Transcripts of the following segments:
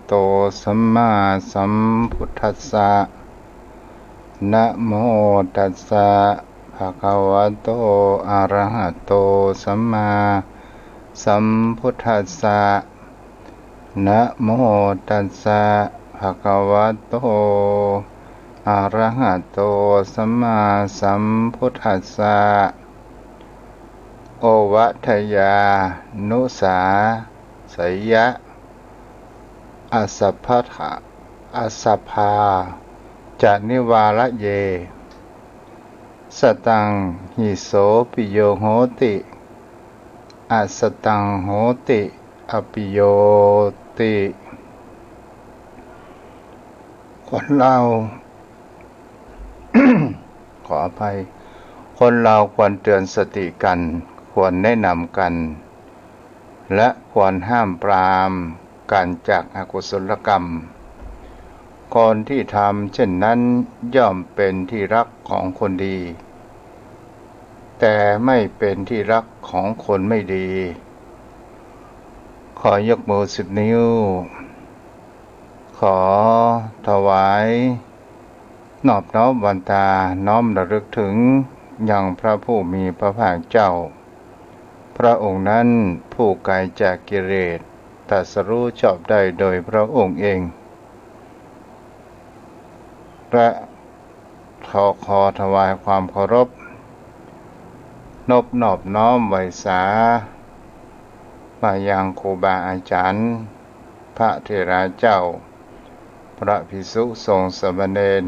โตสัมมาสัมพุทธัสสะนะโมตัสสะภะคะวะโตอะระหะโตสัมมาสัมพุทธัสสะนะโมตัสสะภะคะวะโตอะระหะโตสัมมาสัมพุทธัสสะโอวัฏยานุสาสยะอสัพพะอสัพพาจะนิวาระเยสตังหิโสปิโยโหติอสตังโหติอปิโยติคนเรา ขออภัยคนเราควรเตือนสติกันควรแนะนำกันและควรห้ามปรามกันจากอกุศลกรรมคนที่ทำเช่นนั้นย่อมเป็นที่รักของคนดีแต่ไม่เป็นที่รักของคนไม่ดีขอยกมือ10 นิ้วขอถวายนอบน้อมวันตาน้อมระลึกถึงยังพระผู้มีพระภาคเจ้าพระองค์นั้นผู้ไกลจากกิเลสตรัสรู้ชอบได้โดยพระองค์เองและขอถวายความเคารพนอบน้อมไหวสามายังครูบาอาจารย์พระเถระเจ้าพระภิกษุสงฆ์สามเณร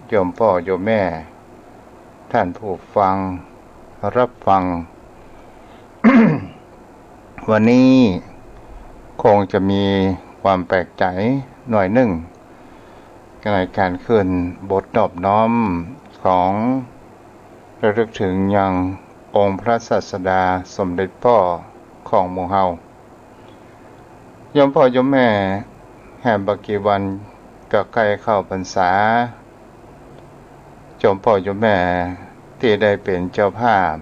โยมพ่อโยมแม่ท่านผู้ฟังรับฟัง วันนี้คงจะมีความแปลกใจหน่อยหนึ่งในการขึ้นบทนอบน้อมของระลึกถึงยังองค์พระศาสดาสมเด็จพ่อของหมู่เฮาโยมพ่อโยมแม่แห่บักกี่วันก็ใกล้เข้าพรรษาโยมพ่อโยมแม่ที่ได้เป็นเจ้าภาพ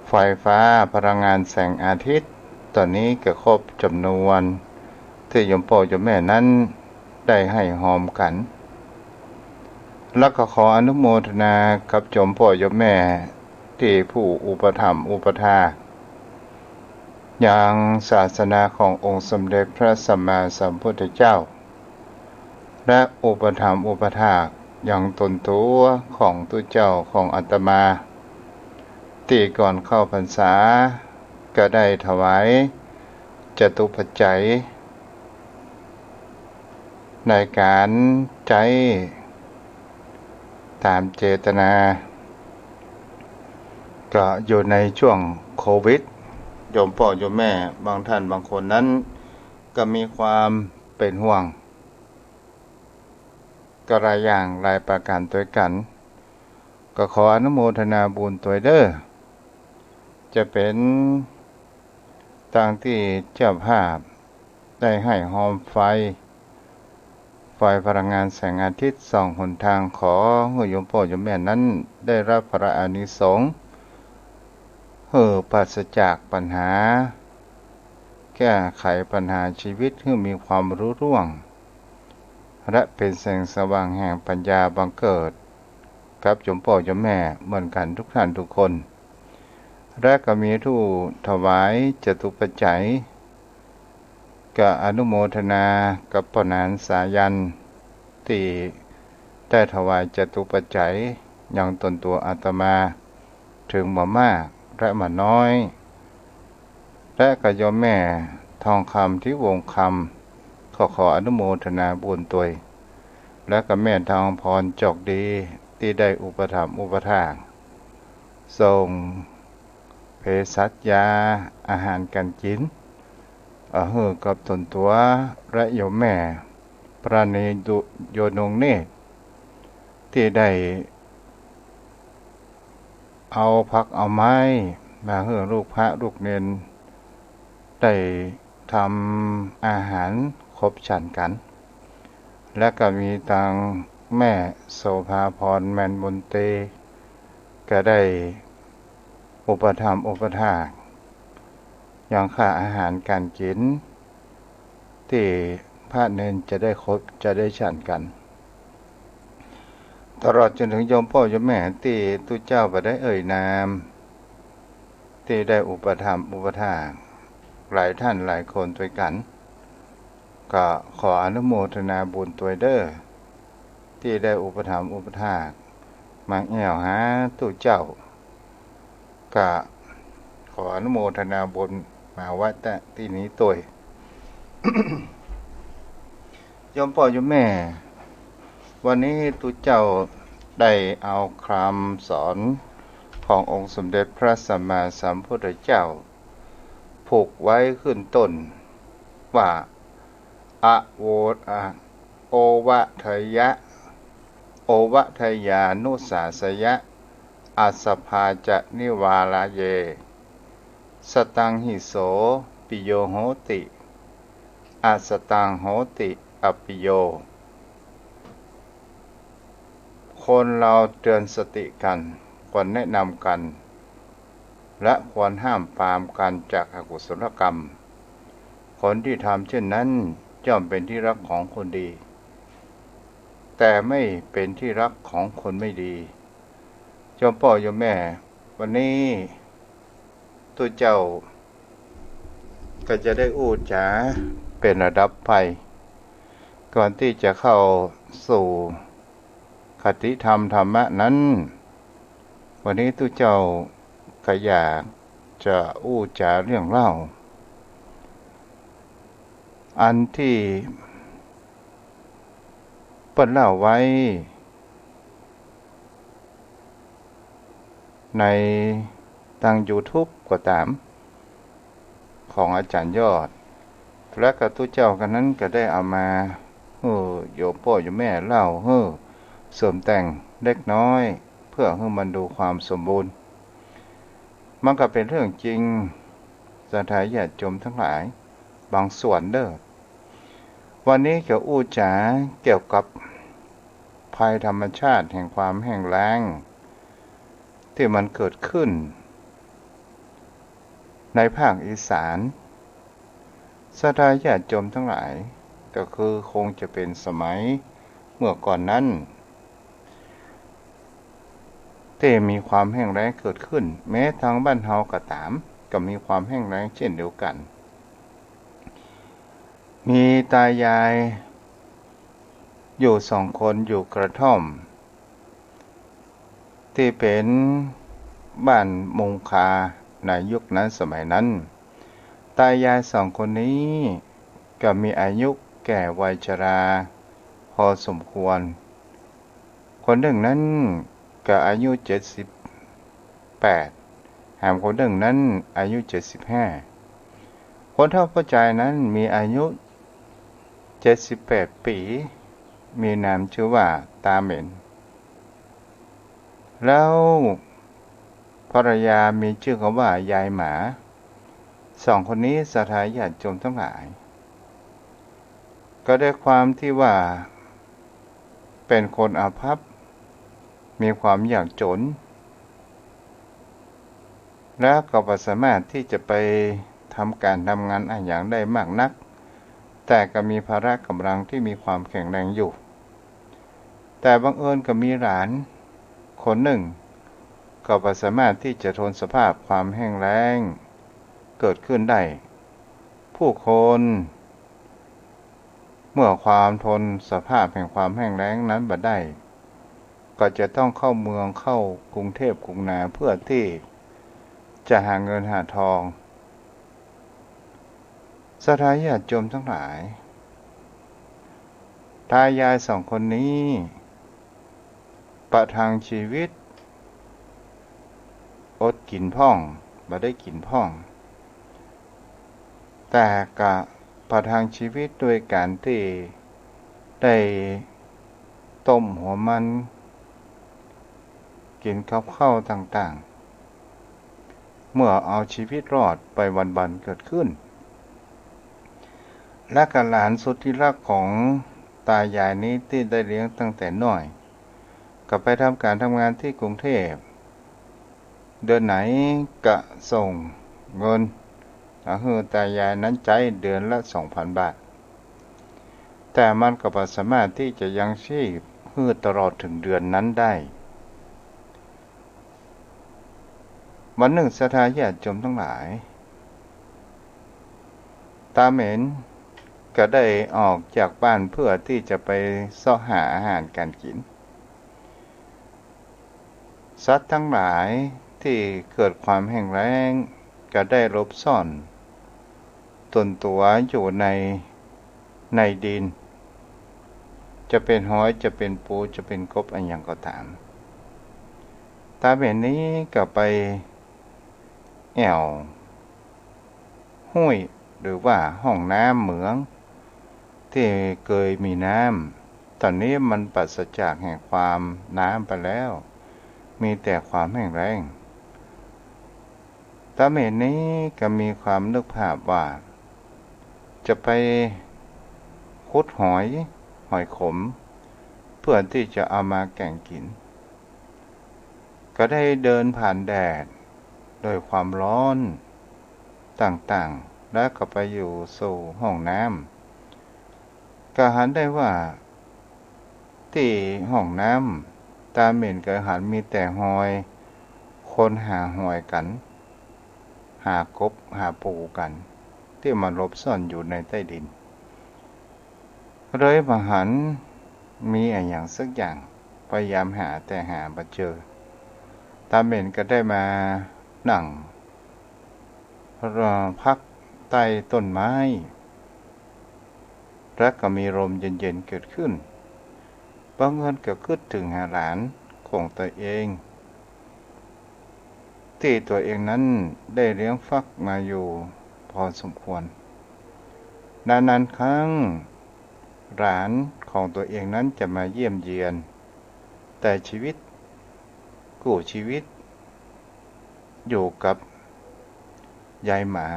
ไฟฟ้าพลังงานแสงอาทิตย์ตอนนี้ก็ครบจำนวนที่โยมพ่อโยมแม่นั้นได้ให้หอมกันแล้วก็ขออนุโมทนากับโยมพ่อโยมแม่ที่ผู้อุปถัมภ์อุปถากอย่างศาสนาขององค์สมเด็จพระสัมมาสัมพุทธเจ้าและอุปถัมภ์อุปถากอย่างตนตัวของตัวเจ้าของอาตมาที่ก่อนเข้าพรรษาก็ได้ถวายจตุปัจจัยในการใจตามเจตนาก็อยู่ในช่วงโควิดโยมพ่อโยมแม่บางท่านบางคนนั้นก็มีความเป็นห่วงก็หลายอย่างหลายประการด้วยกันก็ขออนุโมทนาบุญตัวเด้อจะเป็นทางที่เจ้าภาพได้ให้หอมไฟพลังงานแสงอาทิตย์ส่องหนทางขอให้โยมพ่อโยมแม่นั้นได้รับพระอานิสงส์ปราศจากปัญหาแก้ไขปัญหาชีวิตให้มีความรู้ร่วงและเป็นแสงสว่างแห่งปัญญาบังเกิดกับโยมพ่อโยมแม่เหมือนกันทุกท่านทุกคนและก็มีผู้ถวายจตุปัจจัยก็อนุโมทนากับปนานสายันที่ได้ถวายจตุปัจจัยอย่างตนตัวอาตมาถึงบ่มากและมาน้อยและก็โยมแม่ทองคำที่วงคำขออนุโมทนาบุญตัวและก็แม่ทองพรจกดีที่ได้อุปถัมภ์อุปถากส่งเภสัชยาอาหารการกินกับตนตัวและโยมแม่พระเนดุโยนงเนตรที่ได้เอาผักเอาไม้มาให้ลูกพระลูกเนนได้ทำอาหารครบฉันกันและก็มีทางแม่โสภาพรแมนบุญเตก็ได้อุปถัมภ์อุปถากอย่างค่าอาหารการกิน ท ที่พระเนนจะได้คบจะได้ฉันกันตลอดจนถึงโยมพ่อโยมแม่ที่ตุเจ้าไปได้เอ่ยนามที่ได้อุปถัมภ์อุปถากหลายท่านหลายคนด้วยกันก็ขออนุโมทนาบุญตัวเด้อที่ได้อุปถัมภ์อุปถากมาแอวหาตุเจ้าก็ขออนุโมทนาบุญมาวัดที่นี้ตัว โยมพ่อโยมแม่วันนี้ตุเจ้าได้เอาคำสอนขององค์สมเด็จพระสัมมาสัมพุทธเจ้าผูกไว้ขึ้นต้นว่าโอวะทยะโอวะทยานุสาสยะอัสสภาจะนิวาลาเยสตังหิโสปิโยโหติอัสตังโหติอปิโยคนเราเตือนสติกันควรแนะนำกันและควรห้ามปรามกันจากอกุศลกรรมคนที่ทำเช่นนั้นย่อมเป็นที่รักของคนดีแต่ไม่เป็นที่รักของคนไม่ดีโยมพ่อโยมแม่วันนี้ตัวเจ้าก็จะได้อู้จ๋าเป็นระดับไปก่อนที่จะเข้าสู่คติธรรมธรรมะนั้นวันนี้ตัวเจ้าก็อยากจะอู้จ๋าเรื่องเล่าอันที่เปิ้นเล่าไว้ในทาง YouTube ก็ตามของอาจารย์ยอดและกับตุเจ้ากันนั้นก็ได้เอามาโยมพ่อโยมแม่เล่าเสริมแต่งเล็กน้อยเพื่อให้มันดูความสมบูรณ์มันก็เป็นเรื่องจริงศรัทธาญาติโยมทั้งหลายบางส่วนเด้อวันนี้เกี่ยวอู้จ๋าเกี่ยวกับภัยธรรมชาติแห่งความแห้งแล้งที่มันเกิดขึ้นในภาคอีสานศรัทธาญาติโยมทั้งหลายก็คือคงจะเป็นสมัยเมื่อก่อนนั้นที่มีความแห้งแล้งเกิดขึ้นแม้ทางบ้านเฮาก็ตามก็มีความแห้งแล้งเช่นเดียวกันมีตายายอยู่2 คนอยู่กระท่อมที่เป็นบ้านมุงคาในยุคนั้นสมัยนั้นตายาย2 คนนี้ก็มีอายุแก่วัยชราพอสมควรคนหนึ่งนั้นก็อายุ78แถมคนหนึ่งนั้นอายุ75คนเฒ่าผู้ชายนั้นมีอายุ78 ปีมีนามชื่อว่าตาเหม็นแล้วภรรยามีชื่อเขาว่ายายหมา2 คนนี้ศรัทธาญาติโยมทั้งหลายก็ได้ความที่ว่าเป็นคนอาภัพมีความยากจนแล้วก็บ่สามารถที่จะไปทำการทำงานอย่างได้มากนักแต่ก็มีภาระกำลังที่มีความแข็งแรงอยู่แต่บังเอิญก็มีหลานคนหนึ่งก็บ่สามารถที่จะทนสภาพความแห้งแล้งเกิดขึ้นได้ผู้คนเมื่อความทนสภาพแห่งความแห้งแล้งนั้นบ่ได้ก็จะต้องเข้าเมืองเข้ากรุงเทพกรุงนาเพื่อที่จะหาเงินหาทองศรัทธาญาติโยมทั้งหลายตายาย2 คนนี้ประทังชีวิตอดกินพ่องบ่ได้กินพ่องแต่ก็ประทังชีวิตด้วยการที่ได้ต้มหัวมันกินกับข้าวต่างๆเมื่อเอาชีวิตรอดไปวันๆเกิดขึ้นและกับหลานสุดที่รักของตายายนี้ที่ได้เลี้ยงตั้งแต่น้อยก็ไปทำการทำงานที่กรุงเทพเดือนไหนก็ส่งเงินให้ตายายนั้นใช้เดือนละ 2,000 บาท แต่มันก็บ่สามารถที่จะยังชีพให้ตลอดถึงเดือนนั้นได้วันหนึ่งศรัทธาญาติโยมทั้งหลายตาเหม็นก็ได้ออกจากบ้านเพื่อที่จะไปเสาะหาอาหารการกินสัตว์ทั้งหลายที่เกิดความแห้งแล้งก็ได้หลบซ่อนตนตัวอยู่ในดินจะเป็นหอยจะเป็นปูจะเป็นกบอะไรอย่างก็ตามตาเหม็นนี้ก็ไปแอวห้วยหรือว่าห้องน้ำเหมืองที่เคยมีน้ำตอนนี้มันปราศจากแห่งความน้ำไปแล้วมีแต่ความแห้งแล้งตาเหม็นนี้ก็มีความนึกภาพว่าจะไปขุดหอยขมเพื่อที่จะเอามาแกงกินก็ได้เดินผ่านแดดโดยความร้อนต่างๆแล้วก็ไปอยู่สู่ห้องน้ำก็หันได้ว่าที่ห้องน้ำตาเหม็นก็หันมีแต่หอยคนหาหอยกันหากบหาปูกันที่มันหลบซ่อนอยู่ในใต้ดินเลยมาหันมีอะไรอย่างสักอย่างพยายามหาแต่หาไม่เจอตาเหม็นก็ได้มานั่งรอพักใต้ต้นไม้แล้วก็มีลมเย็นๆเกิดขึ้นบางเอิญก็คิดถึงหลานของตัวเองที่ตัวเองนั้นได้เลี้ยงฟักมาอยู่พอสมควรนานๆครั้งหลานของตัวเองนั้นจะมาเยี่ยมเยียนแต่ชีวิตอยู่กับยายหมา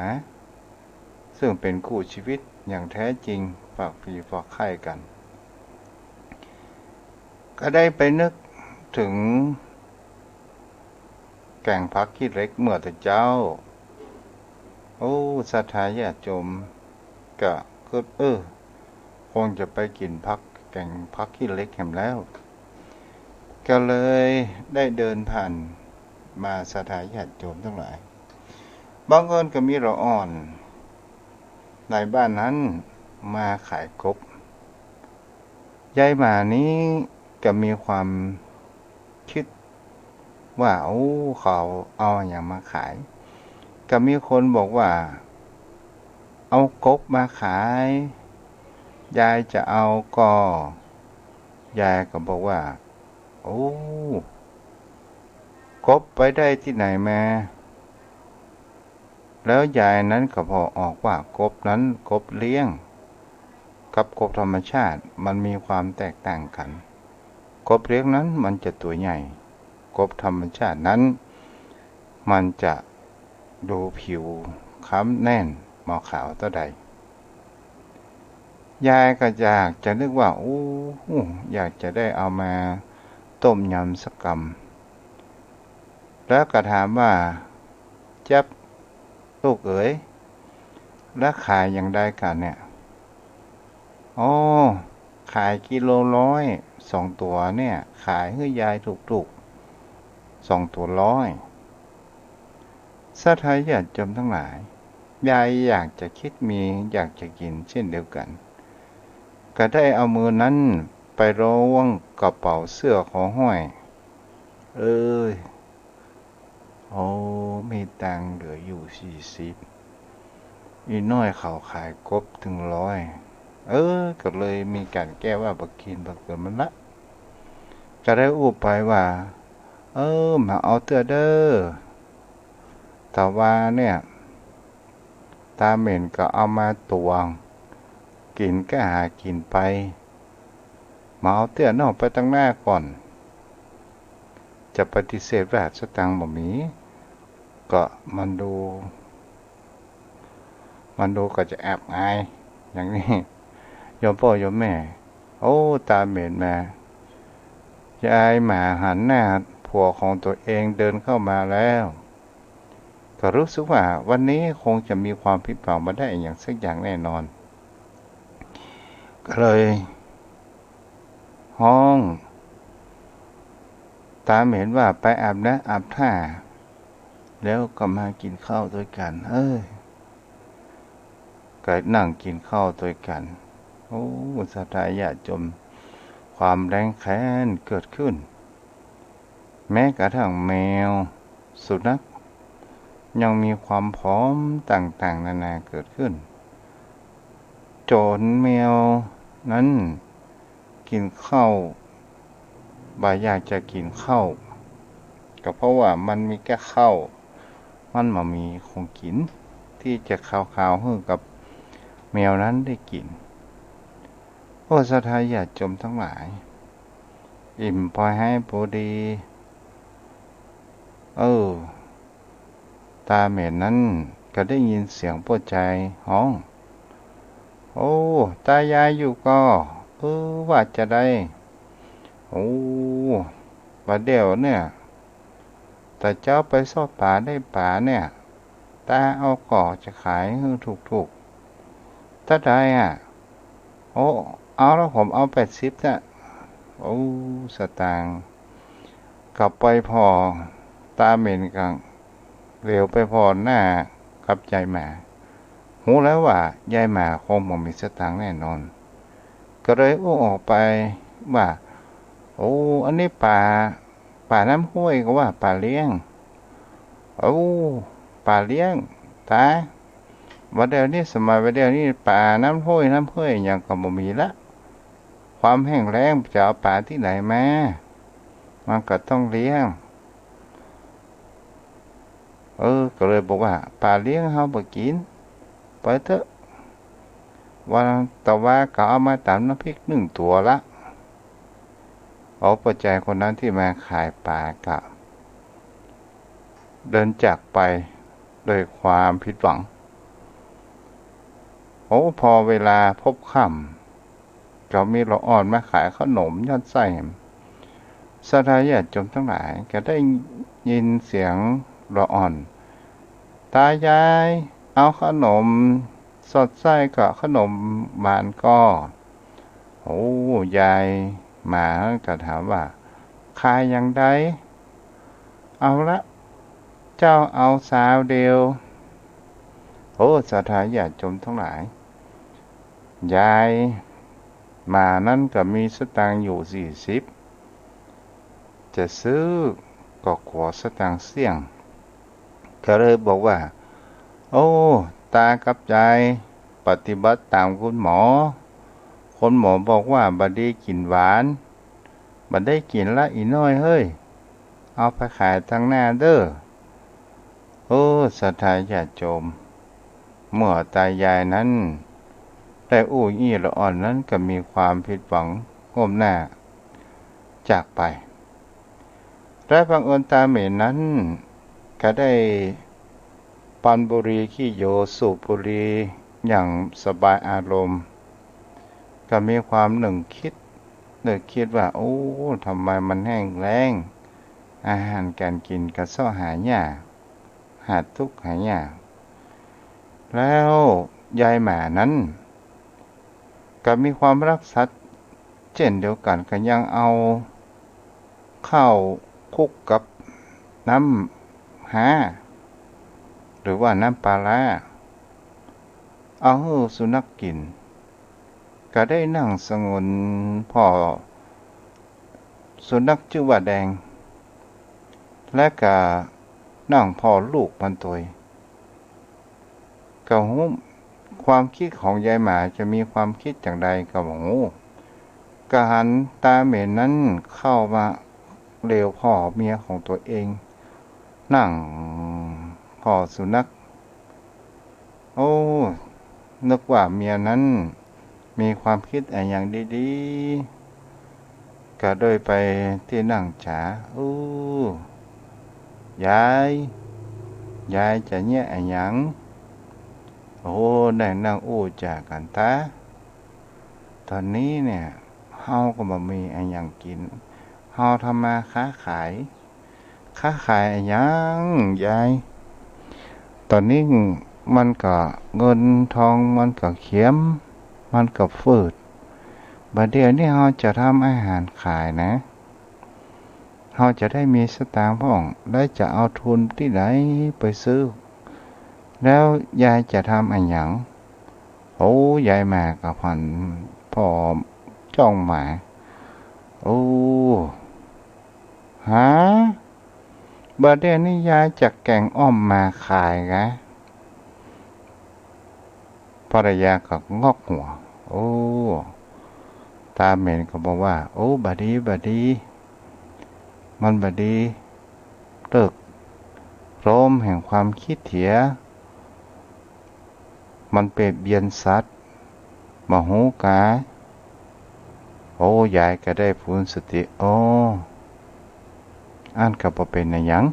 ซึ่งเป็นคู่ชีวิตอย่างแท้จริงฝากพี่ฝากไข่กันก็ได้ไปนึกถึงแกงผักขี้เหล็กเมื่อแต่เจ้าโอ้ศรัทธาญาติโยมก็คงจะไปกินแกงผักขี้เหล็กแหมแล้วก็เลยได้เดินผ่านมาศรัทธาญาติโยมทั้งหลายบางคนก็มีละอ่อนในบ้านนั้นมาขายกบยายหมานี้ก็มีความคิดว่าเขาเอาอย่างมาขายก็มีคนบอกว่าเอากบมาขายยายจะเอาก็ยายก็บอกว่ากบไปได้ที่ไหนมาแล้วยายนั้นก็พอออกว่ากบนั้นกบเลี้ยงกับกบธรรมชาติมันมีความแตกต่างกันกบเลี้ยงนั้นมันจะตัวใหญ่กบธรรมชาตินั้นมันจะดูผิวค้ำแน่นหมอขาวเท่าใดยายก็อยากจะนึกว่าอยากจะได้เอามาต้มยำสักกำแล้วก็ถามว่าจับลูกเอ๋ยแล้วขายอย่างไรกันเนี่ยขายกิโล100 2 ตัวเนี่ยขายให้ยายถูกๆ2 ตัว100ศรัทธาญาติโยมทั้งหลายยายอยากจะคิดมีอยากจะกินเช่นเดียวกันก็ได้เอามือนั้นไปล้วงกระเป๋าเสื้อของห้อยมีตังค์เหลืออยู่40อีน้อยเขาขายกบถึง100ก็เลยมีการแก้ว่าบักกินบักเกินมันละก็ได้อู้ไปว่ามาเอาเตื้อเด้อแต่ว่าเนี่ยตาเหม็นก็เอามาตวงกินก็หากินไปมาเอาเตื้อนอกไปตั้งหน้าก่อนจะปฏิเสธว่าสตังค์บ่มีก็มันดูก็จะแอบอายอย่างนี้โยมพ่อโยมแม่ตาเหม็นมายายหมาหันหน้าผัวของตัวเองเดินเข้ามาแล้วก็รู้สึกว่าวันนี้คงจะมีความผิดหวังมาได้อย่างสักอย่างแน่นอน ก็เลยห้องตามเห็นว่าไปอาบน้ำอาบท่าแล้วก็มากินข้าวด้วยกันก็นั่งกินข้าวด้วยกันโอ้ศรัทธาญาติโยมความแรงแค้นเกิดขึ้นแม้กระทั่งแมวสุนัขยังมีความพร้อมต่างๆนานาเกิดขึ้นโจรแมวนั้นกินข้าวบ่อยากจะกินข้าวก็เพราะว่ามันมีแค่ข้าวมันมามีของกินที่จะข่าวๆให้กับแมวนั้นได้กินโอ้ศรัทธาญาติโยมทั้งหลายอิ่มพอให้พอดีตาเมนนั้นก็ได้ยินเสียงปวดใจห้องโอ้ตายายอยู่ก็ว่าจะได้โอ้ว่าเดี๋ยวเนี่ยแต่เจ้าไปซอดป่าได้ป่าเนี่ยตาเอาก่อจะขายให้ถูกๆถ้าได้โอ้เอาแล้วผมเอา80นะโอ้สตางค์กลับไปพอตาเมนกังเร็วไปพอหน้ากับใจหมาหูแล้วว่ายายหมาคงบ่มีสตางค์แน่นอนก็เลยออกไปว่าโอ้อันนี้ป่าน้ำห้วยก็ว่าป่าเลี้ยงป่าเลี้ยงตาวันเดียวนี้สมัยวันเดียวนี้ป่าน้ำห้วยอย่างก็บ่มีละความแห้งแล้งจะเอาป่าที่ไหนมามันก็ต้องเลี้ยงก็เลยบอกว่าป่าเลี้ยงเฮาบ่กินไปเถอะวันแต่ว่าก็เอามาตำน้ำพริก1 ตัวละปัจจัยคนนั้นที่มาขายปลากับเดินจากไปโดยความผิดหวังพอเวลาพบค่ำก็มีละอ่อนมาขายขนมยอดไส้ศรัทธาญาติโยมทั้งหลายก็ได้ยินเสียงละอ่อนตายายเอาขนมสดไส้กับขนมหวานก็ยายมาก็ถามว่าขายอย่างใดเอาละเจ้าเอาสาวเดียวศรัทธาญาติโยมทั้งหลายยายมานั้นก็มีสตางค์อยู่40จะซื้อก็ขอสตางค์เสี่ยงก็เลยบอกว่าตากับยายปฏิบัติตามคุณหมอบอกว่าบัดนี้กินหวานบัดได้กินละอีน้อยเฮ้ยเอาไปขายทางหน้าเด้อศรัทธาญาติโยมเมื่อตายายนั้นได้อี้ละอ่อนนั้นก็มีความผิดหวังก้มหน้าจากไปและบังเอิญตาเหม็นนั้นก็ได้ปันบุหรี่ขี้โยสูบบุหรี่อย่างสบายอารมณ์ก็มีความนึกคิดว่าทำไมมันแห้งแล้งอาหารการกินก็ซ้อหายากหาทุกข์หายากแล้วยายหมานั้นก็มีความรักสัตว์เช่นเดียวกันก็ยังเอาข้าวคลุกกับน้ำหาหรือว่าน้ำปลาร้าเอาให้สุนัขกินก็ได้นั่งสงบพ่อสุนัขชื่อว่าแดงและก็นั่งพ่อลูกมันตัวก็หูความคิดของยายหมาจะมีความคิดอย่างใดก็บอกก็หันตาเหม็นนั้นเข้ามาเลวพ่อเมียของตัวเองนั่งพ่อสุนัขนึกว่าเมียนั้นมีความคิดอย่างดีๆก็โดยไปที่นั่งฉายายจะเนี่ยอย่างได้นั่งจากกันตาตอนนี้เนี่ยเฮาก็บ่มีอย่างกินเฮาทำมาค้าขายอย่างยายตอนนี้มันก็เงินทองมันก็เข็มมันก็ฟืด บัดเดี๋ยวนี้เราจะทำอาหารขายนะเราจะได้มีสตางค์พ่องและจะเอาทุนที่ไหนไปซื้อแล้วยายจะทำอะไรอย่างโอ้ยายมากับพันพ่อจ้องหมาโอ้ฮะบัดเดี๋ยวนี้ยายจะแกงอ้อมมาขายกะภรรยาก็งอกหัวโอ้ตาเหม็นก็บอกว่าโอ้บัดดีมันบัดดีเลิกโรมแห่งความคิดเถียมันเปรียบเบียนสัตว์มาหูกาโอ้ยายก็ได้พูนสติโอ้อ่านก็บ่เป็นอะหยัง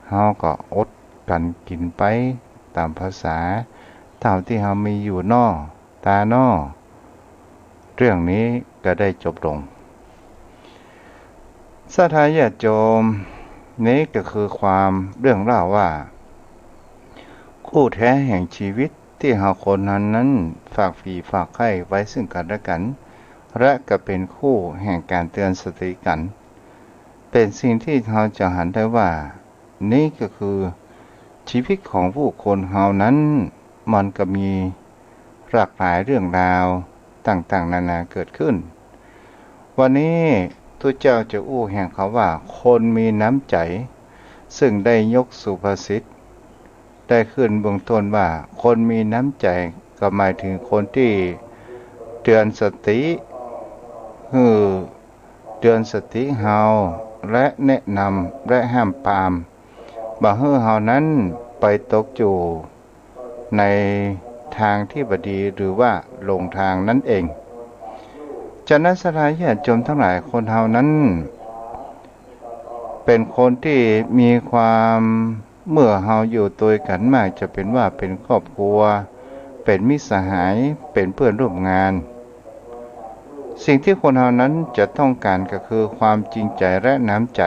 เฮาก็อดกันกินไปตามภาษาเท่าที่เฮามีอยู่น้อตาน้อเรื่องนี้ก็ได้จบลงศรัทธาญาติโยมนี้ก็คือความเรื่องเล่าว่าคู่แท้แห่งชีวิตที่เฮาคนนั้นฝากฝีฝากไข่ไว้ซึ่งกันและกันและก็เป็นคู่แห่งการเตือนสติกันเป็นสิ่งที่เราจะหันได้ว่านี่ก็คือชีวิตของผู้คนเฮานั้นมันก็มีหลากหลายเรื่องราวต่างๆนานาเกิดขึ้นวันนี้ทุกเจ้าจะอู้แห่งเขาว่าคนมีน้ำใจซึ่งได้ยกสุภาษิตได้ขึ้นเบื้องต้นว่าคนมีน้ำใจก็หมายถึงคนที่เตือนสติเตือนสติเฮาและแนะนำและห้ามปรามบ่ให้เฮานั้นไปตกอยู่ในทางที่บดีหรือว่าหลงทางนั่นเองฉะนั้นศรัทธาญาติโยมทั้งหลายคนเฮานั้นเป็นคนที่มีความเมื่อเฮาอยู่ตัวกันมากจะเป็นว่าเป็นครอบครัวเป็นมิตรสหายเป็นเพื่อนร่วมงานสิ่งที่คนเฮานั้นจะต้องการก็คือความจริงใจและน้ำใจ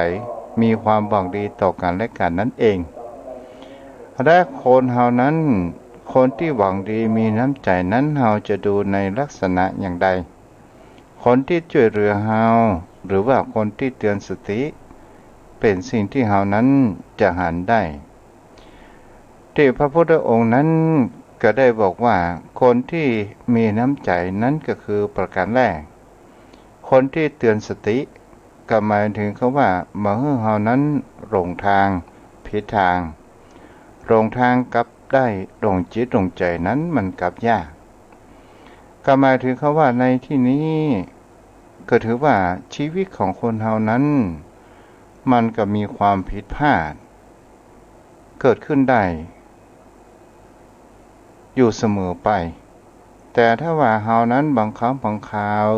มีความหวังดีต่อกันและกันนั่นเองและคนเฮานั้นคนที่หวังดีมีน้ำใจนั้นเฮาจะดูในลักษณะอย่างใดคนที่ช่วยเหลือเฮาหรือว่าคนที่เตือนสติเป็นสิ่งที่เฮานั้นจะหันได้ที่พระพุทธองค์นั้นก็ได้บอกว่าคนที่มีน้ำใจนั้นก็คือประการแรกคนที่เตือนสติก็หมายถึงเขาว่าเมื่อเฮานั้นหลงทางผิดทางหลงทางกลับได้หลงจิตหลงใจนั้นมันกลับยากก็หมายถึงเขาว่าในที่นี้ก็ถือว่าชีวิตของคนเฮานั้นมันก็มีความผิดพลาดเกิดขึ้นได้อยู่เสมอไปแต่ถ้าว่าเฮานั้นบางครั้งบางคราว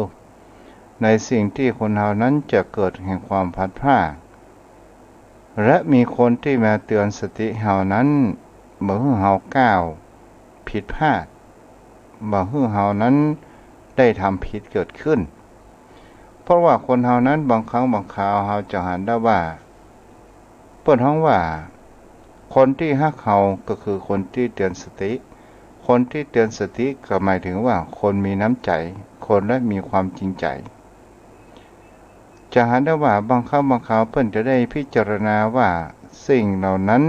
ในสิ่งที่คนเฮานั้นจะเกิดแห่งความพลัดพรากและมีคนที่มาเตือนสติเฮานั้นเมื่อเฮาก้าวผิดพลาดเมื่อเฮานั้นได้ทำผิดเกิดขึ้นเพราะว่าคนเฮานั้นบางครั้งบางคราวเฮาจะหันได้ว่าเปิ้นฮ้องว่าคนที่ฮักเฮาก็คือคนที่เตือนสติคนที่เตือนสติก็หมายถึงว่าคนมีน้ำใจคนและมีความจริงใจจะหันได้ว่าบางครั้งบางคราวเปิ้นจะได้พิจารณาว่าสิ่งเหล่านั้น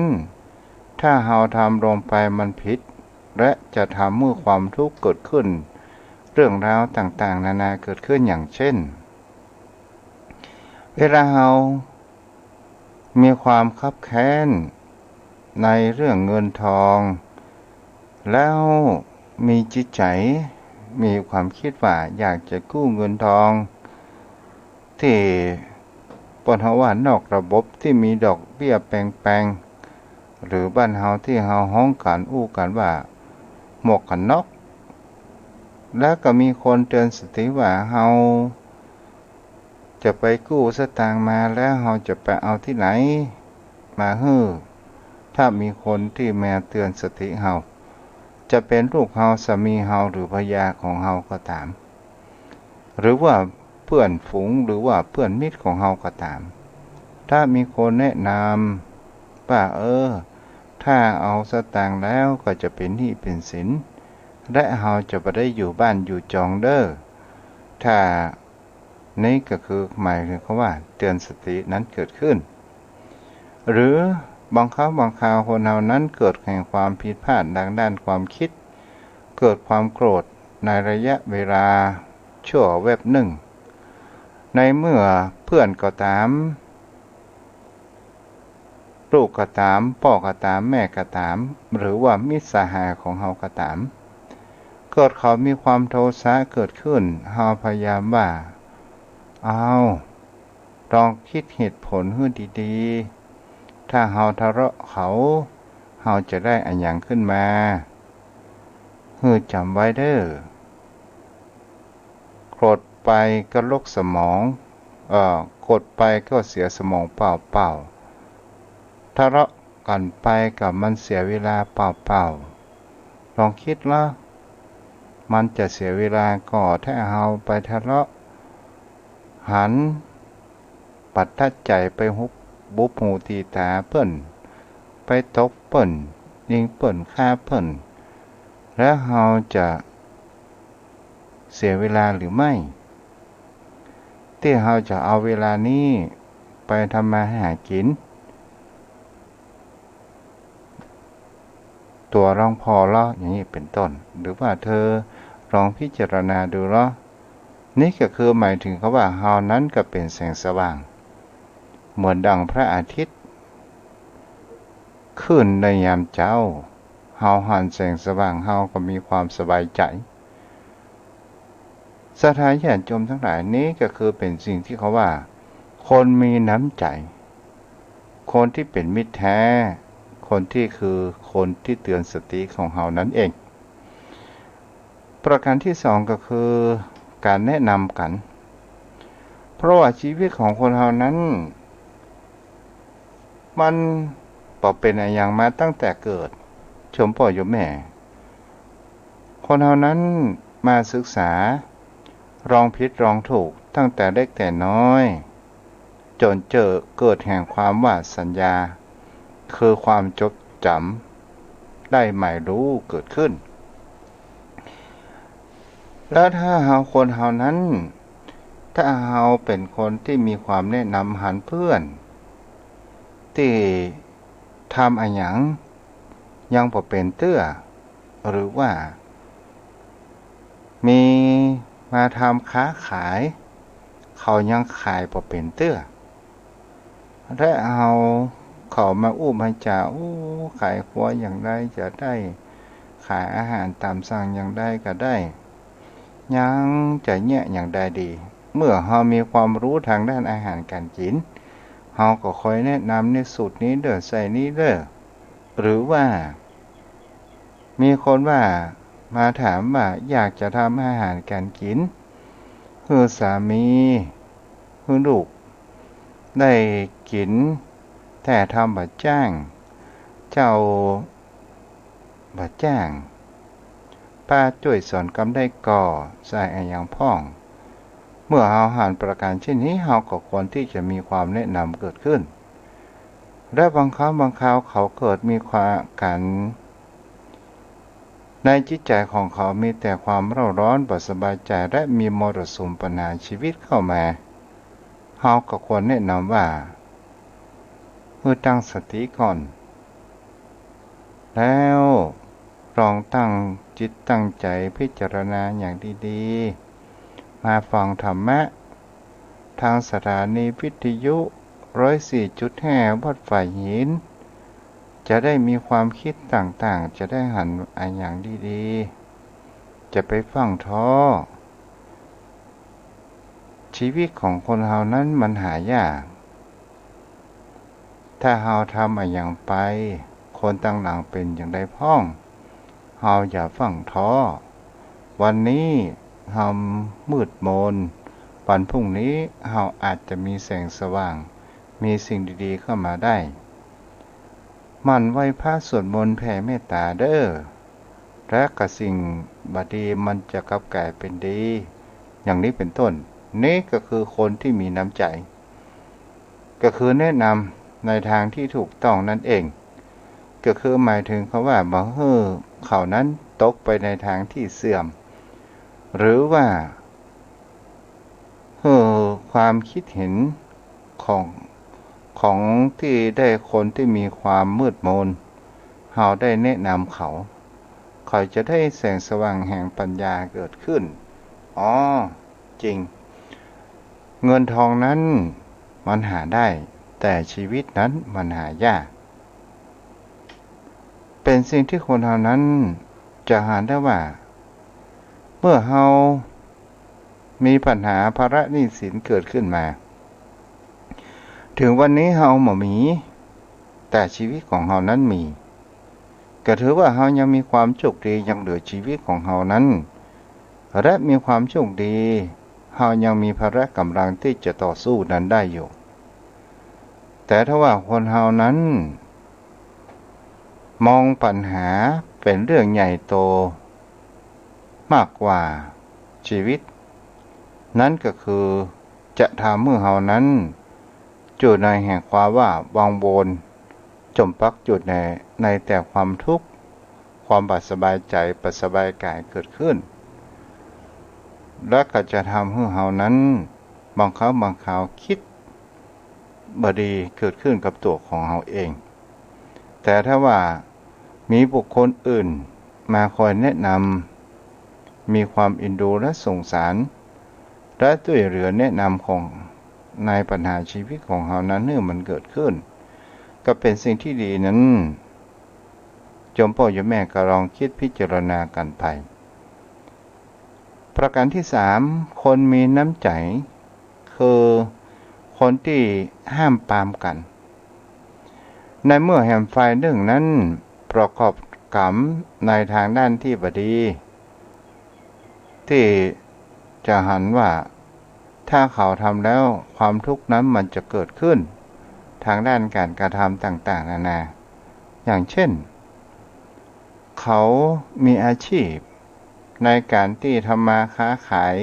ถ้าเฮาทำลงไปมันผิดและจะทำเมื่อความทุกข์เกิดขึ้นเรื่องราวต่างๆนานาเกิดขึ้นอย่างเช่นเวลาเฮามีความคับแค้นในเรื่องเงินทองแล้วมีจิตใจมีความคิดว่าอยากจะกู้เงินทองที่ปนเฮาว่านอกระบบที่มีดอกเบี้ยแปลงๆหรือบ้านเฮาที่เฮาฮ้องกันอู้กันว่าหมวกกันน็อกแล้วก็มีคนเตือนสติว่าเฮาจะไปกู้สตางค์มาแล้วเฮาจะไปเอาที่ไหนมาฮื้อถ้ามีคนที่มาเตือนสติเฮาจะเป็นลูกเฮาสามีเฮาหรือภรรยาของเฮาก็ตามหรือว่าเพื่อนฝูงหรือว่าเพื่อนมิตรของเฮาก็ตามถ้ามีคนแนะนำว่าถ้าเอาสตางค์แล้วก็จะเป็นหนี้เป็นสินและเฮาจะบ่ได้อยู่บ้านอยู่จองเด้อ ถ้านี่ก็คือหมายถึงว่าเตือนสตินั้นเกิดขึ้นหรือบางครั้งบางคราวคนเรานั้นเกิดแห่งความผิดพลาดทางด้านความคิดเกิดความโกรธในระยะเวลาชั่วแวบหนึ่งในเมื่อเพื่อนก็ตามลูกก็ตามพ่อก็ตามแม่ก็ตามหรือว่ามิตรสหายของเราก็ตามเกิดเขามีความโทสะเกิดขึ้นเราพยายามว่าลองคิดเหตุผลให้ดีๆถ้าเราทะเลาะเขาเราจะได้อันหยังขึ้นมาจำไว้เด้อโกรธไปก็ลกสมองโกรธไปก็เสียสมองเปล่าๆทะเลาะกันไปกับมันเสียเวลาเปล่าๆลองคิดว่ามันจะเสียเวลาก่อถ้าเราไปทะเลาะหันปัดทัดใจไปบุบหูตีตาเปิ้นไปตบเปิ้นยิงเปิ้นฆ่าเปิ้นแล้วเราจะเสียเวลาหรือไม่ที่เราจะเอาเวลานี้ไปทำมาหากินตัวรองพอล้ออย่างนี้เป็นต้นหรือว่าเธอลองพิจารณาดูล้อนี่ก็คือหมายถึงเขาว่าเฮานั้นก็เป็นแสงสว่างเหมือนดังพระอาทิตย์ขึ้นในยามเช้าเฮาหันแสงสว่างเฮาก็มีความสบายใจสถานญาติโยมทั้งหลายนี้ก็คือเป็นสิ่งที่เขาว่าคนมีน้ำใจคนที่เป็นมิตรแท้คนที่คือคนที่เตือนสติของเฮานั้นเองประการที่สองก็คือการแนะนำกันเพราะว่าชีวิตของคนเฮานั้นมันเป็นอย่างมาตั้งแต่เกิดชมพ่อชมแม่คนเฮานั้นมาศึกษาลองผิดลองถูกตั้งแต่เล็กแต่น้อยจนเกิดแห่งความว่าสัญญาคือความจดจำได้หมายรู้เกิดขึ้นแล้วถ้าคนเฮานั้นถ้าเฮาเป็นคนที่มีความแนะนำหันเพื่อนที่ทำอันหยังยังบ่เป็นเตื้อหรือว่ามีมาทำค้าขายเขายังขายบ่เป็นเตื้อและเอาเขามามาจ่าขายครัวอย่างไรจะได้ขายอาหารตามสั่งอย่างใดก็ได้ยังจะแยะอย่างใดดีเมื่อเรามีความรู้ทางด้านอาหารการกินเราก็คอยแนะนำในสูตรนี้เด้อใส่นี้เด้อหรือว่ามีคนว่ามาถามว่าอยากจะทำอาหารการกินคือสามีคือลูกได้กินแต่ทำบัดจ้างเจ้าบัดจ้างป้าช่วยสอนกำได้ก่อใส่อย่างพ่องเมื่อเราหันประการเช่นนี้เราก็ควรที่จะมีความแนะนำเกิดขึ้นและบางครั้งบางคราวเขาเกิดมีความกันในจิตใจของเขามีแต่ความเร่าร้อนบ่สบายใจและมีมรสุมปัญหาชีวิตเข้ามาเราก็ควรแนะนำว่าตั้งสติก่อนแล้วลองตั้งจิตตั้งใจพิจารณาอย่างดีๆมาฟังธรรมะทางสถานีวิทยุ104.5 วัดฝ่ายหินจะได้มีความคิดต่างๆจะได้หันอันอย่างดีๆจะไปฟังท้อชีวิตของคนเฮานั้นมันหายากถ้าเฮาทำอันอย่างไปคนต่างหลังเป็นอย่างใดพ้องเฮาอย่าฟังท้อวันนี้เฮามืดมนวันพรุ่งนี้เฮาอาจจะมีแสงสว่างมีสิ่งดีๆเข้ามาได้มันไหว้พระสวดมนต์แผ่เมตตาเด้อและกับสิ่งบดีมันจะกลับกลายเป็นดีอย่างนี้เป็นต้นนี่ก็คือคนที่มีน้ำใจก็คือแนะนำในทางที่ถูกต้องนั่นเองก็คือหมายถึงเขาว่าบ่เขานั้นตกไปในทางที่เสื่อมหรือว่า ความคิดเห็นของของที่ได้คนที่มีความมืดมนเราได้แนะนำเขาจะได้แสงสว่างแห่งปัญญาเกิดขึ้นอ๋อจริงเงินทองนั้นมันหาได้แต่ชีวิตนั้นมันหายากเป็นสิ่งที่คนเหล่านั้นจะหาได้ว่าเมื่อเรามีปัญหาภาระหนี้สินเกิดขึ้นมาถึงวันนี้เราบ่มีแต่ชีวิตของเรานั้นมีก็ถือว่าเรายังมีความโชคดียังเหลือชีวิตของเรานั้นและมีความโชคดีเรายังมีพละกำลังที่จะต่อสู้นั้นได้อยู่แต่ถ้าว่าคนเรานั้นมองปัญหาเป็นเรื่องใหญ่โตมากกว่าชีวิตนั่นก็คือจะทำเมื่อเรานั้นอยู่ในแห่งความว่าวังวนจมปักอยู่ในแต่ความทุกข์ความบาดสบายใจปัสบายกายเกิดขึ้นและก็จะทำให้เรานั้นบางครั้งบางคราวคิดบดีเกิดขึ้นกับตัวของเราเองแต่ถ้าว่ามีบุคคลอื่นมาคอยแนะนำมีความเอ็นดูและสงสารและช่วยเหลือแนะนำของในปัญหาชีวิตของเรานั้นเมื่อมันเกิดขึ้นก็เป็นสิ่งที่ดีนั้นโยมพ่อโยมแม่ก็ลองคิดพิจารณากันไปประการที่3คนมีน้ำใจคือคนที่ห้ามปรามกันในเมื่อแห่งฝ่ายหนึ่งนั้นประกอบกรรมในทางด้านที่บดีที่จะหันว่าถ้าเขาทำแล้วความทุกข์นั้นมันจะเกิดขึ้นทางด้านการกระทำต่างๆนานาอย่างเช่นเขามีอาชีพในการที่ทำมาค้าขาย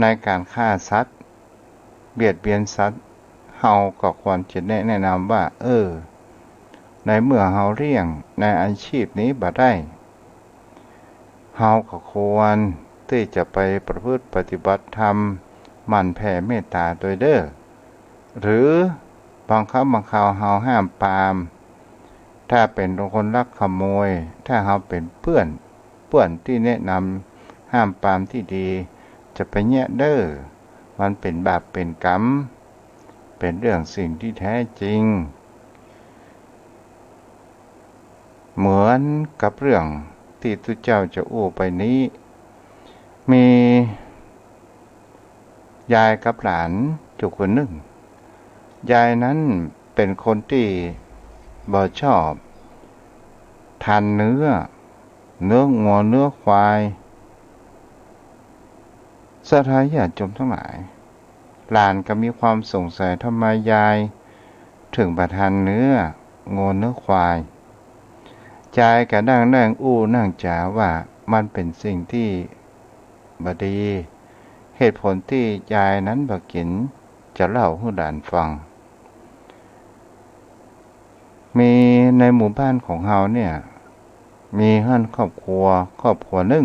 ในการฆ่าสัตว์เบียดเบียนสัตว์เฮาก็ควรจะแนะนำว่าในเมื่อเฮาเลี่ยงในอาชีพนี้บ่ได้เฮาก็ควรที่จะไปประพฤติปฏิบัติธรรมหมั่นแผ่เมตตาโดยเด้อหรือบางครั้งบางคราวเฮาห้ามปรามถ้าเป็นคนลักขโมยถ้าเฮาเป็นเพื่อนที่แนะนำห้ามปรามที่ดีจะไปแยะเด้อมันเป็นบาปเป็นกรรมเป็นเรื่องสิ่งที่แท้จริงเหมือนกับเรื่องที่ทุกเจ้าจะอู้ไปนี้มียายกับหลานจุกคนหนึ่งยายนั้นเป็นคนที่บ่ชอบทานเนื้องัวเนื้อควายศรัทธาญาติโยมทั้งหลายหลานก็มีความสงสัยทำไมยายถึงบ่ทานเนื้องัวเนื้อควายยายก็นั่งอู้นั่งจ๋าว่ามันเป็นสิ่งที่บ่ดีเหตุผลที่ยายนั้นบ่กินจะเล่าให้หลานฟังมีในหมู่บ้านของเฮาเนี่ยมีครอบครัวหนึ่ง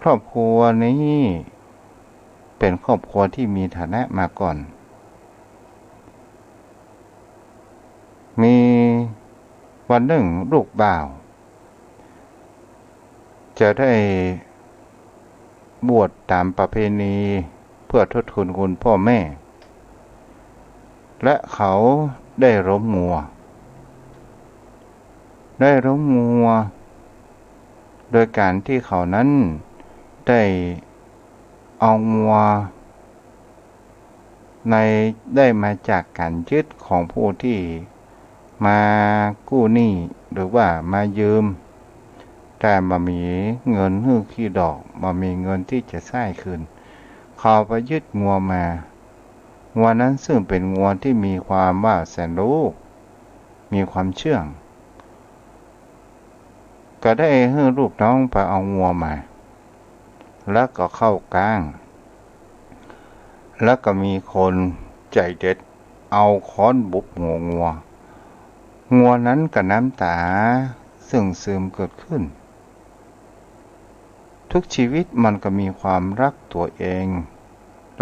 ครอบครัวนี้เป็นครอบครัวที่มีฐานะมาก่อนมีวันหนึ่งลูกบ่าวจะได้บวชตามประเพณีเพื่อทดทุนคุณพ่อแม่และเขาได้ล้มงัวโดยการที่เขานั้นได้เอางัวได้มาจากการยึดของผู้ที่มากู้หนี้หรือว่ามายืมแต่บ่มีเงินฮื้อขี้ดอกบ่มีเงินที่จะใช้คืนเขาไปยึดงัวมางัวนั้นซึ่งเป็นงัวที่มีความว่าแสนรู้มีความเชื่องก็ได้ให้ลูกน้องไปเอางัวมาแล้วก็เข้ากลางแล้วก็มีคนใจเด็ดเอาค้อนบุบงัวนั้นก็น้ำตาซึ่งซึมเกิดขึ้นทุกชีวิตมันก็มีความรักตัวเอง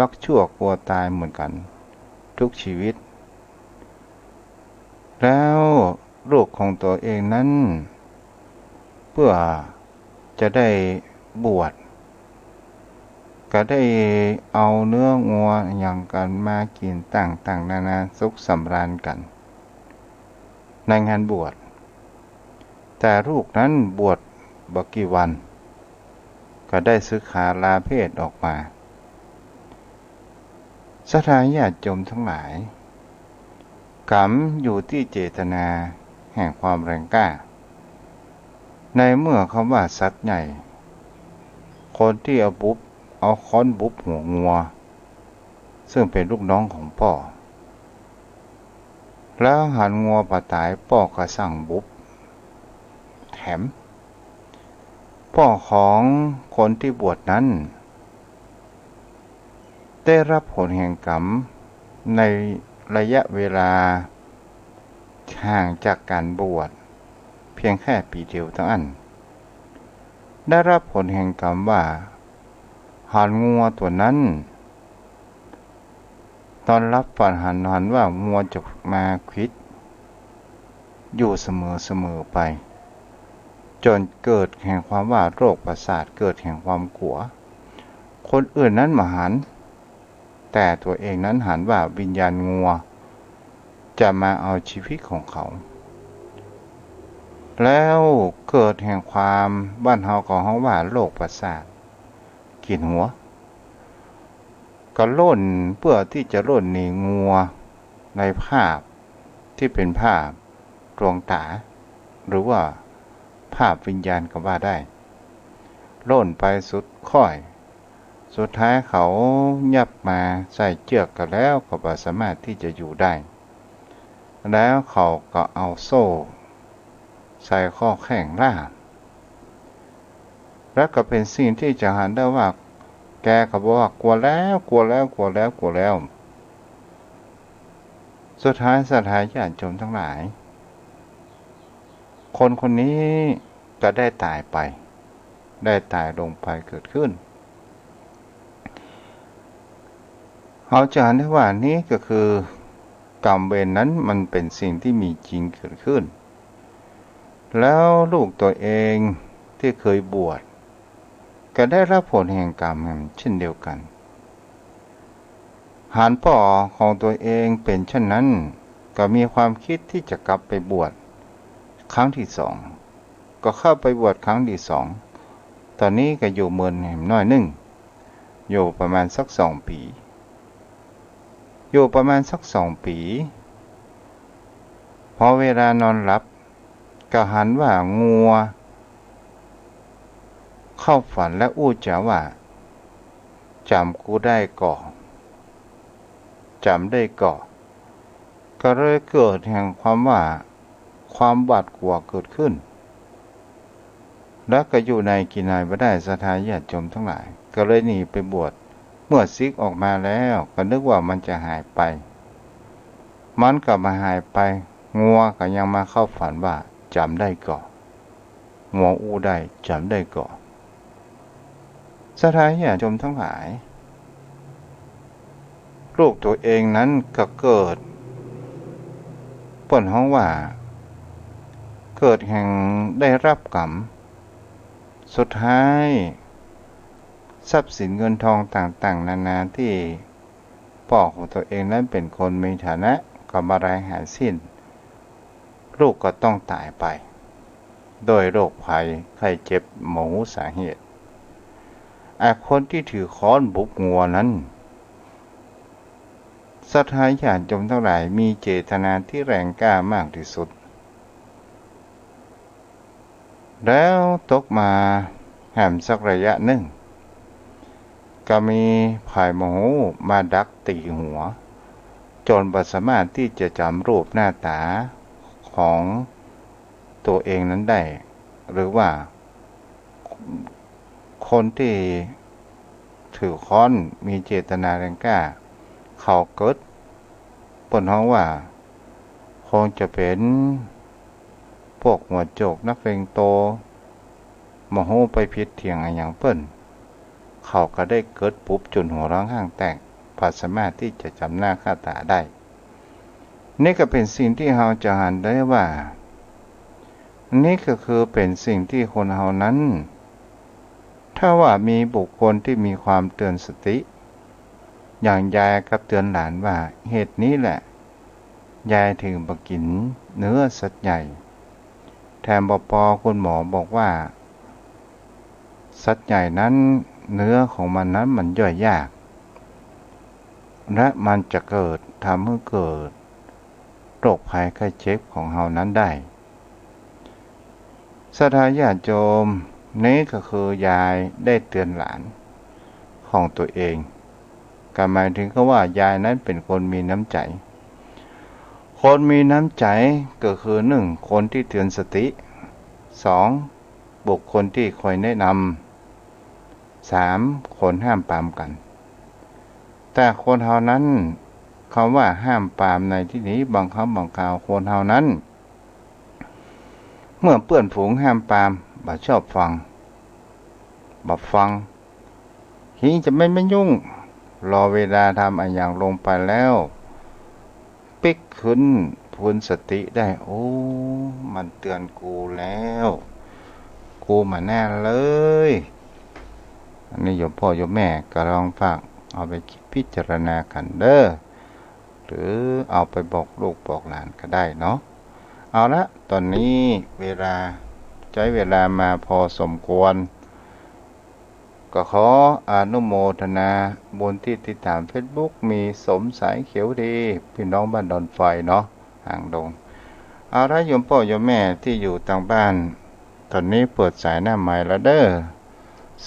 รักชั่วกลัวตายเหมือนกันทุกชีวิตแล้วลูกของตัวเองนั้นเพื่อจะได้บวชก็ได้เอาเนื้องัวอย่างกันมากินต่างๆนานาสุขสำราญกันในงานบวชแต่ลูกนั้นบวชบ่กี่วันก็ได้สึกขาลาเพศออกมาศรัทธาญาติโยมทั้งหลายกรรมอยู่ที่เจตนาแห่งความแรงกล้าในเมื่อคำว่าสัตว์ใหญ่คนที่เอาค้อนบุบหัวงัวซึ่งเป็นลูกน้องของพ่อแล้วหันงัวป่าตายพ่อก็สั่งบุบแถมพ่อของคนที่บวชนั้นได้รับผลแห่งกรรมในระยะเวลาห่างจากการบวชเพียงแค่ปีเดียวเท่านั้นได้รับผลแห่งกรรมว่าหันงัวตัวนั้นตอนรับฝันหันว่างัวจะมาควิดอยู่เสมอไปจนเกิดแห่งความว่าโรคประสาทเกิดแห่งความกลัวคนอื่นนั้นมาหันแต่ตัวเองนั้นหันว่าวิญญาณงัวจะมาเอาชีวิตของเขาแล้วเกิดแห่งความบ้านเฮาของเฮาว่าโรคประสาทกินหัวก็ล่นเพื่อที่จะล่นหนีงัวในภาพที่เป็นภาพดวงตาหรือว่าภาพวิญญาณก็ว่าได้ล่นไปสุดค่อยสุดท้ายเขายับมาใส่เชือกกันแล้วก็บ่สามารถที่จะอยู่ได้แล้วเขาก็เอาโซ่ใส่ข้อแข้งล่ามและก็เป็นสิ่งที่จะหันได้ว่าแกก็บอกว่ากลัวแล้วสุดท้ายศรัทธาญาติโยมทั้งหลายคนคนนี้ก็ได้ตายไปได้ตายลงไปเกิดขึ้นเราจะเห็นได้ว่านี้ก็คือกรรมเวรนั้นมันเป็นสิ่งที่มีจริงเกิดขึ้นแล้วลูกตัวเองที่เคยบวชก็ได้รับผลแห่งกรรมเช่นเดียวกันหากพ่อของตัวเองเป็นเช่นนั้นก็มีความคิดที่จะกลับไปบวชครั้งที่สองก็เข้าไปบวชครั้งที่สองตอนนี้ก็อยู่เมืองแห่งน้อยหนึ่งอยู่ประมาณสัก2 ปีพอเวลานอนหลับก็หันว่างัวเข้าฝันและอู้จ๋าว่าจำกูได้ก่อก็เลยเกิดแห่งความว่าความหวาดกลัวเกิดขึ้นแล้วก็อยู่ในกินนายบ่ได้ศรัทธาญาติโยมทั้งหลายก็เลยหนีไปบวชเมื่อซิกออกมาแล้วก็นึกว่ามันจะหายไปมันก็มาหายไปงัวก็ยังมาเข้าฝันว่าจำได้ก่องัวอู้ได้จำได้ก่อศรัทธาญาติโยมทั้งหลายลูกตัวเองนั้นก็เกิดเปิ้นฮ้องว่าเกิดแห่งได้รับกรรมสุดท้ายทรัพย์สินเงินทองต่างๆนานาที่พ่อของตัวเองนั้นเป็นคนมีฐานะก็มาหายสิ้นลูกก็ต้องตายไปโดยโรคภัยไข้เจ็บหมู่สาเหตุคนที่ถือค้อนบุบงัวนั้นศรัทธาญาติโยมทั้งหลายมีเจตนาที่แรงกล้ามากที่สุดแล้วตกมาแหมสักระยะหนึ่งก็มีภายโมโหมาดักตีหัวจนบ่สามารถที่จะจำรูปหน้าตาของตัวเองนั้นได้หรือว่าคนที่ถือค้อนมีเจตนาแรงกล้าเขาเกิดเปิ้นฮ้องว่าคงจะเป็นพวกหัวโจกนักเลงโตโมโหไปผิดเถียงอย่างเปิ้นเขาก็ได้เกิดปุ๊บจนหัวร้างห้างแตก พอสามารถที่จะจำหน้าค่าตาได้นี่ก็เป็นสิ่งที่เราจะหันได้ว่านี่ก็คือเป็นสิ่งที่คนเรานั้นถ้าว่ามีบุคคลที่มีความเตือนสติอย่างยายกับเตือนหลานว่าเหตุนี้แหละยายถึงบ่กินเนื้อสัตว์ใหญ่แถมปอคุณหมอบอกว่าสัตว์ใหญ่นั้นเนื้อของมันนั้นมันย่อยยากและมันจะเกิดทำให้เกิดโรคภัยไข้เจ็บของเฮานั้นได้ศรัทธาญาติโยมนี้ก็คือยายได้เตือนหลานของตัวเองก็หมายถึงก็ว่ายายนั้นเป็นคนมีน้ำใจคนมีน้ำใจก็คือ1คนที่เตือนสติ2บุคคลที่คอยแนะนำ3คนห้ามปรามกันแต่คนเฮานั้นคำว่าห้ามปรามในที่นี้บางคำบางคราวคนเฮานั้นเมื่อเพื่อนฝูงห้ามปรามบ่ชอบฟังบ่ฟังหีจะไม่ยุ่งรอเวลาทำอย่างลงไปแล้วปิ๊กขึ้นพูนสติได้โอ้มันเตือนกูแล้วกูมาแน่เลยอันนี้โยมพ่อโยมแม่ก็ลองฝากเอาไปคิดพิจารณากันเด้อหรือเอาไปบอกลูกบอกหลานก็ได้เนาะเอาละตอนนี้ใช้เวลามาพอสมควรก็ขออนุโมทนาบุญที่ติดตาม Facebook มีสมสายเขียวดีพี่น้องบ้านดอนไฟเนาะห่างดงเอาละโยมพ่อโยมแม่ที่อยู่ทางบ้านตอนนี้เปิดสายหน้าใหม่แล้วเด้อ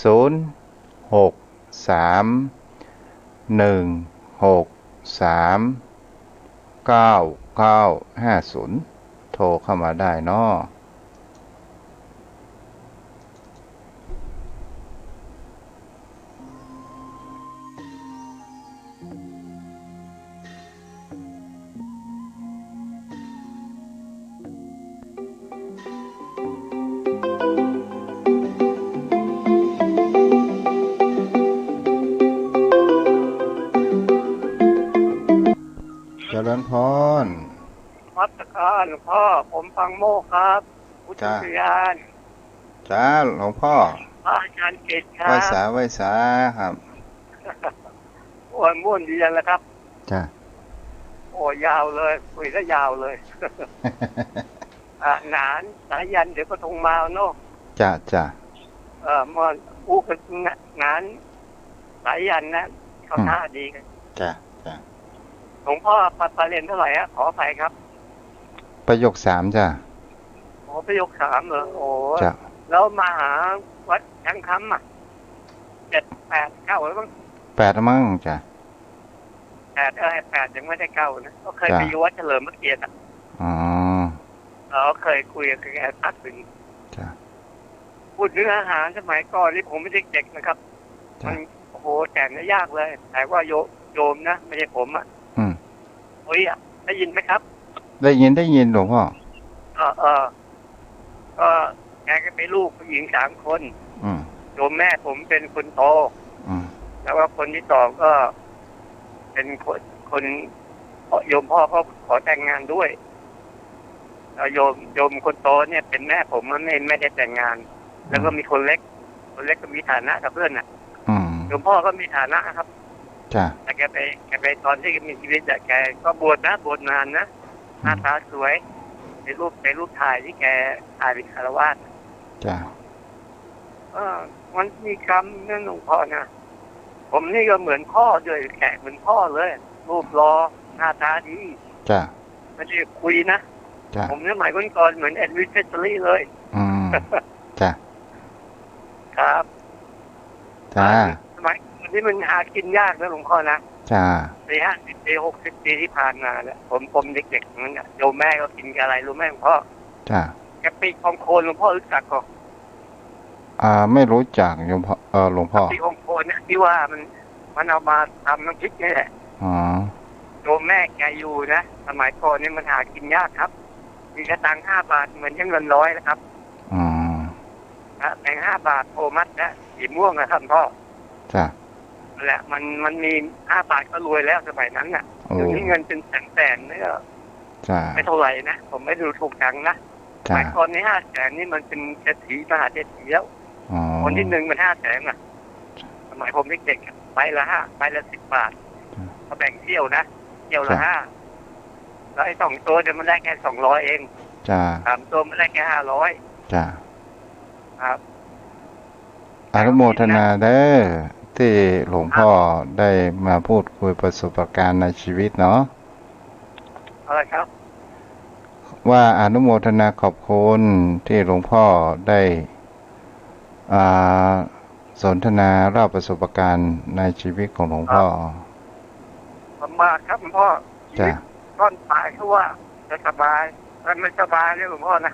063163950โทรเข้ามาได้เนาะเจริญพรวัดการหลวงพ่อผมฟังโมกครับพุทธญาณจ้าหลวงพ่อพระอาจารย์เกศครับไว้สาครับโอ้ยม่วนดีจังเลยครับจ้าโอ้ยาวเลยคุยแล้วยาวเลยหนานสายยันเดี๋ยวก็ทงมาเนาะจ้ามันอู้กันหนานสายยันนะเขาท่าดีกันจ้าหลวงพ่อประเรียนเท่าไหร่อะขออภัยครับประโยค3จ้ะประโยค3เหรอโอ้แล้วมาหาวัดช้างคำ7 8 9แล้วมั้ง8มั้งจ้ะ8ยังไม่ได้9นะก็เคยไปอยู่วัดเฉลิมพระเกียรติอ๋อเราเคยคุยกับแกพักถึงจ้ะพูดถึงอาหารสมัยก่อนนี่ผมไม่ได้เด็กนะครับมันโอ้โหแต่งยากเลยแต่ว่าโยมนะไม่ใช่ผมโอ้ยได้ยินไหมครับได้ยินหลวงพ่อก็แกก็เป็นลูกผู้หญิง3 คนโยมแม่ผมเป็นคนโตแล้วก็คนที่2ก็เป็นคนโยมพ่อก็ขอแต่งงานด้วยโยมคนโตเนี่ยเป็นแม่ผมมันไม่ได้แต่งงานแล้วก็มีคนเล็กก็มีฐานะกับเพื่อนโยมพ่อก็มีฐานะครับแต่แกไปตอนที่มีชีวิตแกก็บวชนานนะหน้าตาสวยเป็นรูปถ่ายที่แกถ่ายเป็นคารวาสมันมีกรรมนั่นหลวงพ่อนะผมนี่ก็เหมือนพ่อด้วยแขกเหมือนพ่อเลยรูปรอหน้าตาดีไม่ได้คุยนะผมสมัยก่อนเหมือนแอนวิสเฟสซอรี่เลยครับสมัยนี้มันหากินยากนะหลวงพ่อนะปี50 ปี60 ปีที่ผ่านมาเนี่ยผมเด็กๆนั้นโยมแม่ก็กินอะไรรู้ไหมหลวงพ่อแกปีกของโคนหลวงพ่อรู้จักก็ไม่รู้จักโยมพ่อหลวงพ่อปีกของโคนเนี่ยที่ว่ามันเอามาทำน้ำพริกนี่แหละโยมแม่แกอยู่นะสมัยก่อนนี่มันหากินยากครับมีกระตัง5 บาทเหมือนเงิน100นะครับแบงค์5 บาทโทมัสนะสีม่วงนะครับพ่อ แหละมันมี5 บาทก็รวยแล้วสมัยนั้นน่ะเดี๋ยวนี้เงินเป็นแสนๆเนี่ยไม่เท่าไหร่นะผมไม่ดูถูกจังนะสมัยก่อนนี้500,000นี่มันเป็นเศรษฐีมหาเศรษฐีแล้วคนที่1มัน500,000อ่ะสมัยผมเด็กๆใบละ10 บาทเขาแบ่งเที่ยวนะเที่ยวละ5แล้วไอ้2 ตัวเดี๋ยวมันได้แค่200เอง3 ตัวมันได้แค่500จ้าครับอนุโมทนาเด้อที่หลวงพ่อได้มาพูดคุยประสบการณ์ในชีวิตเนาะอะไรครับว่าอนุโมทนาขอบคุณที่หลวงพ่อได้สนทนาเล่าประสบการณ์ในชีวิตของหลวงพ่อลำบากครับหลวงพ่อจ้ะก้อนปลายเขาว่าจะสบายมันไม่สบายเลยหลวงพ่อนะ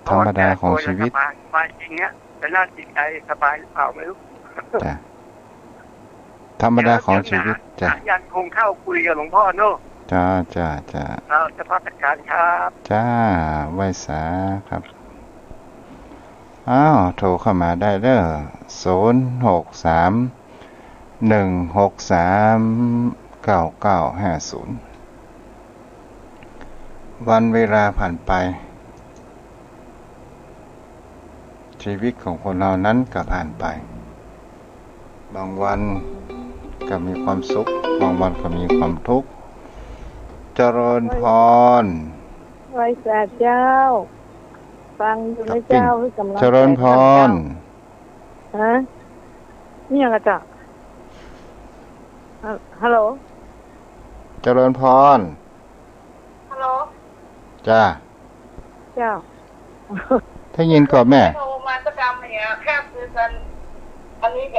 ธรรมดาของชีวิตสบายจริงเนี้ยแต่น่าจิตใจสบายหรือเปล่าไม่รู้จ้ะธรรมดาของชีวิตจ้ะยังคงเข้าคุยกับหลวงพ่อเนอะจ้าเราจะพัฒการครับจ้าไว้สาครับอ้าวโทรเข้ามาได้เด้อ063-163-9950วันเวลาผ่านไปชีวิตของคนเรานั้นก็ผ่านไปบางวันก็มีความสุขบางวันก็มีความทุกข์เจริญพรไว้สาเจ้าฟังอยู่ในเจ้าหรือกำลังเจริญพรฮะนี่ยังไงจ๊ะฮัลโหลเจริญพรฮัลโหลจ้าเจ้าถ้ายินก่อนแม่โทรมาสักคำเนี่ยแค่คือกันอันนี้แก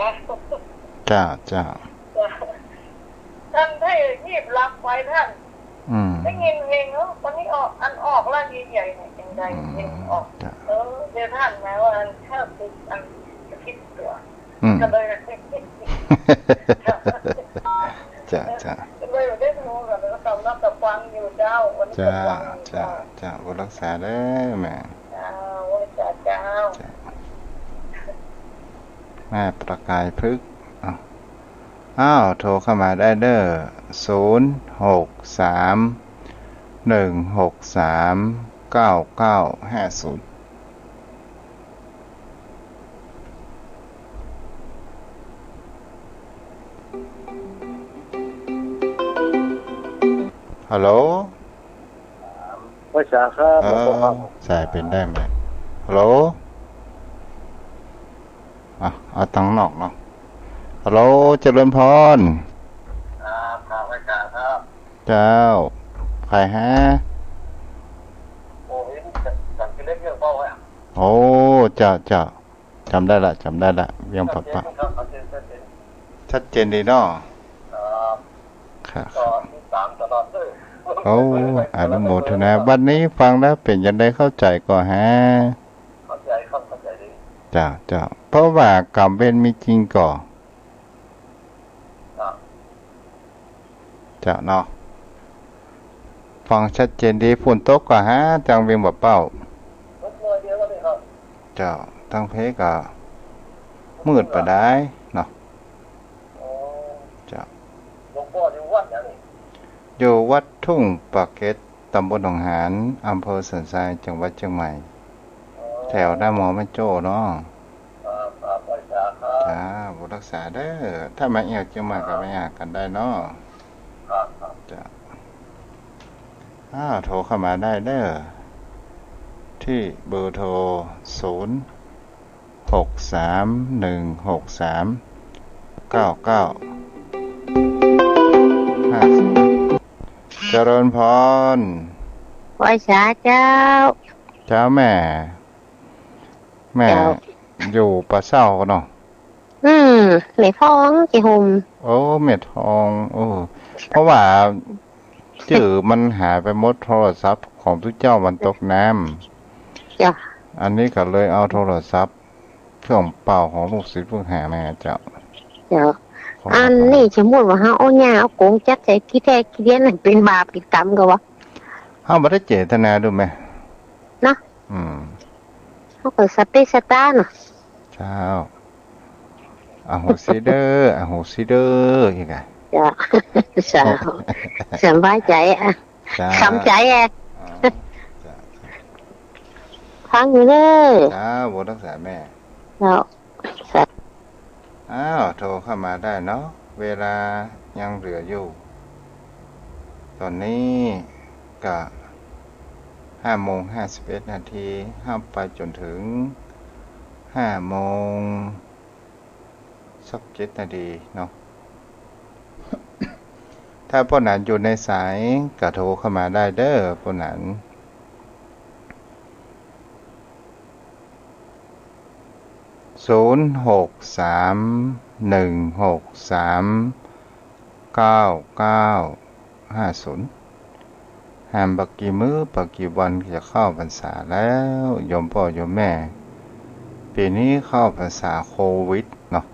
จ้าท่านให้รีบรับไว้ท่านได้ยินเพลงแล้วตอนนี้ออกล่างใหญ่ๆเนี่ยยังไงเพลงออกเดี๋ยวท่านแม้ว่าแค่คืออันจะคิดตัวก็เลยจ้าก็เลยได้โทรกับแล้วก็รับแต่ฟังอยู่เจ้าวันนี้จ้ารักษาได้แม่เจ้าแม่ประกายพฤกษ์อ้าวโทรเข้ามาได้เด้อ063-163-9950ฮัลโหลภาษาครับสายเป็นได้ไหมฮัลโหลเอาตังนอกเนาะฮัลโหลเจริญพรครับอาจารย์ครับเจ้าใครฮะโอ้ยจัดเล็กเรื่องเป้าไว้โอ้เจ้าจำได้ละเวียงปักปะชัดเจนดีเนาะครับตลอดเลยโอ้อนุโมทนาวันนี้ฟังแล้วเป็นยังไงเข้าใจก่อนฮะเข้าใจดีจ้าเพราะว่ากรรมเวรมีจริงก่อจ้าเนาะฟังชัดเจนดีฝนตกก่อนฮะจังเวียงบ่เป้าเจ้าทั้งเพก็มืดไปได้เนาะจ้าอยู่วัดทุ่งปากเกร็ดตำบลหนองหานอำเภอสันทรายจังหวัดเชียงใหม่แถวหน้าหมอแม่โจ้เนาะจ้าบุรักษาเด้อถ้ามาเอียกเชียงใหม่ก็มาอยากกันได้เนาะจ้าโทรเข้ามาได้เด้อที่เบอร์โทร063-163-9950เจริญพรไหว้สาเจ้าแม่อยู่ปะเศร้าเนาะเม็ดทองกี่หมโอ้เม็ดทองเพราะว่าจื่อมันหายไปหมดโทรศัพท์ของทุกเจ้ามันตกน้ำจ้ะอันนี้ก็เลยเอาโทรศัพท์เครื่องเป่าของลูกศิษย์ลูกหาแม่เจ้าอันนี้สมมุติว่าเฮาเอาหญ้าเอาโกงจัดใส่ขี้แท้ขี้เดียนเป็นบาปเป็นกรรมก็วะเฮาบ่ได้เจตนาดูแม่เนาะเฮาก็สเปสตาเนาะเจ้า อโหสิเด้ออโหสิเด้ออีกอ่ะจ้ะสาสบายใจอ่ะคำใจอ่ะฟังอยู่เด้อจ้าบ่รักษาแม่แล้วอ้าวโทรเข้ามาได้เนาะเวลายังเหลืออยู่ตอนนี้ก็5:51 นาทีห้ามไปจนถึง5:07 นาทีเนาะถ้าพ่อหนานอยู่ในสายก็โทรเข้ามาได้เด้อพ่อหนาน0631639950ห้ามบักกี่มื้อบักกี่วันจะเข้าพรรษาแล้วโยมพ่อโยมแม่ปีนี้เข้าพรรษาโควิดเนาะ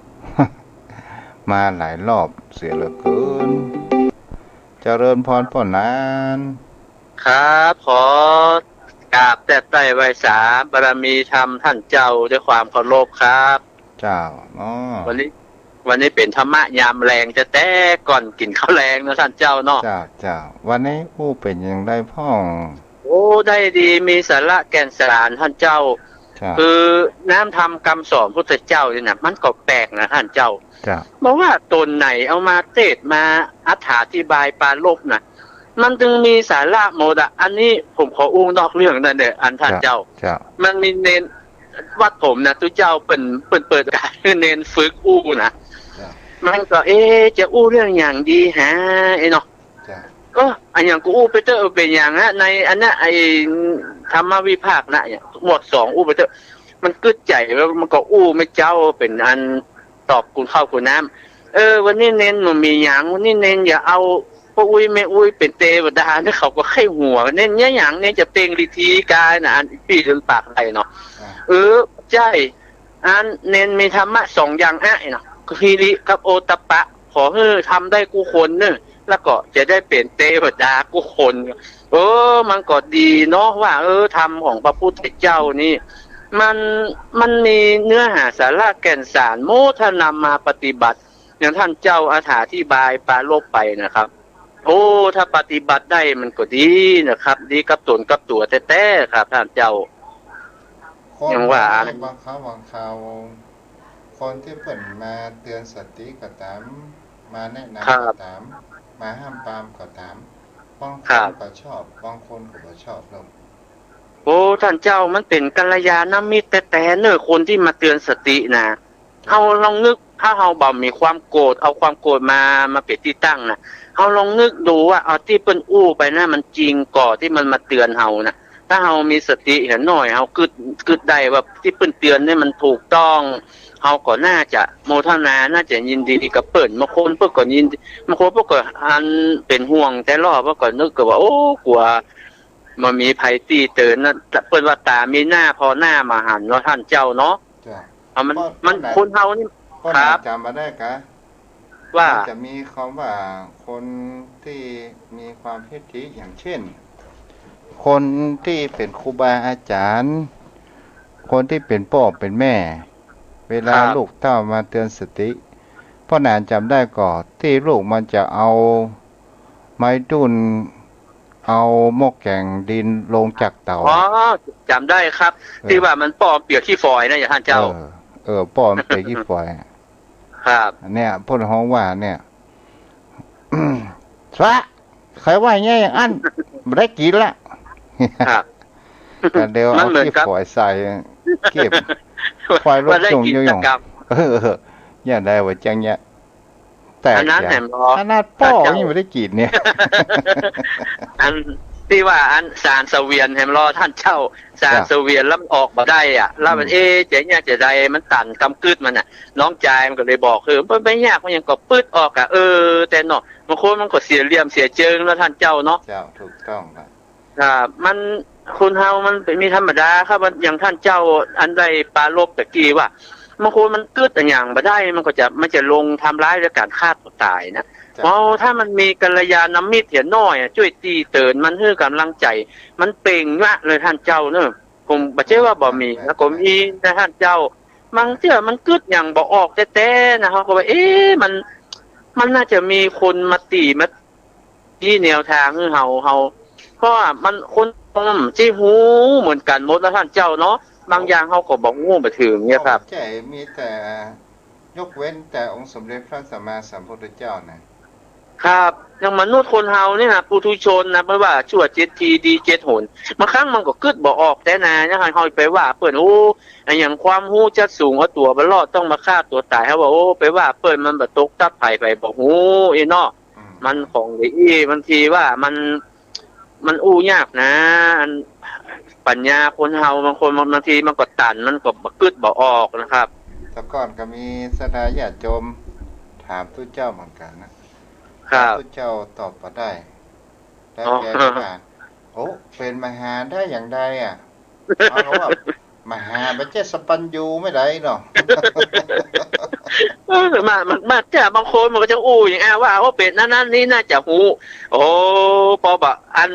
มาหลายรอบเสียเหลือเกินเจริญพรพ่อนานครับขอกราบแต่ใต้ไว้สาบารมีธรรมท่านเจ้าด้วยความเคารพครับเจ้าเนาะวันนี้เป็นธรรมะยามแรงจะแต่ก่อนกินข้าวแรงนะท่านเจ้าเนาะเจ้าวันนี้ผู้เป็นอย่างไรพ่องโอ้ได้ดีมีสาระแก่นสารท่านเจ้าคือน้ำทำคำสอนพุทธเจ้าเนี่ยนะมันก็แปลกนะท่านเจ้าบอกว่าตนไหนเอามาเทศมาอธิบายปาลบนะมันจึงมีสาระโมดะอันนี้ผมขออุ้งนอกเรื่องนั่นเด้ออันท่านเจ้ามันมีเน้นวัดผมนะตัวเจ้าเปิดการเน้นฝึกอู้นะมันก็จะอู้เรื่องอย่างดีฮะเนาะก็อันอย่างกูอู้ไปเตอร์เป็นอย่างนะในอันนั้นไอธรรมวิภาคนะอย่างหมวด2อู้ไปเตอร์มันกึดใจแล้วมันก็อู้ไม่เจ้าเป็นอันตอบคุณข้าวคุณน้ำวันนี้เน้นมันมีอย่างวันนี้เน้นอย่าเอาพวกอุ้ยไม่อุ้ยเป็นเตวดาเนี่ยเขาก็ไข้หัวเน้นเนี่ยอย่างเน้นจะเต็งลิทีกายนะอันปีจนปากไรเนาะใช่อันเน้นมีธรรมะ2อย่างเนาะคีริกับโอตปะขอให้ทำได้กูคนเนอะแล้วก็จะได้เป็นเทวดากูคนมันก็ดีเนาะว่าธรรมของพระพุทธเจ้านี่มันมีเนื้อหาสาระแก่นสารโมถ้านำมาปฏิบัติอย่างท่านเจ้าอธิบายปาลบไปนะครับถ้าปฏิบัติได้มันก็ดีนะครับดีกับตนกับตัวแท้ๆครับท่านเจ้าอย่างว่าบางครั้งบางคราวคนที่เปิดมาเตือนสติก็ตามมาแนะนำก็ตามมาห้ามปรามก็ตามบางคนก็ชอบบางคนก็ไม่ชอบลงท่านเจ้ามันเป็นกัลยาณมิตรแต่เนื้อคนที่มาเตือนสตินะเอาลองนึกถ้าเราบ่มีความโกรธเอาความโกรธมาเป็นที่ตั้งนะเอาลองนึกดูว่าเอาที่เปิ้นอู้ไปนะมันจริงก่อที่มันมาเตือนเฮานะถ้าเฮามีสติเห็นหน่อยเฮากึดได้ว่าที่เปิ้นเตือนนี่มันถูกต้องเฮาก็น่าจะโมทนาน่าจะยินดีกับเปิ้นบางคนเพิ่นก็ยินบางคนเพิ่นก็อันเป็นห่วงแต่รอบว่าก็นึกก็ว่ากลัวมันมีภัยตีเตือนนะเปิ้นว่าตามีหน้าพอหน้ามาหันว่าท่านเจ้าเนาะมันคนเฮานี่ครับจำมาได้กะว่าจะมีคำว่าคนที่มีความพิถีอย่างเช่นคนที่เป็นครูบาอาจารย์คนที่เป็นพ่อเป็นแม่เวลาลูกเต้ามาเตือนสติพ่อนานจำได้ก่อนที่ลูกมันจะเอาไม้ดุนเอาหม้อแกงดินลงจากเตาจำได้ครับที่ว่ามันป้อเปียกที่ฝอยนะอย่าท่านเจ้าป้อมเปียกที่ฝอยครับเนี่ยพ่นห้องว่าเนี่ยสะใครว่าอย่างอันไม่ได้กินละครับแต่เดี๋ยวเอาที่ฝอยใส่เก็บฝอยลดจงอยู่อย่างอย่างได้ว่าจังเนี่ยแต่อันนั้นแหมอันนั้นป้อนี่ไม่ได้กินเนี่ยอันที่ว่าอันสารเสวียนแฮมรอท่านเจ้าสารเสวียนแล้วออกมาได้แล้วมันเจ๊เนี่ยจะได้มันตันกำกึดมันน้องใจมันก็เลยบอกคือไม่ยากมันยังก็ปืดออกแต่เนาะบางคนมันก็เสียเหลี่ยมเสียเจิงแล้วท่านเจ้าเนาะเจ้าถูกต้องครับมันคนเฮามันเป็นมีธรรมดาครับอย่างท่านเจ้าอันใดปาลบตะกี้ว่าบางคนมันกึดอย่างมาได้มันจะลงทำร้ายด้วยการฆ่าตัวตายนะถ้ามันมีกัลยาณมิตรเห็นน้อยช่วยตีเตือนมันให้กำลังใจมันเป่งมากเลยท่านเจ้าเนอะผมบอกเชื่อว่าบ่มีแล้วก็มีนะท่านเจ้า บางเทื่อมันกึดอย่างบ่ออกแต่ๆนะเขาก็ว่ามันน่าจะมีคนมาตีมาที่แนวทางเฮาเพราะว่ามันคนที่หูเหมือนกันหมดแล้วท่านเจ้าเนาะบางอย่างเขาก็บอกงูไปถึงเนี่ยครับใช่มีแต่ยกเว้นแต่องค์สมเด็จพระสัมมาสัมพุทธเจ้านะครับอย่างมนุษย์คนเฮาเนี่ยนะปุถุชนนะไม่ว่าชั่ว7 ทีดี7 หนบางครั้งมันก็กึดบ่ออกแต่นะเนี่ยเฮาไปว่าเปิ้นโอ้อย่างความฮู้จัดสูงเอาตัวบ่รอดต้องมาฆ่าตัวตายเฮาว่าโอ้ไปว่าเปิ้นมันบ่ตกตัดไผไปบ่ฮู้อีเนาะมันของอีบางทีว่ามันอู้ยากนะปัญญาคนเฮาบางคนบางทีมันก็ตันมันก็บ่กึดบ่ออกนะครับแต่ก่อนก็มีศรัทธาญาติโยมถามทุกเจ้าเหมือนกันนะครับทุกเจ้าตอบบ่ได้แล้วแกว่าโอ้เป็นมหาได้อย่างใดเขาว่ามหาบ่ใช่สปัญญูไม่ได้เนาะมาแต่บางคนมันก็จะอู้อย่างว่าเป็ดนั่นนี่น่าจะหูโอ้พอบอกอัน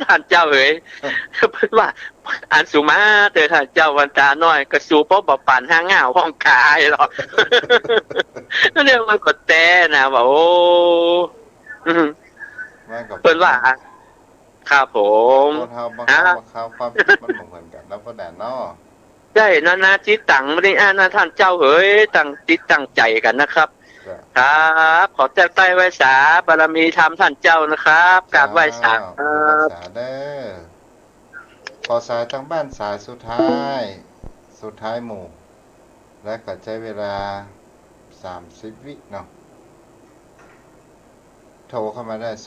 ท่านเจ้าเอ๋ยเพิ่นว่าอันสูมาเตอท่านเจ้าวันตาน้อยก็สู่พอบอกปั่นหางเหงาห้องกายหรอกนั่นเรียกมันก็แต่นะว่าโอ้เพิ่นว่าครับผมคนเฮาบางครั้งความคิดมันบ่เหมือนกันแล้วก็แดนเนาะใช่นาจิตตังไม่ได้นะท่านเจ้าเอ๋ยตั้งจิตตั้งใจกันนะครับครับขอแจ้งใต้ไว้สาบารมีธรรมท่านเจ้านะครับกราบไหว้สาครับสาเด้อขอสายทางบ้านสายสุดท้ายหมู่และก็ใช้เวลา30 วิเนาะโทรเข้ามาได้0631639950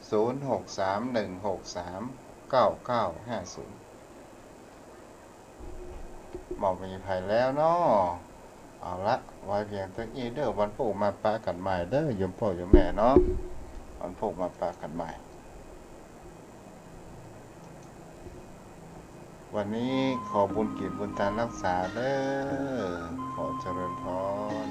0631639950หมอมีภัยแล้วเนาะเอาละไว้เพียงเท่านี้เด้อวันพุธมาปะกันใหม่เด้อโยมพ่อโยมแม่เนาะวันพุธมาปะกันใหม่วันนี้ขอบุญกิจบุญทานรักษาเด้อขอเจริญพร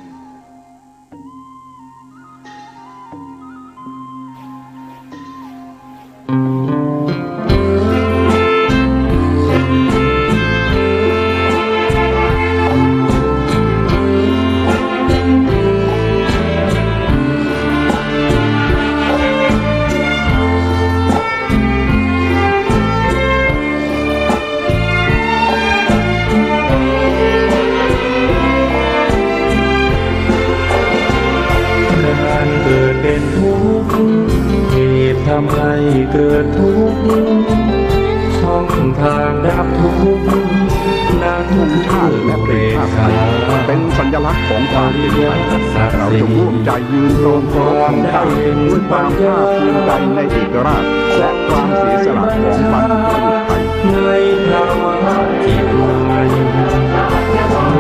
ทำให้เกิดทุกข์ช่องทางดับทุกข์นั้นท่านและเปรตเป็นสัญลักษณ์ของความเป็นไทยเราจงร่วมใจยืนตรงพร้อมกันด้วยความภาคภูมิใจในเอกราชและความเสียสละของบรรพบุรุษไทยในธรรมะที่รวยโล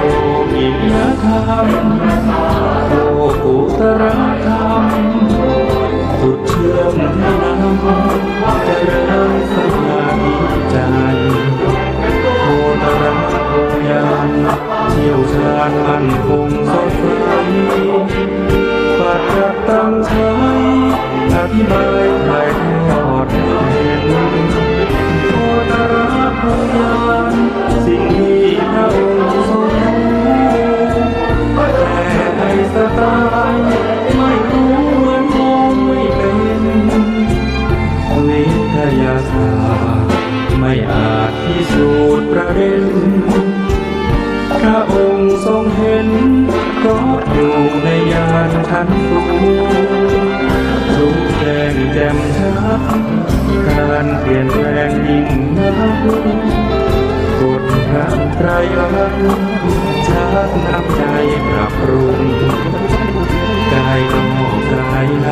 กิยธรรมโลกุตระธรรมสุดเชื่อมให้นำเจริญสมาธิใจโคตรโคยานเชี่ยวชาญมั่นคงสดใสปัจจักตั้งใช้อธิบายถ่ายทอดเห็นโคตรโคยานสิ่งที่พระองค์ทรงแต่ให้สตายไม่รู้เหมือนมองไม่เป็นวิทยาศาสตร์ไม่อาจพิสูจน์ประเด็นพระองค์ทรงเห็นเพราะอยู่ในญาณทันรู้รู้แจ้งแจ่มชัดการเปลี่ยนแปลงยิ่งนักกฎพระไตรลักษณ์ชักนำใจปรับปรุงกายนอกกายใน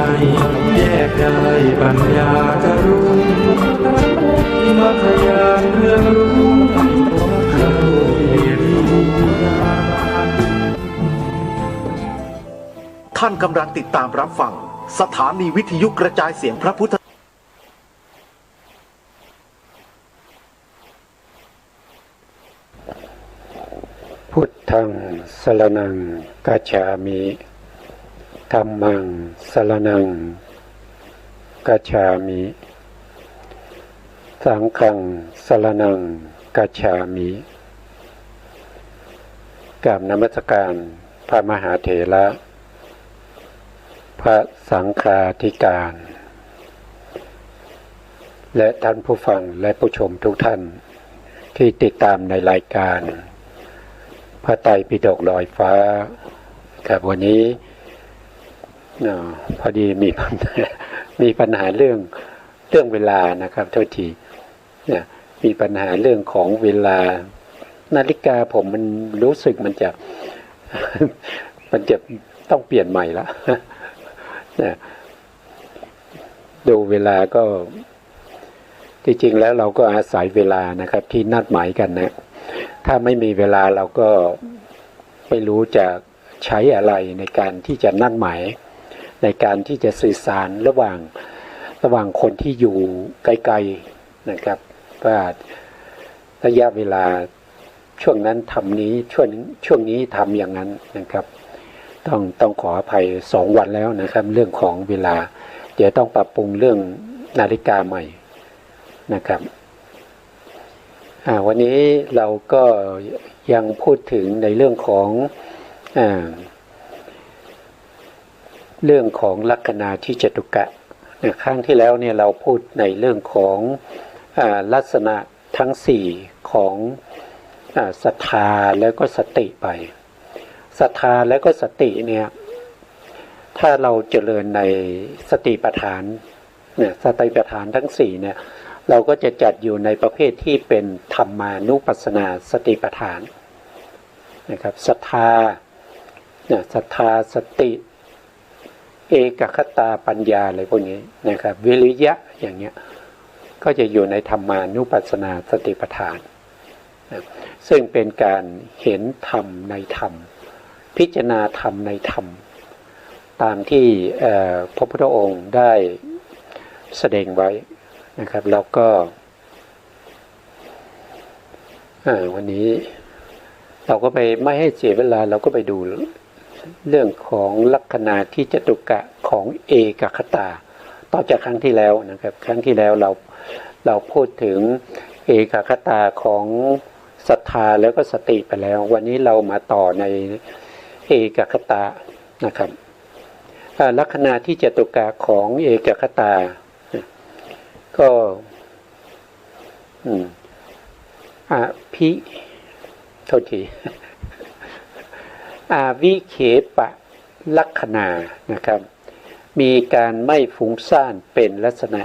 แยกได้ปัญญาจะรู้มัคคยานเรื่องรู้เข้าเหตุท่านกำลังติดตามรับฟังสถานีวิทยุกระจายเสียงพระพุทธพุทธังสรณังกัจฉามิธัมมังสรณังกัจฉามิ สังฆังสรณังกัจฉามิกราบนมัสการพระมหาเถระพระสังฆาธิการและท่านผู้ฟังและผู้ชมทุกท่านที่ติดตามในรายการพระไตรปิฎกลอยฟ้าครับวันนี้พอดีมีปัญหาเรื่องเวลานะครับโทษทีเนี่ยมีปัญหาเรื่องของเวลานาฬิกาผมมันรู้สึกมันจะต้องเปลี่ยนใหม่ละเนี่ยดูเวลาก็จริงๆแล้วเราก็อาศัยเวลานะครับที่นัดหมายกันนะถ้าไม่มีเวลาเราก็ไม่รู้จะใช้อะไรในการที่จะนัดหมายในการที่จะสื่อสารระหว่างคนที่อยู่ไกลๆนะครับว่าระยะเวลาช่วงนั้นทำนี้ช่วงนี้ทำอย่างนั้นนะครับต้องขออภัย2 วันแล้วนะครับเรื่องของเวลาเดี๋ยวต้องปรับปรุงเรื่องนาฬิกาใหม่นะครับวันนี้เราก็ยังพูดถึงในเรื่องของลัคนาที่จตุกะครั้งที่แล้วเนี่ยเราพูดในเรื่องของลักษณะทั้ง4ของศรัทธาแล้วก็สติไปศรัทธาแล้วก็สติเนี่ยถ้าเราเจริญในสติปัฏฐานเนี่ยสติปัฏฐานทั้ง4เนี่ยเราก็จะจัดอยู่ในประเภทที่เป็นธรรมานุปัสสนาสติปัฏฐานนะครับศรัทธาเนี่ยศรัทธาสติเอกคตาปัญญาอะไรพวกนี้นะครับวิริยะอย่างเงี้ยก็จะอยู่ในธรรมานุปัสสนาสติปัฏฐานซึ่งเป็นการเห็นธรรมในธรรมพิจารณาธรรมในธรรมตามที่พระพุทธองค์ได้แสดงไว้นะครับแล้วก็วันนี้เราก็ไปไม่ให้เสียเวลาเราก็ไปดูเรื่องของลัคนาที่จตุกะของเอกคตาต่อจากครั้งที่แล้วนะครับครั้งที่แล้วเราพูดถึงเอกคตาของศรัทธาแล้วก็สติไปแล้ววันนี้เรามาต่อในเอกคตานะครับลัคนาที่จตุกะของเอกคตาก็โทษทีวิเคปะลัคนานะครับมีการไม่ฟุ้งซ่านเป็นลักษณะ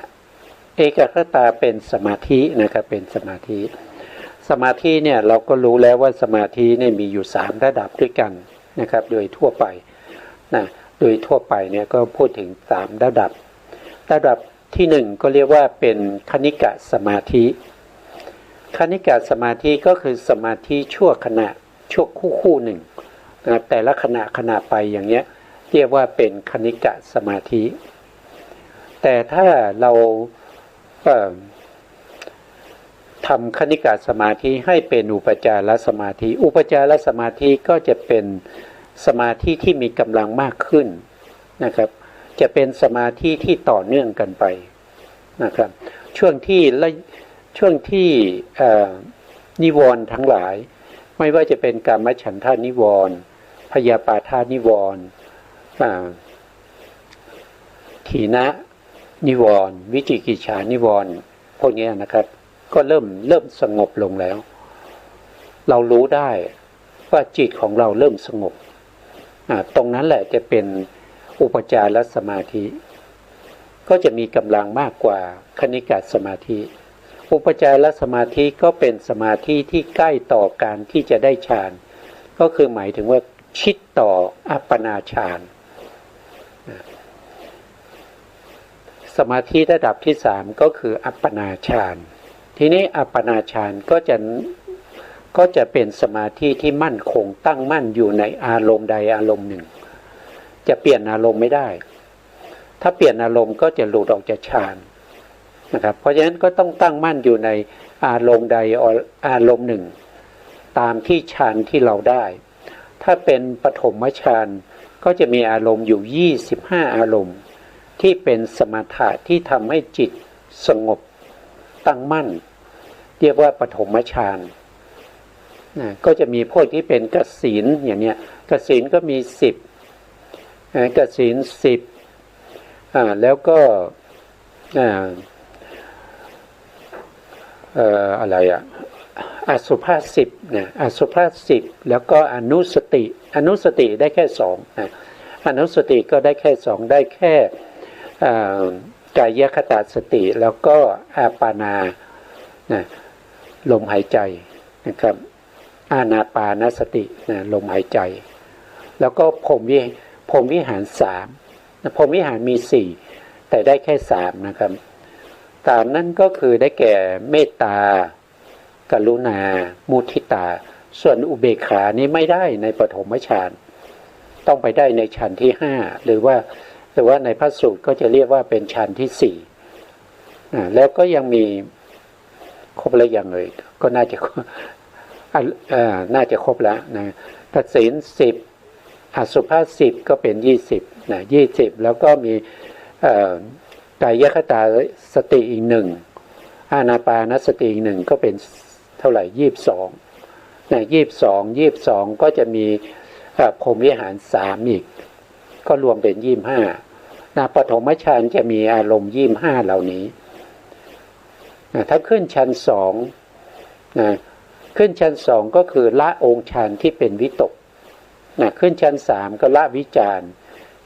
เอกคตาเป็นสมาธินะครับเป็นสมาธิเนี่ยเราก็รู้แล้วว่าสมาธิเนี่ยมีอยู่3ระดับด้วยกันนะครับโดยทั่วไปนะโดยทั่วไปเนี่ยก็พูดถึง3ระดับที่1ก็เรียกว่าเป็นคณิกะสมาธิคณิกะสมาธิก็คือสมาธิชั่วขณะชั่วคู่หนึ่งนะแต่ละขณะไปอย่างเงี้ยเรียกว่าเป็นคณิกะสมาธิแต่ถ้าเราทำคณิกะสมาธิให้เป็นอุปจารสมาธิอุปจารสมาธิก็จะเป็นสมาธิที่มีกำลังมากขึ้นนะครับจะเป็นสมาธิที่ต่อเนื่องกันไปนะครับช่วงที่นิวรณ์ทั้งหลายไม่ว่าจะเป็นกามฉันทานิวรณ์พยาปาทานิวรณ์ถีนะนิวรณ์วิจิกิจฉานิวรณ์พวกนี้นะครับก็เริ่มสงบลงแล้วเรารู้ได้ว่าจิตของเราเริ่มสงบตรงนั้นแหละจะเป็นอุปจารสมาธิก็จะมีกำลังมากกว่าคณิกะสมาธิอุปจารสมาธิก็เป็นสมาธิที่ใกล้ต่อการที่จะได้ฌานก็คือหมายถึงว่าชิดต่ออัปปนาฌานสมาธิระดับที่3ก็คืออัปปนาฌานทีนี้อัปปนาฌานก็จะเป็นสมาธิที่มั่นคงตั้งมั่นอยู่ในอารมณ์ใดอารมณ์หนึ่งจะเปลี่ยนอารมณ์ไม่ได้ถ้าเปลี่ยนอารมณ์ก็จะหลุดออกจากฌานนะครับเพราะฉะนั้นก็ต้องตั้งมั่นอยู่ในอารมณ์ใดอารมณ์หนึ่งตามที่ฌานที่เราได้ถ้าเป็นปฐมฌานก็จะมีอารมณ์อยู่25อารมณ์ที่เป็นสมถะที่ทำให้จิตสงบ ตั้งมั่นเรียกว่าปฐมฌานก็จะมีพวกที่เป็นกสิณอย่างเนี้ยกสิณก็มี10กสิณ10แล้วก็อะไรอสุภาษ10นะอสุภาษ10แล้วก็อนุสติได้แค่2นะอนุสติก็ได้แค่2ได้แค่กายคตาสติแล้วก็อาปานานะลมหายใจนะครับอานาปานสตินะลมหายใจแล้วก็พรหมวิหาร3นะพรหมวิหารมี4แต่ได้แค่3นะครับตามนั้นก็คือได้แก่เมตตากรุณามุทิตาส่วนอุเบกขานี้ไม่ได้ในปฐมฌานต้องไปได้ในฌานที่5หรือว่าในพระสูตรก็จะเรียกว่าเป็นฌานที่4แล้วก็ยังมีครบแล้วยังเลยก็น่าจะครบแล้วนะกสิณ10อสุภาษ10ก็เป็น20นะ20แล้วก็มีกายคตาสติอีก1อานาปานสติอีก1ก็เป็นเท่าไหร่22นะ22ก็จะมีพรหมวิหาร3อีกก็รวมเป็น25นะปฐมฌานจะมีอารมณ์25เหล่านี้นะถ้าขึ้นชั้น2นะขึ้นชั้น2ก็คือละองค์ฌานที่เป็นวิตกนะขึ้นชั้น3ก็ละวิจาร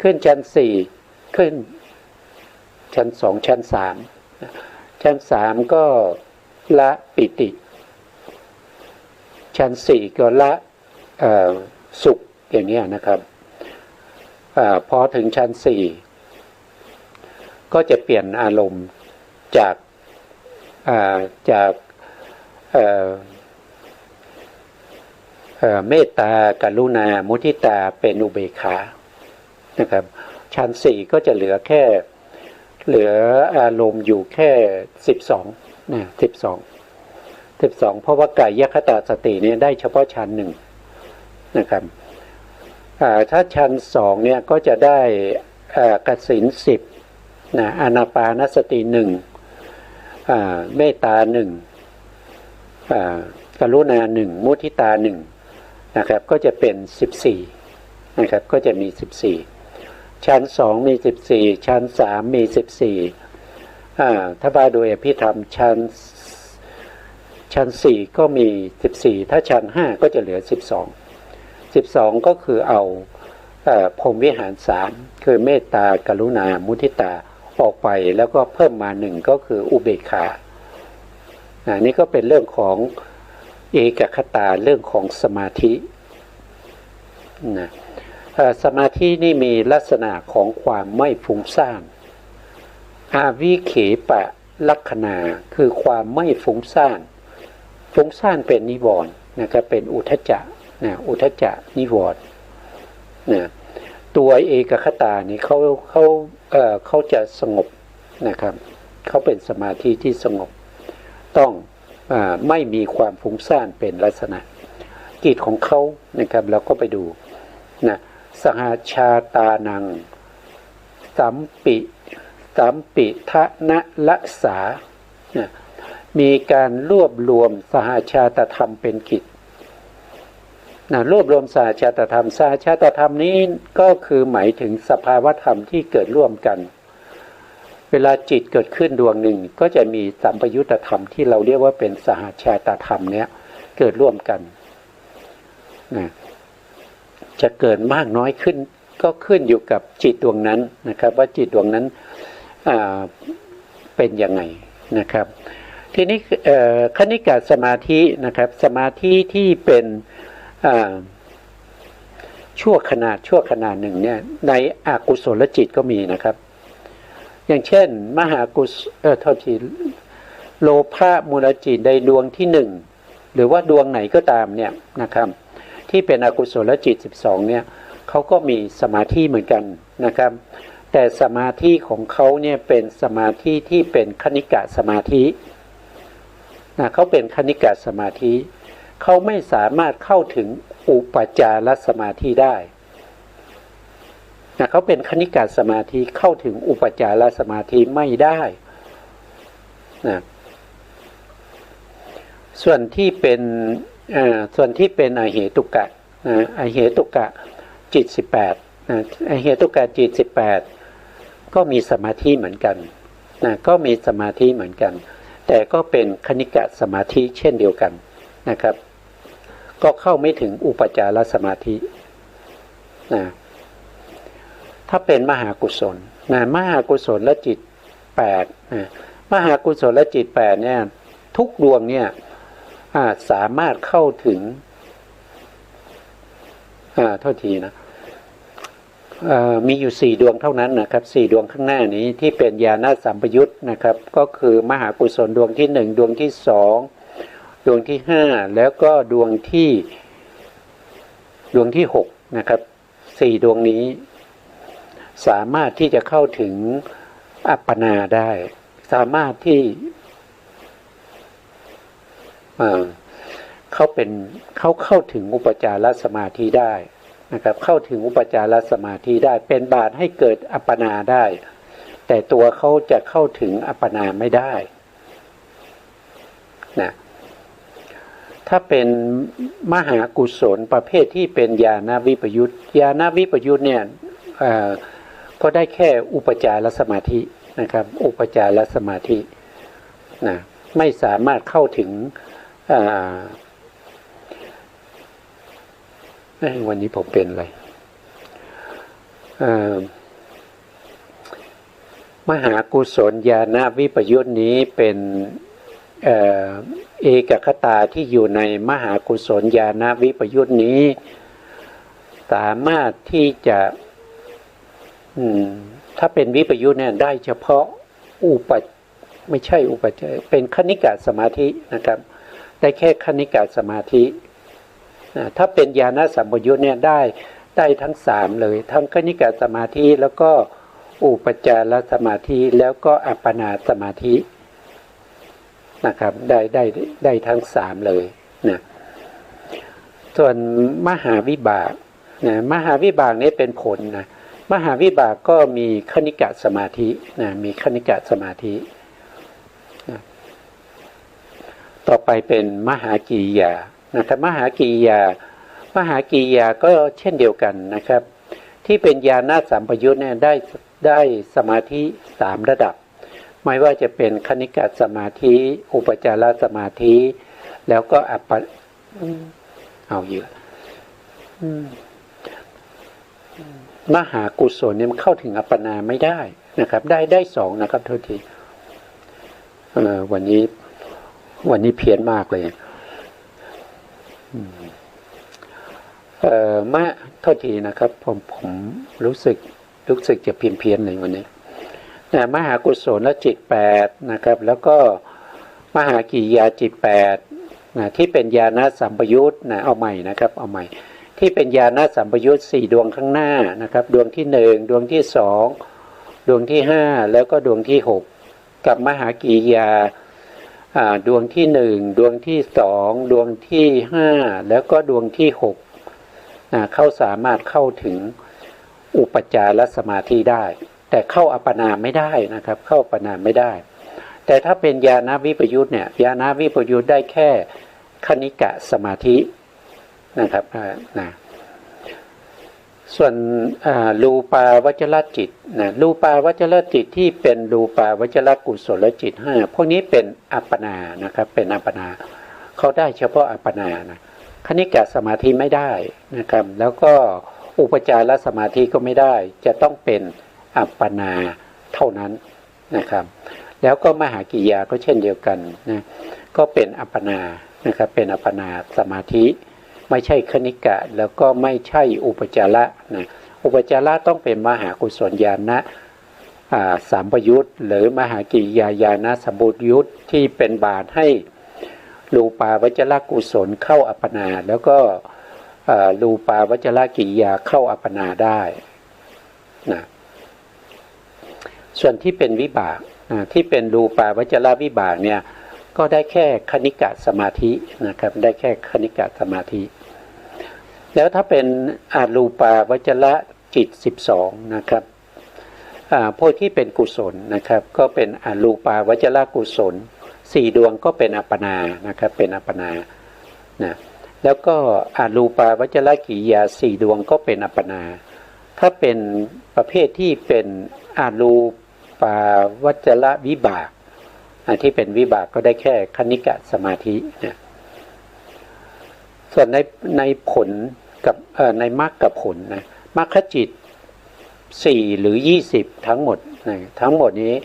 ขึ้นชั้น4ขึ้นชั้น2ชั้น3ชั้น3ก็ละปิติชั้น4ก็ละสุขอย่างนี้นะครับพอถึงชั้น4ก็จะเปลี่ยนอารมณ์จากเมตตากรุณามุทิตาเป็นอุเบกขานะครับชั้น4ก็จะเหลืออารมณ์อยู่แค่12นะ12เพราะว่ากายคตาสติเนี่ยได้เฉพาะชั้น1นะครับถ้าชั้น2เนี่ยก็จะได้กสิณ10นะอานาปานสติ1เมตตา1กรุณา1มุทิตา1นะครับก็จะเป็น14นะครับก็จะมี14ชั้น2มี14ชั้น3มี14ถ้าว่าโดยอภิธรรมชั้น4ก็มี14ถ้าชั้น5ก็จะเหลือ12ก็คือเอาพรหมวิหาร3คือเมตตากรุณามุทิตาออกไปแล้วก็เพิ่มมา1ก็คืออุเบกขานี่ก็เป็นเรื่องของเอกคตาเรื่องของสมาธินะสมาธินี่มีลักษณะของความไม่ฟุ้งซ่านอาวิเขปะลักขณาคือความไม่ฟุ้งซ่านเป็นนิวรณ์นะครับเป็นอุทธัจจะนะอุทธัจจะนิวรณ์นะตัวเอกคตานี่เขาจะสงบนะครับเขาเป็นสมาธิที่สงบต้องไม่มีความฟุ้งซ่านเป็นลักษณะกิจของเขานะครับเราก็ไปดูนะสหชาตานังสัมปิทะนะละสานะมีการรวบรวมสหชาตธรรมเป็นกิจนะรวบรวมสหชาตธรรมนี้ก็คือหมายถึงสภาวธรรมที่เกิดร่วมกันเวลาจิตเกิดขึ้นดวงหนึ่งก็จะมีสัมปยุตธรรมที่เราเรียกว่าเป็นสหชาตธรรมเนี้ยเกิดร่วมกันนะจะเกิดมากน้อยขึ้นก็ขึ้นอยู่กับจิตดวงนั้นนะครับว่าจิตดวงนั้นเป็นยังไงนะครับทีนี้คณิกะสมาธินะครับสมาธิที่เป็นชั่วขณะหนึ่งเนี่ยในอกุศลจิตก็มีนะครับอย่างเช่นมหากุศโลภะมูลจิตในดวงที่1หรือว่าดวงไหนก็ตามเนี่ยนะครับที่เป็นอกุศลจิต12เนี่ยเขาก็มีสมาธิเหมือนกันนะครับแต่สมาธิของเขาเนี่ยเป็นสมาธิที่เป็นคณิกะสมาธินะเขาเป็นคณิกะสมาธิเขาไม่สามารถเข้าถึงอุปจารสมาธิได้นะเขาเป็นคณิกะสมาธิเข้าถึงอุปจารสมาธิไม่ได้นะ ส่วนที่เป็นอเหตุกะอเหตุกะจิต18อเหตุกะจิต18ก็มีสมาธิเหมือนกันก็มีสมาธิเหมือนกันแต่ก็เป็นคณิกะสมาธิเช่นเดียวกันนะครับก็เข้าไม่ถึงอุปจารสมาธิถ้าเป็นมหากุศลมหากุศลและจิต8มหากุศลและจิต8เนี่ยทุกดวงเนี่ยสามารถเข้าถึงโทษทีนะมีอยู่4ดวงเท่านั้นนะครับ4ดวงข้างหน้านี้ที่เป็นญาณสัมปยุตนะครับก็คือมหากุศลดวงที่1ดวงที่2ดวงที่5แล้วก็ดวงที่6นะครับ4ดวงนี้สามารถที่จะเข้าถึงอัปปนาได้สามารถที่เข้าถึงอุปจารสมาธิได้นะครับเข้าถึงอุปจารสมาธิได้เป็นบาตให้เกิดอัปปนาได้แต่ตัวเขาจะเข้าถึงอัปปนาไม่ได้นะถ้าเป็นมหากุศลประเภทที่เป็นญาณวิปยุตญาณวิปยุตเนี่ยก็ได้แค่อุปจารสมาธินะครับอุปจารสมาธินะไม่สามารถเข้าถึงวันนี้ผมเป็นอะไรมหากุศลญาณวิปยุตนี้เป็นเอกคตาที่อยู่ในมหากุศลญาณวิปยุตนี้สามารถที่จะถ้าเป็นวิปยุตเนี่ยได้เฉพาะไม่ใช่อุปจารเป็นคณิกะสมาธินะครับได้แค่คณิกะสมาธิถ้าเป็นญาณสัมปยุตเนี่ยได้ทั้ง3เลยทั้งคณิกะสมาธิแล้วก็อุปจารสมาธิแล้วก็อัปปนาสมาธินะครับได้ทั้ง3เลยนะส่วนมหาวิบากมหาวิบากนี้เป็นผลนะมหาวิบากก็มีคณิกะสมาธิมีคณิกะสมาธิต่อไปเป็นมหากิริยานะครับมหากิริยาก็เช่นเดียวกันนะครับที่เป็นญาณสัมปยุตเนี่ยได้สมาธิ3ระดับไม่ว่าจะเป็นคณิกะสมาธิอุปจารสมาธิแล้วก็เอาเยอะมหากุศลเนี่ยมันเข้าถึงอัปปนาไม่ได้นะครับได้2นะครับโทษทีวันนี้เพี้ยนมากเลยโทษทีนะครับผมรู้สึกจะเพี้ยนเลยวันนี้มหากุศลและจิต8นะครับแล้วก็มหากิริยาจิต8ที่เป็นญาณสัมปยุตเอาใหม่นะครับเอาใหม่ที่เป็นญาณสัมปยุต4ดวงข้างหน้านะครับดวงที่1ดวงที่2ดวงที่5แล้วก็ดวงที่6กับมหากิริยาดวงที่1ดวงที่2ดวงที่5แล้วก็ดวงที่6เขาสามารถเข้าถึงอุปจารสมาธิได้แต่เข้าอัปปนาไม่ได้นะครับเข้าอัปปนาไม่ได้แต่ถ้าเป็นญาณวิปยุตเนี่ยญาณวิปยุตได้แค่คณิกะสมาธินะครับส่วนรูปาวจรจิตรูปาวจรจิตที่เป็นรูปาวจรกุศลจิต5พวกนี้เป็นอัปปนานะครับเป็นอัปปนาเขาได้เฉพาะอัปปนานะคณิกะสมาธิไม่ได้นะครับแล้วก็อุปจารสมาธิก็ไม่ได้จะต้องเป็นอัปปนาเท่านั้นนะครับแล้วก็มหากิริยาก็เช่นเดียวกันนะก็เป็นอัปปนานะครับเป็นอัปปนาสมาธิไม่ใช่คณิกะแล้วก็ไม่ใช่อุปจาระนะอุปจาระต้องเป็นมหากุศลญาณสัมปยุตหรือมหากิริยาญาณสัมปยุตที่เป็นบาตให้รูปาวจรกุศลเข้าอัปปนาแล้วก็รูปาวจรกิริยาเข้าอัปปนาได้นะส่วนที่เป็นวิบากที่เป็นรูปาวจรวิบากเนี่ยก็ได้แค่คณิกะสมาธินะครับได้แค่คณิกะสมาธิแล้วถ้าเป็นรูปาวจรจิต12นะครับพวกที่เป็นกุศลนะครับก็เป็นรูปาวจรกุศล 4ดวงก็เป็นอัปปนานะครับเป็นอัปปนานะแล้วก็อรูปาวจรกิริยา4ดวงก็เป็นอัปปนาถ้าเป็นประเภทที่เป็นอรูปาวจรวิบากที่เป็นวิบากก็ได้แค่คณิกะสมาธินะส่วนในผลกับในมรรคกับผลนะมรรคจิต4หรือ20ทั้งหมดนะทั้งหมดนี้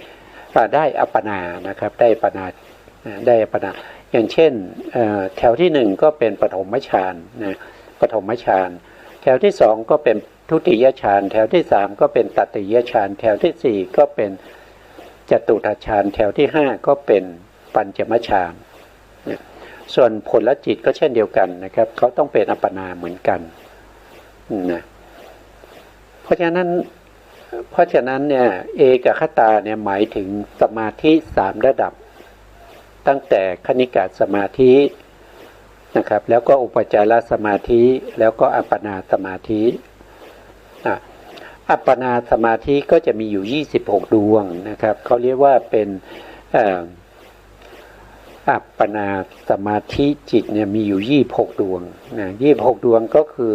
ได้อัปปนานะครับได้อัปปนาอย่างเช่นแถวที่1ก็เป็นปฐมฌานนะปฐมฌานแถวที่2ก็เป็นทุติยฌานแถวที่3ก็เป็นตติยฌานแถวที่4ก็เป็นจตุตฌานแถวที่5ก็เป็นปัญจมฌานนะส่วนผลจิตก็เช่นเดียวกันนะครับเขาต้องเป็นอัปปนาเหมือนกันนะเพราะฉะนั้นเนี่ยเอกคตาเนี่ยหมายถึงสมาธิ3ระดับตั้งแต่คณิกะสมาธินะครับแล้วก็อุปจารสมาธิแล้วก็อัปปนาสมาธิอัปปนาสมาธิก็จะมีอยู่26ดวงนะครับเขาเรียกว่าเป็นอัปปนาสมาธิจิตเนี่ยมีอยู่26ดวงนะ26ดวงก็คื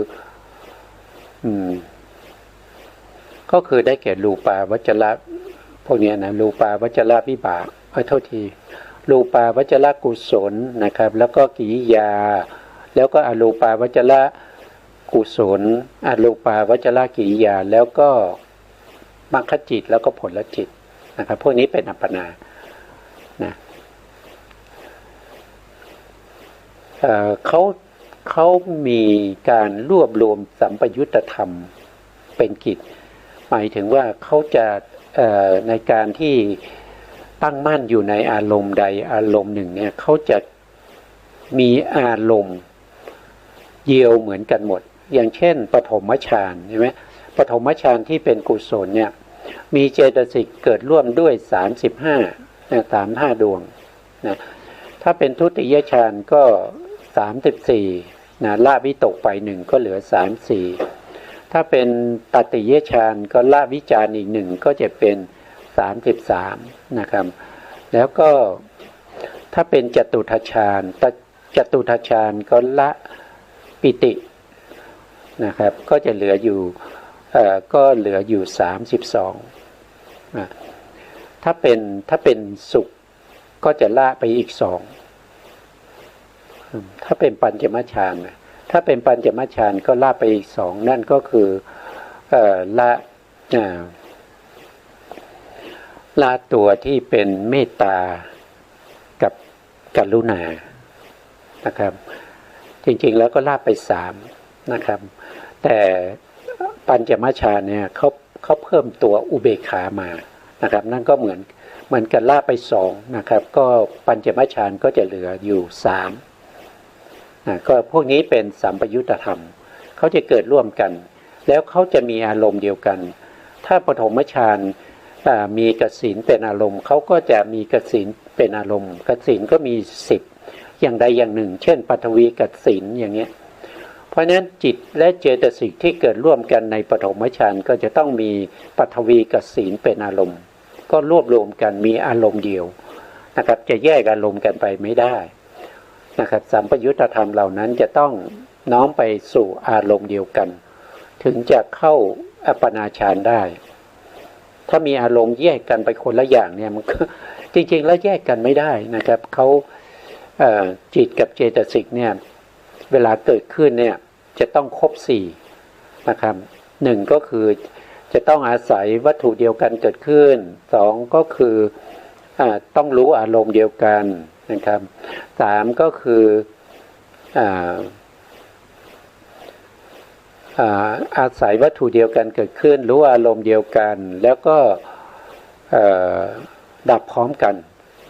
อได้แก่รูปาวจรพวกนี้นะรูปาวจรวิบากโทษทีรูปาวจรกุศลนะครับแล้วก็กิริยาแล้วก็อรูปาวจรกุศลอรูปาวจรกิริยาแล้วก็มรรคจิตแล้วก็ผลจิตนะครับพวกนี้เป็นอัปปนานะเขามีการรวบรวมสัมปยุตตธรรมเป็นกิจหมายถึงว่าเขาจะในการที่ตั้งมั่นอยู่ในอารมณ์ใดอารมณ์หนึ่งเนี่ยเขาจะมีอารมณ์เดียวเหมือนกันหมดอย่างเช่นปฐมฌานใช่ไหมปฐมฌานที่เป็นกุศลเนี่ยมีเจตสิกเกิดร่วมด้วย35ดวงนะถ้าเป็นทุติยฌานก็34นะละวิตกไป1ก็เหลือ34ถ้าเป็นตติยฌานก็ละวิจารอีก1ก็จะเป็น33นะครับแล้วก็ถ้าเป็นจตุทัชฌานจตุทัชฌานก็ละปิตินะครับก็จะเหลืออยู่32นะถ้าเป็นสุขก็จะละไปอีก2ถ้าเป็นปัญจมฌานนะถ้าเป็นปัญจมฌานก็ละไปอีก2นั่นก็คือละตัวที่เป็นเมตตากับกรุณานะครับจริงๆแล้วก็ละไป3นะครับแต่ปัญจมฌานเนี่ยเขาเพิ่มตัวอุเบกขามานะครับนั่นก็เหมือนกันละไป2นะครับก็ปัญจมฌานก็จะเหลืออยู่3ก็พวกนี้เป็นสัมปยุตตธรรมเขาจะเกิดร่วมกันแล้วเขาจะมีอารมณ์เดียวกันถ้าปฐมฌานมีกสิณเป็นอารมณ์เขาก็จะมีกสิณเป็นอารมณ์กสิณก็มี10อย่างใดอย่างหนึ่งเช่นปฐวีกสิณอย่างเงี้ยเพราะฉะนั้นจิตและเจตสิกที่เกิดร่วมกันในปฐมฌานก็จะต้องมีปฐวีกสิณเป็นอารมณ์ก็รวบรวมกันมีอารมณ์เดียวนะครับจะแยกอารมณ์กันไปไม่ได้นะครับสัมปยุตตธรรมเหล่านั้นจะต้องน้อมไปสู่อารมณ์เดียวกันถึงจะเข้าอัปปนาฌานได้ถ้ามีอารมณ์แยกกันไปคนละอย่างเนี่ยมันก็จริงๆแล้วแยกกันไม่ได้นะครับเขาจิตกับเจตสิกเนี่ยเวลาเกิดขึ้นเนี่ยจะต้องครบ4นะครับ1ก็คือจะต้องอาศัยวัตถุเดียวกันเกิดขึ้น2ก็คือต้องรู้อารมณ์เดียวกันนะครับ3ก็คืออาศัยวัตถุเดียวกันเกิดขึ้นรู้อารมณ์เดียวกันแล้วก็ดับพร้อมกัน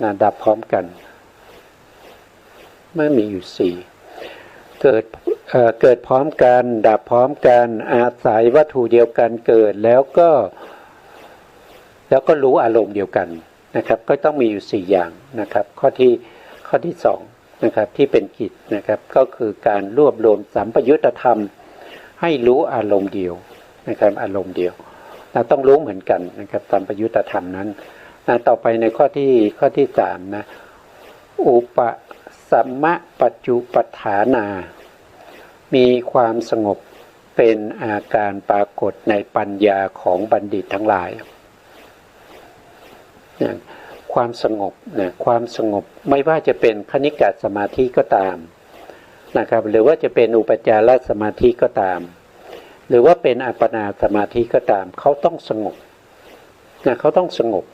นะดับพร้อมกันไม่มีอยู่4เกิดพร้อมกันดับพร้อมกันอาศัยวัตถุเดียวกันเกิดแล้วก็รู้อารมณ์เดียวกันนะครับก็ต้องมีอยู่4อย่างนะครับข้อที่2นะครับที่เป็นกิจนะครับก็คือการรวบรวมสัมปยุตตธรรมให้รู้อารมณ์เดียวนะครับอารมณ์เดียวเราต้องรู้เหมือนกันนะครับสัมปยุตตธรรมนั้นต่อไปในข้อที่3นะ อุปสัมมปัจจุปฐานามีความสงบเป็นอาการปรากฏในปัญญาของบัณฑิตทั้งหลายความสงบความสงบไม่ว่าจะเป็นคณิกะสมาธิก็ตามนะครับหรือว่าจะเป็นอุปจารสมาธิก็ตามหรือว่าเป็นอัปปนาสมาธิก็ตามเขาต้องสงบเขาต้องสงบ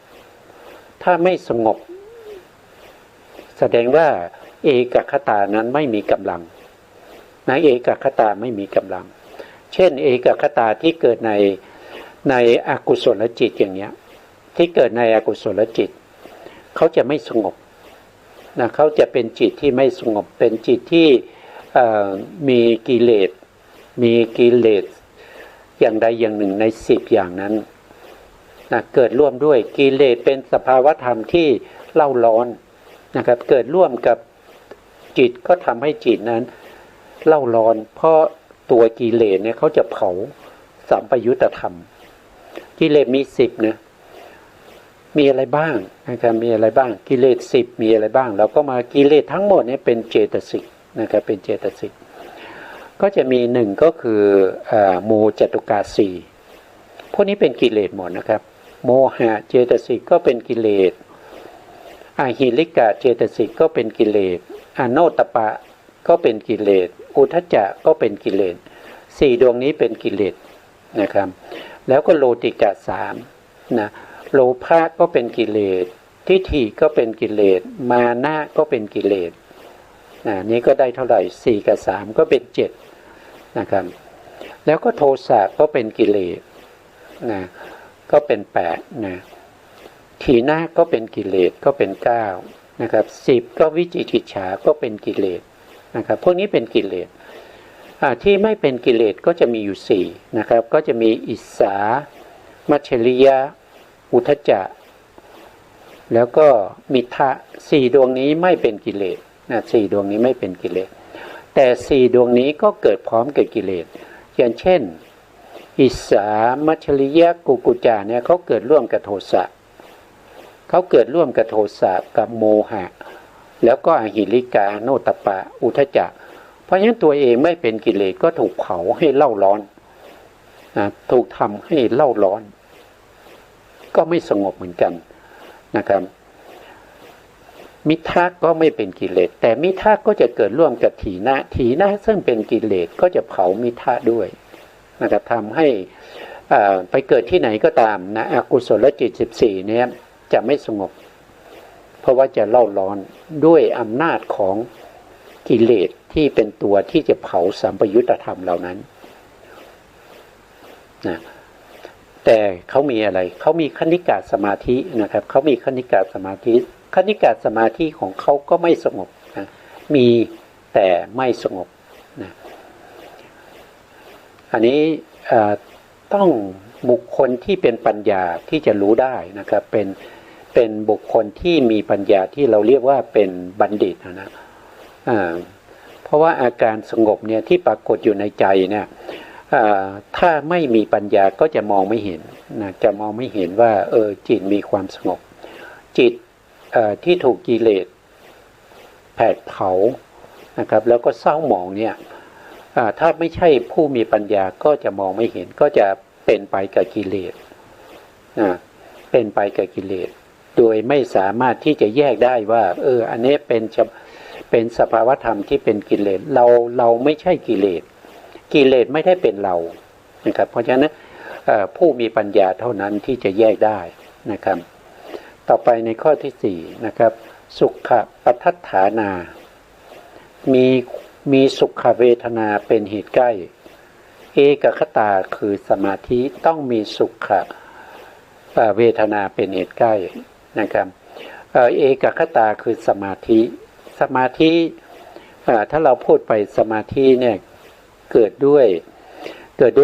ถ้าไม่สงบแสดงว่าเอกคตานั้นไม่มีกำลังเอกคตาไม่มีกำลังเช่นเอกคตาที่เกิดในอกุศลจิตอย่างเนี้ยที่เกิดในอกุศลจิตเขาจะไม่สงบเขาจะเป็นจิตที่ไม่สงบเป็นจิตที่มีกิเลสอย่างใดอย่างหนึ่งใน10อย่างนั้นเกิดร่วมด้วยกิเลสเป็นสภาวธรรมที่เล่าร้อนนะครับเกิดร่วมกับจิตก็ทำให้จิตนั้นเล่าร้อนเพราะตัวกิเลสเนี่ยเขาจะเผาสัมปยุตตธรรมกิเลสมี10นะมีอะไรบ้างนะครับมีอะไรบ้างกิเลส10มีอะไรบ้างแล้วก็มากิเลสทั้งหมดเนี่ยเป็นเจตสิกนะครับเป็นเจตสิกก็จะมี1ก็คือโมจตุกาสีพวกนี้เป็นกิเลสหมดนะครับโมหะเจตสิกก็เป็นกิเลสอหิริกะเจตสิกก็เป็นกิเลสอโนตปะก็เป็นกิเลสอุทธัจจะก็เป็นกิเลส4ดวงนี้เป็นกิเลสนะครับแล้วก็โลติกะ3นะโลภะก็เป็นกิเลสทิฏฐิก็เป็นกิเลสมานะก็เป็นกิเลสนี้ก็ได้เท่าไหร่4กับ3ก็เป็น7นะครับแล้วก็โทสะก็เป็นกิเลสนะก็เป็น8นะถีนะก็เป็นกิเลสก็เป็น9นะครับ10ก็วิจิกิจฉาก็เป็นกิเลสนะครับพวกนี้เป็นกิเลสที่ไม่เป็นกิเลสก็จะมีอยู่4นะครับก็จะมีอิสสามัชฌริยะอุทธัจจะแล้วก็มิทธะ4ดวงนี้ไม่เป็นกิเลส4ดวงนี้ไม่เป็นกิเลสแต่4ดวงนี้ก็เกิดพร้อมกับกิเลสอย่างเช่นอิสสามัชฌริยะกุกุจจะเนี่ยเขาเกิดร่วมกับโทสะเขาเกิดร่วมกับโทสะกับโมหะแล้วก็อหิริกาโนตปะอุทธัจจะเพราะฉะนั้นตัวเองไม่เป็นกิเลสก็ถูกเผาให้เล่าร้อนถูกทำให้เล่าร้อนก็ไม่สงบเหมือนกันนะครับมิทธะก็ไม่เป็นกิเลสแต่มิทธะก็จะเกิดร่วมกับถีนะซึ่งเป็นกิเลสก็จะเผามิทธะด้วยนะครับทำให้ไปเกิดที่ไหนก็ตามนะอกุศลจิต14เนี่ยจะไม่สงบเพราะว่าจะเล่าร้อนด้วยอำนาจของกิเลสที่เป็นตัวที่จะเผาสัมปยุตตธรรมเหล่านั้นนะแต่เขามีอะไรเขามีคณิกะสมาธินะครับเขามีคณิกะสมาธิคณิกะสมาธิของเขาก็ไม่สงบนะมีแต่ไม่สงบนะอันนี้ต้องบุคคลที่เป็นปัญญาที่จะรู้ได้นะครับเป็นบุคคลที่มีปัญญาที่เราเรียกว่าเป็นบัณฑิตนะเพราะว่าอาการสงบเนี่ยที่ปรากฏอยู่ในใจเนี่ยถ้าไม่มีปัญญาก็จะมองไม่เห็นนะจะมองไม่เห็นว่าจิตมีความสงบจิตที่ถูกกิเลสแผดเผานะครับแล้วก็เศร้าหมองเนี่ยถ้าไม่ใช่ผู้มีปัญญาก็จะมองไม่เห็นก็จะเป็นไปกับกิเลสเป็นไปกับกิเลสโดยไม่สามารถที่จะแยกได้ว่าอันนี้เป็นสภาวธรรมที่เป็นกิเลสเราไม่ใช่กิเลสกิเลสไม่ได้เป็นเรานะครับเพราะฉะนั้นผู้มีปัญญาเท่านั้นที่จะแยกได้นะครับต่อไปในข้อที่4นะครับสุขปัฏฐฐานามีสุขเวทนาเป็นเหตุใกล้เอกคตาคือสมาธิต้องมีสุขเวทนาเป็นเหตุใกล้นะครับเอกคตาคือสมาธิถ้าเราพูดไปสมาธิเนี่ยเกิดด้ว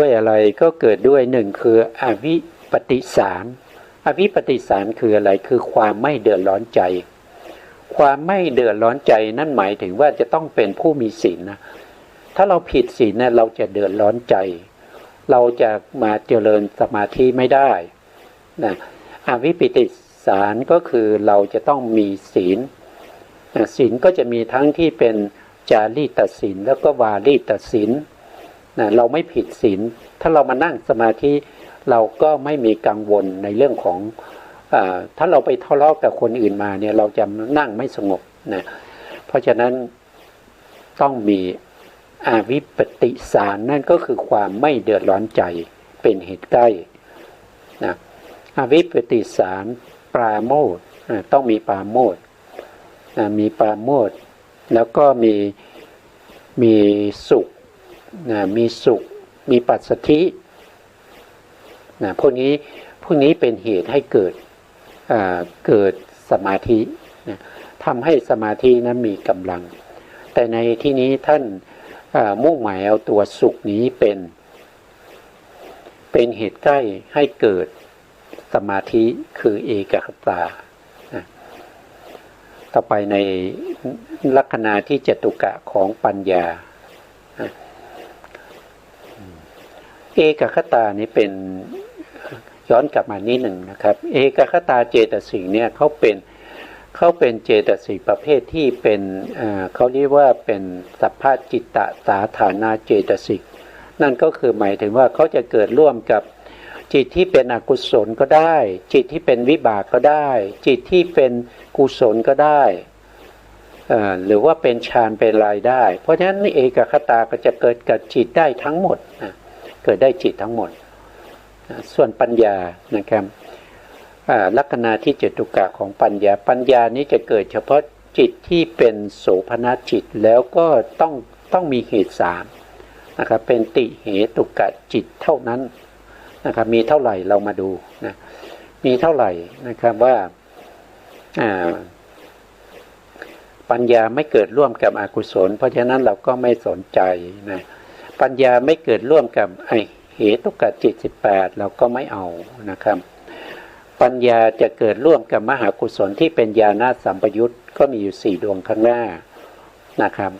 ยอะไรก็เกิดด้วย1คืออวิปปิสารอวิปปิสารคืออะไรคือความไม่เดือดร้อนใจความไม่เดือดร้อนใจนั่นหมายถึงว่าจะต้องเป็นผู้มีศีลนะถ้าเราผิดศีลเนี่ยเราจะเดือดร้อนใจเราจะมาเจริญสมาธิไม่ได้นะอวิปปิสารก็คือเราจะต้องมีศีล ศีลก็จะมีทั้งที่เป็นจารีตศีลแล้วก็วารีตศีลเราไม่ผิดศีลถ้าเรามานั่งสมาธิเราก็ไม่มีกังวลในเรื่องของถ้าเราไปทะเลาะกับคนอื่นมาเนี่ยเราจะนั่งไม่สงบนะเพราะฉะนั้นต้องมีอาวิปปิสารนั่นก็คือความไม่เดือดร้อนใจเป็นเหตุใกล้นะอาวิปปิสารปราโมทย์ต้องมีปราโมทย์มีปราโมทย์แล้วก็มีสุขมีสุขมีปัสสัทธิพวกนี้เป็นเหตุให้เกิดสมาธิทำให้สมาธินั้นมีกำลังแต่ในที่นี้ท่านมุ่งหมายเอาตัวสุขนี้เป็นเหตุใกล้ให้เกิดสมาธิคือเอกคตาต่อไปในลักษณะที่จตุกะของปัญญาเอกคตานี้เป็นย้อนกลับมานิดหนึ่งนะครับเอกคตาเจตสิกเนี่ยเขาเป็นเจตสิกประเภทที่เป็นเขาเรียกว่าเป็นสัพพะจิตตสาธานาเจตสิกนั่นก็คือหมายถึงว่าเขาจะเกิดร่วมกับจิตที่เป็นอกุศลก็ได้จิตที่เป็นวิบากก็ได้จิตที่เป็นกุศลก็ได้หรือว่าเป็นฌานเป็นอะไรได้เพราะฉะนั้นเอกคตาก็จะเกิดกับจิตได้ทั้งหมดเกิดได้จิตทั้งหมดส่วนปัญญานะครับลักษณะที่จตุกะของปัญญานี้จะเกิดเฉพาะจิตที่เป็นโสภณจิตแล้วก็ต้องมีเหตุสามนะครับเป็นติเหตุกะจิตเท่านั้นนะครับมีเท่าไหร่เรามาดูนะมีเท่าไหร่นะครับว่าปัญญาไม่เกิดร่วมกับอกุศลเพราะฉะนั้นเราก็ไม่สนใจนะปัญญาไม่เกิดร่วมกับเหตุกะจิต18เราก็ไม่เอานะครับปัญญาจะเกิดร่วมกับมหากุศลที่เป็นญาณสัมปยุตก็มีอยู่4ดวงข้างหน้านะครับ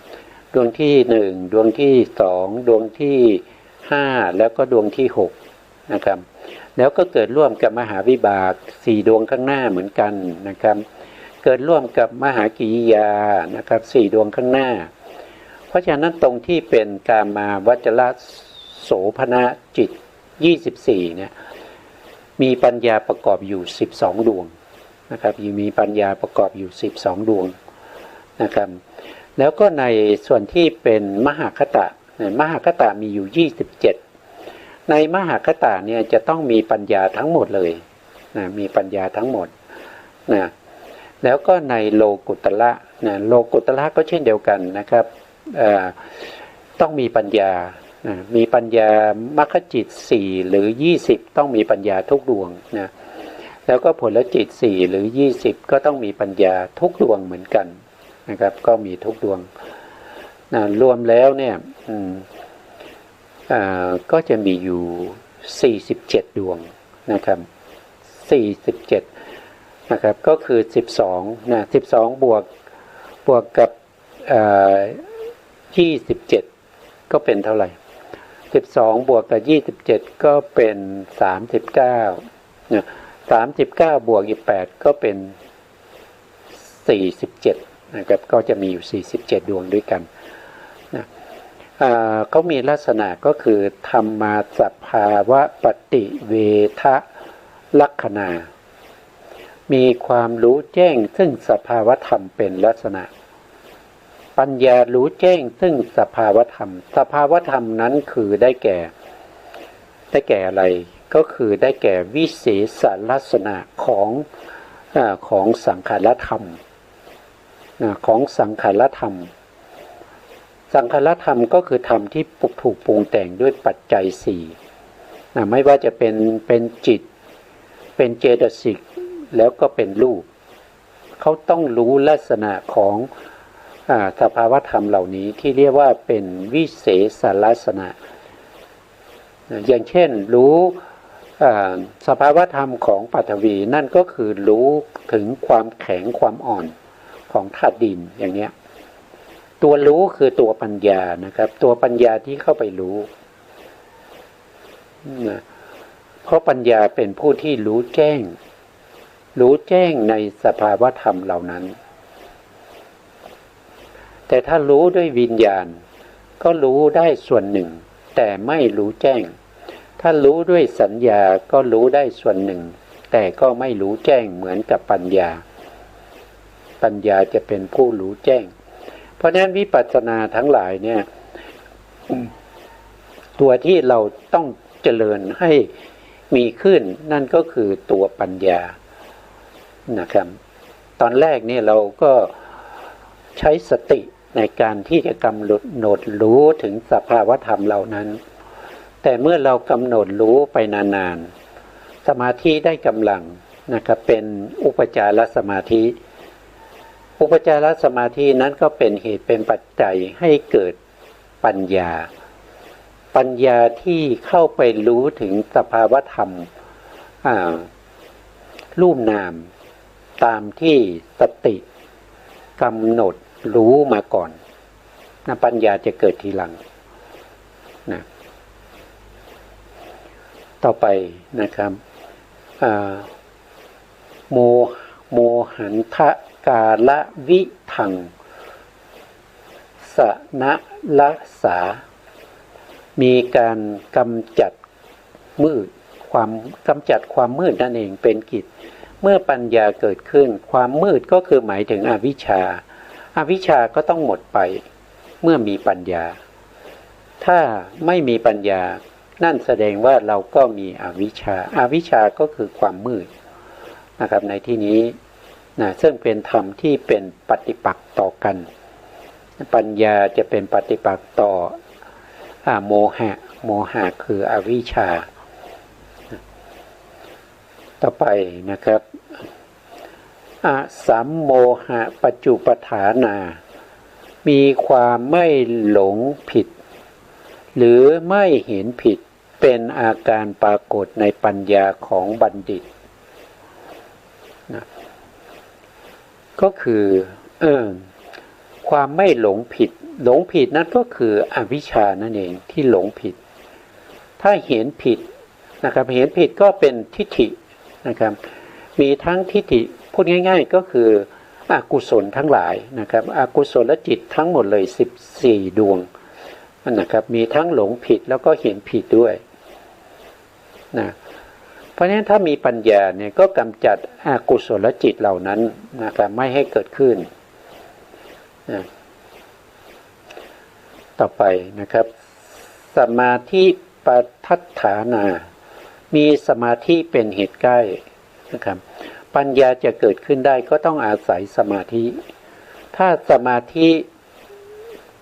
ดวงที่1ดวงที่2ดวงที่5แล้วก็ดวงที่6นะครับแล้วก็เกิดร่วมกับมหาวิบาก4ดวงข้างหน้าเหมือนกันนะครับเกิดร่วมกับมหากิริยานะครับ4ดวงข้างหน้าเพราะฉะนั้นตรงที่เป็นกามาวจรโสภณจิต24เนี่ยมีปัญญาประกอบอยู่12ดวงนะครับมีปัญญาประกอบอยู่12ดวงนะครับแล้วก็ในส่วนที่เป็นมหคตะมีอยู่27ในมหคตะเนี่ยจะต้องมีปัญญาทั้งหมดเลยนะมีปัญญาทั้งหมดนะแล้วก็ในโลกุตระนะโลกุตระก็เช่นเดียวกันนะครับต้องมีปัญญามีปัญญามรรคจิต4หรือ20ต้องมีปัญญาทุกดวงนะแล้วก็ผลจิต4หรือ20ก็ต้องมีปัญญาทุกดวงเหมือนกันนะครับก็มีทุกดวงนะรวมแล้วเนี่ยก็จะมีอยู่47ดวงนะครับ47นะครับก็คือ12นะ12บวกกับ27ก็เป็นเท่าไหร่12บวกกับ27ก็เป็น39นะ39บวกอีก8ก็เป็น47นะครับก็จะมีอยู่47ดวงด้วยกันนะเขามีลักษณะก็คือธรรมาสภาวะปฏิเวทลักขณามีความรู้แจ้งซึ่งสภาวธรรมเป็นลักษณะปัญญารู้แจ้งซึ่งสภาวธรรมนั้นคือได้แก่อะไรก็คือได้แก่วิเศษลักษณะของสังขารธรรมของสังขารธรรมก็คือธรรมที่ถูกปรุงแต่งด้วยปัจจัย4ไม่ว่าจะเป็นจิตเป็นเจตสิกแล้วก็เป็นรูปเขาต้องรู้ลักษณะของสภาวธรรมเหล่านี้ที่เรียกว่าเป็นวิเศษลักษณะอย่างเช่นรู้สภาวธรรมของปฐวีนั่นก็คือรู้ถึงความแข็งความอ่อนของธาตุดินอย่างเนี้ยตัวรู้คือตัวปัญญานะครับตัวปัญญาที่เข้าไปรู้นะเพราะปัญญาเป็นผู้ที่รู้แจ้งในสภาวธรรมเหล่านั้น แต่ถ้ารู้ด้วยวิญญาณก็รู้ได้ส่วนหนึ่งแต่ไม่รู้แจ้งถ้ารู้ด้วยสัญญาก็รู้ได้ส่วนหนึ่งแต่ก็ไม่รู้แจ้งเหมือนกับปัญญาจะเป็นผู้รู้แจ้งเพราะฉะนั้นวิปัสสนาทั้งหลายเนี่ยตัวที่เราต้องเจริญให้มีขึ้นนั่นก็คือตัวปัญญานะครับตอนแรกเนี่ยเราก็ใช้สติในการที่จะกำหนดรู้ถึงสภาวธรรมเหล่านั้นแต่เมื่อเรากำหนดรู้ไปนานๆสมาธิได้กำลังนะครับเป็นอุปจารสมาธิอุปจารสมาธินั้นก็เป็นเหตุเป็นปัจจัยให้เกิดปัญญาที่เข้าไปรู้ถึงสภาวธรรมรูปนามตามที่สติกำหนดรู้มาก่อนนะปัญญาจะเกิดทีหลังนะต่อไปนะครับโมหันทะกาละวิถังสนะละสามีการกำจัดความมืดนั่นเองเป็นกิจเมื่อปัญญาเกิดขึ้นความมืดก็คือหมายถึงอวิชชาก็ต้องหมดไปเมื่อมีปัญญาถ้าไม่มีปัญญานั่นแสดงว่าเราก็มีอวิชชาก็คือความมืดนะครับในที่นี้นะซึ่งเป็นธรรมที่เป็นปฏิปักษ์ต่อกันปัญญาจะเป็นปฏิปักษ์ต่อโมหะคืออวิชชาต่อไปนะครับสัมโมหะปัจจุปฐานามีความไม่หลงผิดหรือไม่เห็นผิดเป็นอาการปรากฏในปัญญาของบัณฑิตนะก็คือความไม่หลงผิดนั่นก็คืออวิชชานั่นเองที่หลงผิดถ้าเห็นผิดนะครับเห็นผิดก็เป็นทิฏฐินะครับมีทั้งทิฏฐิพูดง่ายๆก็คืออกุศลทั้งหลายนะครับอกุศลจิตทั้งหมดเลย14ดวงนะครับมีทั้งหลงผิดแล้วก็เห็นผิดด้วยนะเพราะฉะนั้นถ้ามีปัญญาเนี่ยก็กำจัดอกุศลจิตเหล่านั้นนะครับไม่ให้เกิดขึ้นนะต่อไปนะครับสมาธิปัฏฐฐานามีสมาธิเป็นเหตุใกล้นะครับปัญญาจะเกิดขึ้นได้ก็ต้องอาศัยสมาธิถ้าสมาธิ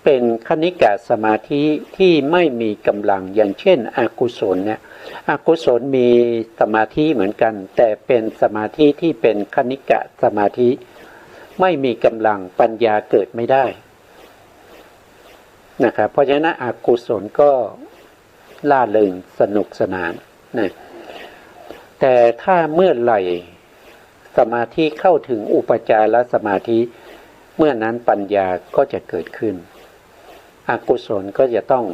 เป็นคณิกะสมาธิที่ไม่มีกำลังอย่างเช่นอกุศลเนี่ยอกุศลมีสมาธิเหมือนกันแต่เป็นสมาธิที่เป็นคณิกะสมาธิไม่มีกำลังปัญญาเกิดไม่ได้นะครับเพราะฉะนั้นอกุศลก็ล่าเริงสนุกสนานนะแต่ถ้าเมื่อไหร่สมาธิเข้าถึงอุปจารสมาธิเมื่อนั้นปัญญาก็จะเกิดขึ้นอกุศลก็จะต้อง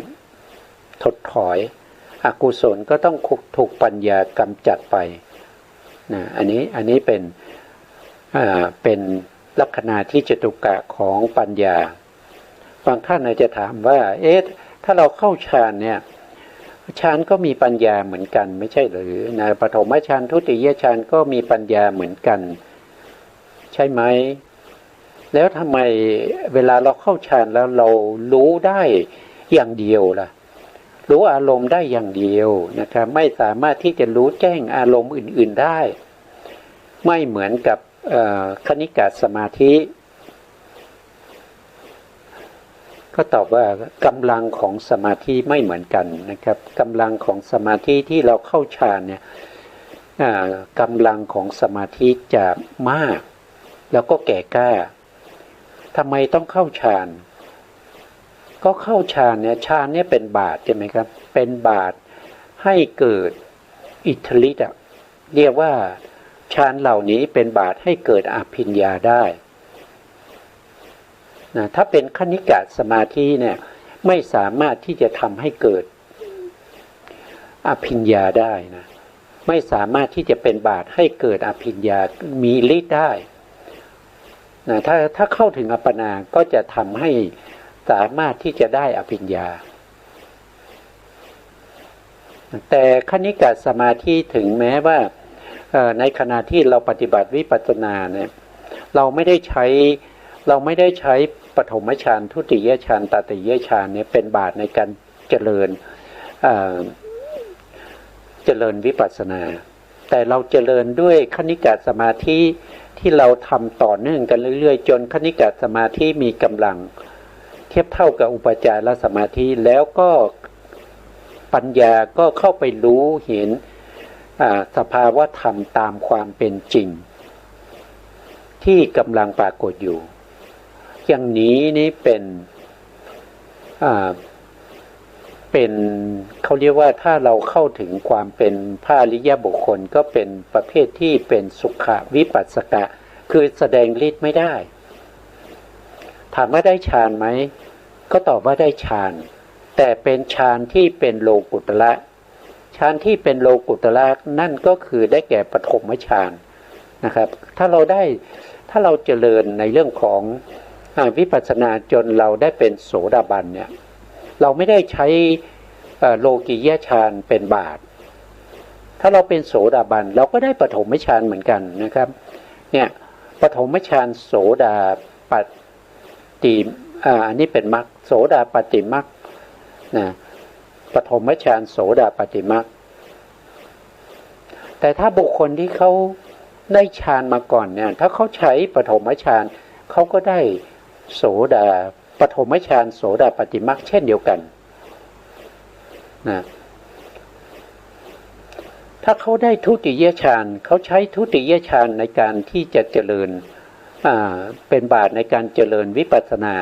ถดถอยอกุศลก็ต้องถูกปัญญากำจัดไปนะอันนี้เป็นลักษณะที่จตุกะของปัญญาบางท่านอาจจะถามว่าถ้าเราเข้าฌานเนี่ยฌานก็มีปัญญาเหมือนกันไม่ใช่หรือในปฐมฌานทุติยฌานก็มีปัญญาเหมือนกันใช่ไหมแล้วทำไมเวลาเราเข้าฌานแล้วเรารู้ได้อย่างเดียวล่ะรู้อารมณ์ได้อย่างเดียวนะครับไม่สามารถที่จะรู้แจ้งอารมณ์อื่นๆได้ไม่เหมือนกับคณิกะสมาธิก็ตอบว่ากำลังของสมาธิไม่เหมือนกันนะครับกำลังของสมาธิที่เราเข้าฌานเนี่ยกำลังของสมาธิจะมากแล้วก็แก่กล้าทำไมต้องเข้าฌานก็เข้าฌานเนี่ยฌานเนี่ยเป็นบาตรใช่ไหมครับเป็นบาตรให้เกิดอิทธิฤทธิ์เรียกว่าฌานเหล่านี้เป็นบาตรให้เกิดอภิญญาได้นะถ้าเป็นคณิกะสมาธิเนี่ยไม่สามารถที่จะทำให้เกิดอภิญญาได้นะไม่สามารถที่จะเป็นบาตรให้เกิดอภิญญามีฤทธิ์ได้ นะถ้าเข้าถึงอัปปนาก็จะทำให้สามารถที่จะได้อภิญญาแต่คณิกะสมาธิถึงแม้ว่าในขณะที่เราปฏิบัติวิปัสสนาเนี่ยเราไม่ได้ใช้ปฐมฌานทุติยฌานตติยฌานเนี่ยเป็นบาตในการเจริญวิปัสสนาแต่เราเจริญด้วยคณิกะสมาธิที่เราทำต่อเนื่องกันเรื่อยๆจนคณิกะสมาธิมีกำลังเทียบเท่ากับอุปจารสมาธิแล้วก็ปัญญาก็เข้าไปรู้เห็นสภาวะธรรมตามความเป็นจริงที่กำลังปรากฏอยู่อย่างนี้นี่เป็นเขาเรียกว่าถ้าเราเข้าถึงความเป็นพระอริยบุคคลก็เป็นประเภทที่เป็นสุขวิปัสสกะคือแสดงฤทธิ์ไม่ได้ถามว่าได้ฌานไหมก็ตอบว่าได้ฌานแต่เป็นฌานที่เป็นโลกุตระฌานที่เป็นโลกุตระนั่นก็คือได้แก่ปฐมฌานนะครับถ้าเราเจริญในเรื่องของวิปัสสนาจนเราได้เป็นโสดาบันเนี่ยเราไม่ได้ใช้โลกิยฌานเป็นบาตรถ้าเราเป็นโสดาบันเราก็ได้ปฐมฌานเหมือนกันนะครับเนี่ยปฐมฌานโสดาปฏิอันนี้เป็นมรรคโสดาปฏิมรรคนะปฐมฌานโสดาปฏิมรรคแต่ถ้าบุคคลที่เขาได้ฌานมาก่อนเนี่ยถ้าเขาใช้ปฐมฌานเขาก็ได้โสดาปฐมฌานโสดาปฏิมรรคเช่นเดียวกันนะถ้าเขาได้ทุติยฌานเขาใช้ทุติยฌานในการที่จะเจริญเป็นบาตรในการเจริญวิปัสสนา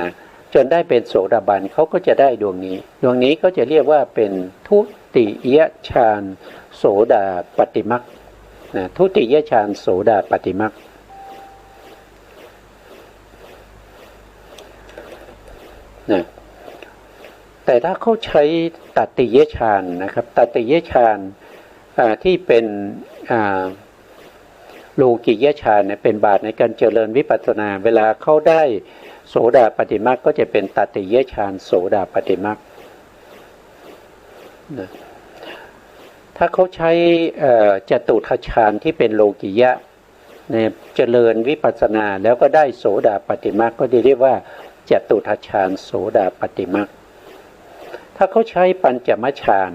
จนได้เป็นโสดาบันเขาก็จะได้ดวงนี้ก็จะเรียกว่าเป็นทุติยฌานโสดาปฏิมรรคนะทุติยฌานโสดาปฏิมรรคนะแต่ถ้าเขาใช้ตติยฌานนะครับตติยฌานที่เป็นโลกิยฌานเนี่ยเป็นบาตรในการเจริญวิปัสสนาเวลาเขาได้โสดาปฏิมรรคก็จะเป็นตติยฌานโสดาปฏิมรรคนะถ้าเขาใช้จตุทัชฌานที่เป็นโลกิยะเนี่ยเจริญวิปัสสนาแล้วก็ได้โสดาปฏิมรรคก็เรียกว่าจตุทัชฌานโสดาปฏิมรรคถ้าเขาใช้ปัญจมฌาน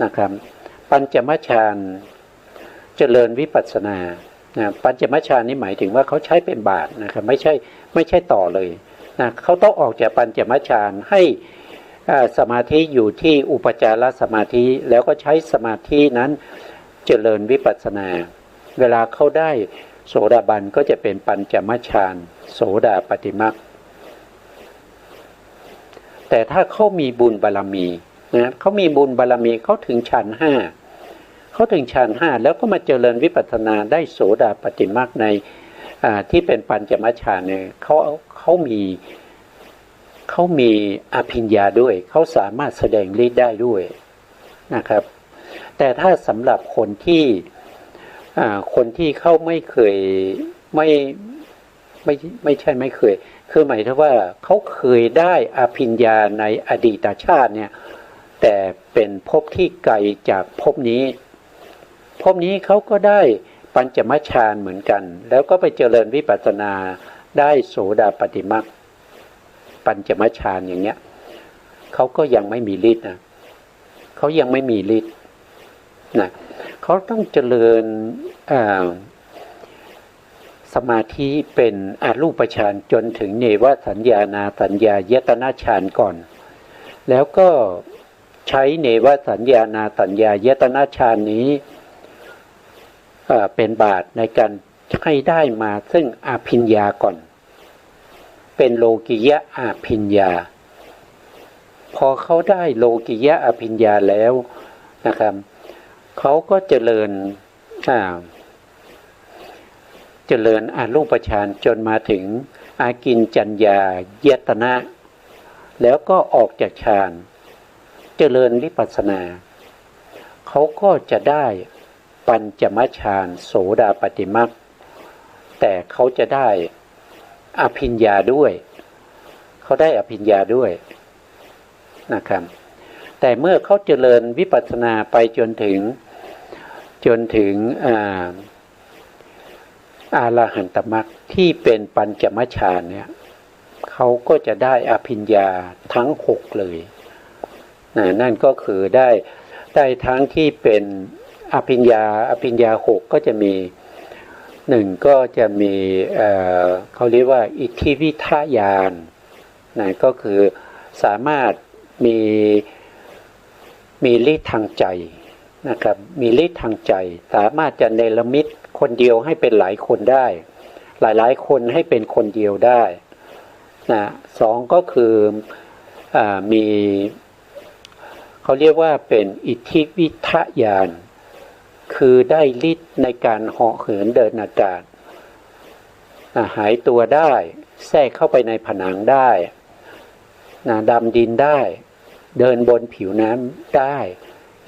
นะครับปัญจมฌานเจริญวิปัสสนาปัญจมฌานนี่หมายถึงว่าเขาใช้เป็นบาตรนะครับไม่ใช่ต่อเลยนะเขาต้องออกจากปัญจมฌานให้สมาธิอยู่ที่อุปจารสมาธิแล้วก็ใช้สมาธินั้นเจริญวิปัสสนาเวลาเขาได้โสดาบันก็จะเป็นปัญจมฌานโสดาปฏิมรรคแต่ถ้าเขามีบุญบารมีนะเขามีบุญบารมีเขาถึงฌาน5แล้วก็มาเจริญวิปัสสนาได้โสดาปฏิมรรคในที่เป็นปัญจมฌานเนี่ยเขามีอภิญญาด้วยเขาสามารถแสดงฤทธิ์ได้ด้วยนะครับแต่ถ้าสำหรับคนที่เขาไม่เคยไม่ใช่ไม่เคยคือหมายถึงว่าเขาเคยได้อภิญญาในอดีตชาติเนี่ยแต่เป็นภพที่ไกลจากภพนี้เขาก็ได้ปัญจมฌานเหมือนกันแล้วก็ไปเจริญวิปัสสนาได้โสดาปฏิมรรคปัญจมฌานอย่างเงี้ยเขาก็ยังไม่มีฤทธิ์นะเขายังไม่มีฤทธิ์นะเขาต้องเจริญสมาธิเป็นอรูปฌานจนถึงเนวสัญญานาสัญญายตนะฌานก่อนแล้วก็ใช้เนวสัญญานาสัญญายตนะฌานนี้เป็นบาตรในการให้ได้มาซึ่งอภิญญาก่อนเป็นโลกิยะอภิญญาพอเขาได้โลกิยะอภิญญาแล้วนะครับเขาก็เจริญอรูปฌานจนมาถึงอากินจัญญายตนะแล้วก็ออกจากฌานเจริญวิปัสสนาเขาก็จะได้ปัญจมฌานโสดาปฏิมรรคแต่เขาจะได้ อภิญญาด้วยเขาได้อภิญญาด้วยนะครับแต่เมื่อเขาเจริญวิปัสสนาไปจนถึงอรหันตมรรคที่เป็นปัญจมฌานเนี่ยเขาก็จะได้อภิญญาทั้ง6เลยนั่นก็คือได้ทั้งที่เป็นอภิญญา6ก็จะมี1ก็จะมีเขาเรียกว่าอิทธิวิทยานก็คือสามารถมีฤทธิ์ทางใจนะครับมีฤทธิ์ทางใจสามารถจะเนรมิตคนเดียวให้เป็นหลายคนได้หลายคนให้เป็นคนเดียวได้นะ2ก็คือมีเขาเรียกว่าเป็นอิทธิวิทยานคือได้ฤทธิ์ในการเหาะเหินเดินอากาศหายตัวได้แทรกเข้าไปในผนังได้ดำดินได้เดินบนผิวน้ำได้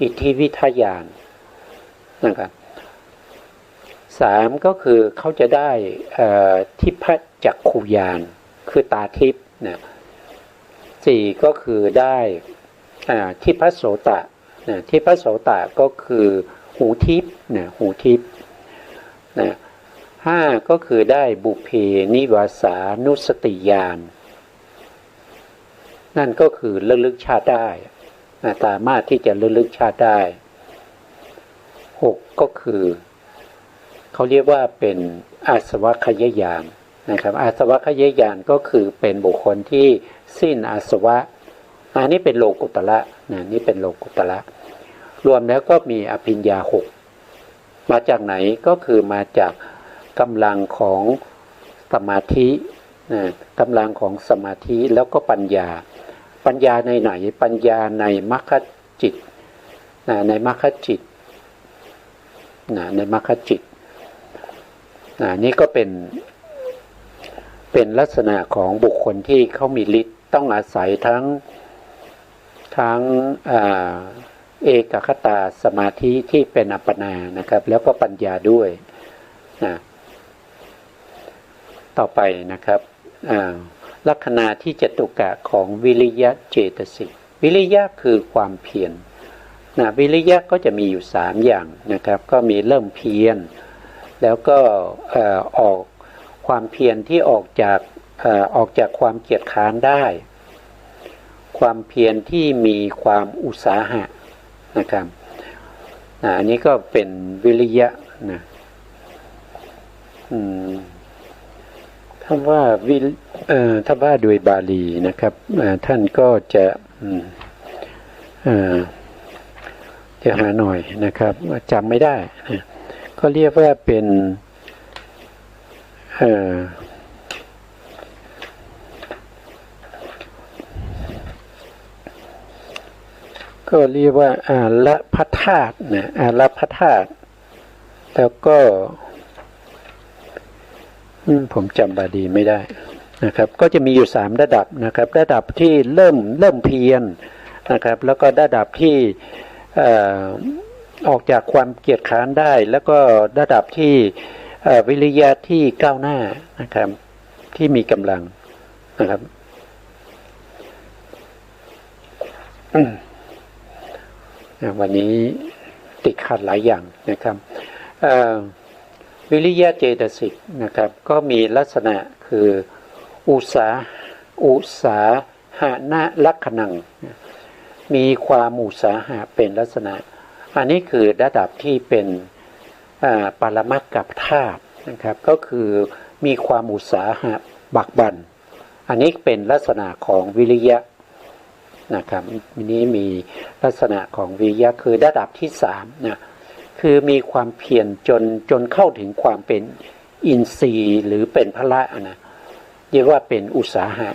อิทธิวิทยานนะครับ3ก็คือเขาจะได้ทิพจักขุญาณคือตาทิพย์นะ4ก็คือได้ทิพโสตะทิพโสตะก็คือหูทิพย์หูทิพย์5ก็คือได้บุพเพนิวาสานุสติญาณนั่นก็คือระลึกชาติได้สามารถที่จะระลึกชาติได้6ก็คือเขาเรียกว่าเป็นอาสวัคยญาณนะครับอาสวัคยญาณก็คือเป็นบุคคลที่สิ้นอาสวะอันนี้เป็นโลกุตระนี่เป็นโลกุตระรวมแล้วก็มีอภิญญา6มาจากไหนก็คือมาจากกำลังของสมาธิกำลังของสมาธิแล้วก็ปัญญาในไหนปัญญาในมรรคจิตในมรรคจิตในมรรคจิตนี่ก็เป็นลักษณะของบุคคลที่เขามีฤทธิ์ต้องอาศัยทั้งเอกคตาสมาธิที่เป็นอัปปนานะครับแล้วก็ปัญญาด้วยต่อไปนะครับลักษณะที่จตุกะของวิริยะเจตสิกวิริยะคือความเพียรวิริยะก็จะมีอยู่3อย่างนะครับก็มีเริ่มเพียรแล้วก็ออกความเพียรที่ออกจากความเกียจค้านได้ความเพียรที่มีความอุตสาหะนะครับอันนี้ก็เป็นวิริยะนะถ้าว่าโดยบาลีนะครับท่านก็จะหาหน่อยนะครับจำไม่ได้ก็เรียกว่าเป็นก็เรียกว่าอาละพัทธาตุอาละพัทธาตุแล้วก็ผมจำบาลีไม่ได้นะครับก็จะมีอยู่3ระดับนะครับระดับที่เริ่มเพียรนะครับแล้วก็ระดับที่ออกจากความเกียจค้านได้แล้วก็ระดับที่วิริยะที่ก้าวหน้านะครับที่มีกำลังนะครับวันนี้ติดขัดหลายอย่างนะครับวิริยะเจตสิกนะครับก็มีลักษณะคืออุสาหะนะลักขณังมีความอุตสาหะเป็นลักษณะอันนี้คือระดับที่เป็นปรมัตถธาตุนะครับก็คือมีความอุตสาหะบักบั่นอันนี้เป็นลักษณะของวิริยะนะครับนี้มีลักษณะของวิริยะคือระดับที่3นะคือมีความเพียรจนเข้าถึงความเป็นอินทรีย์หรือเป็นพละนะเรียกว่าเป็นอุตสาหะ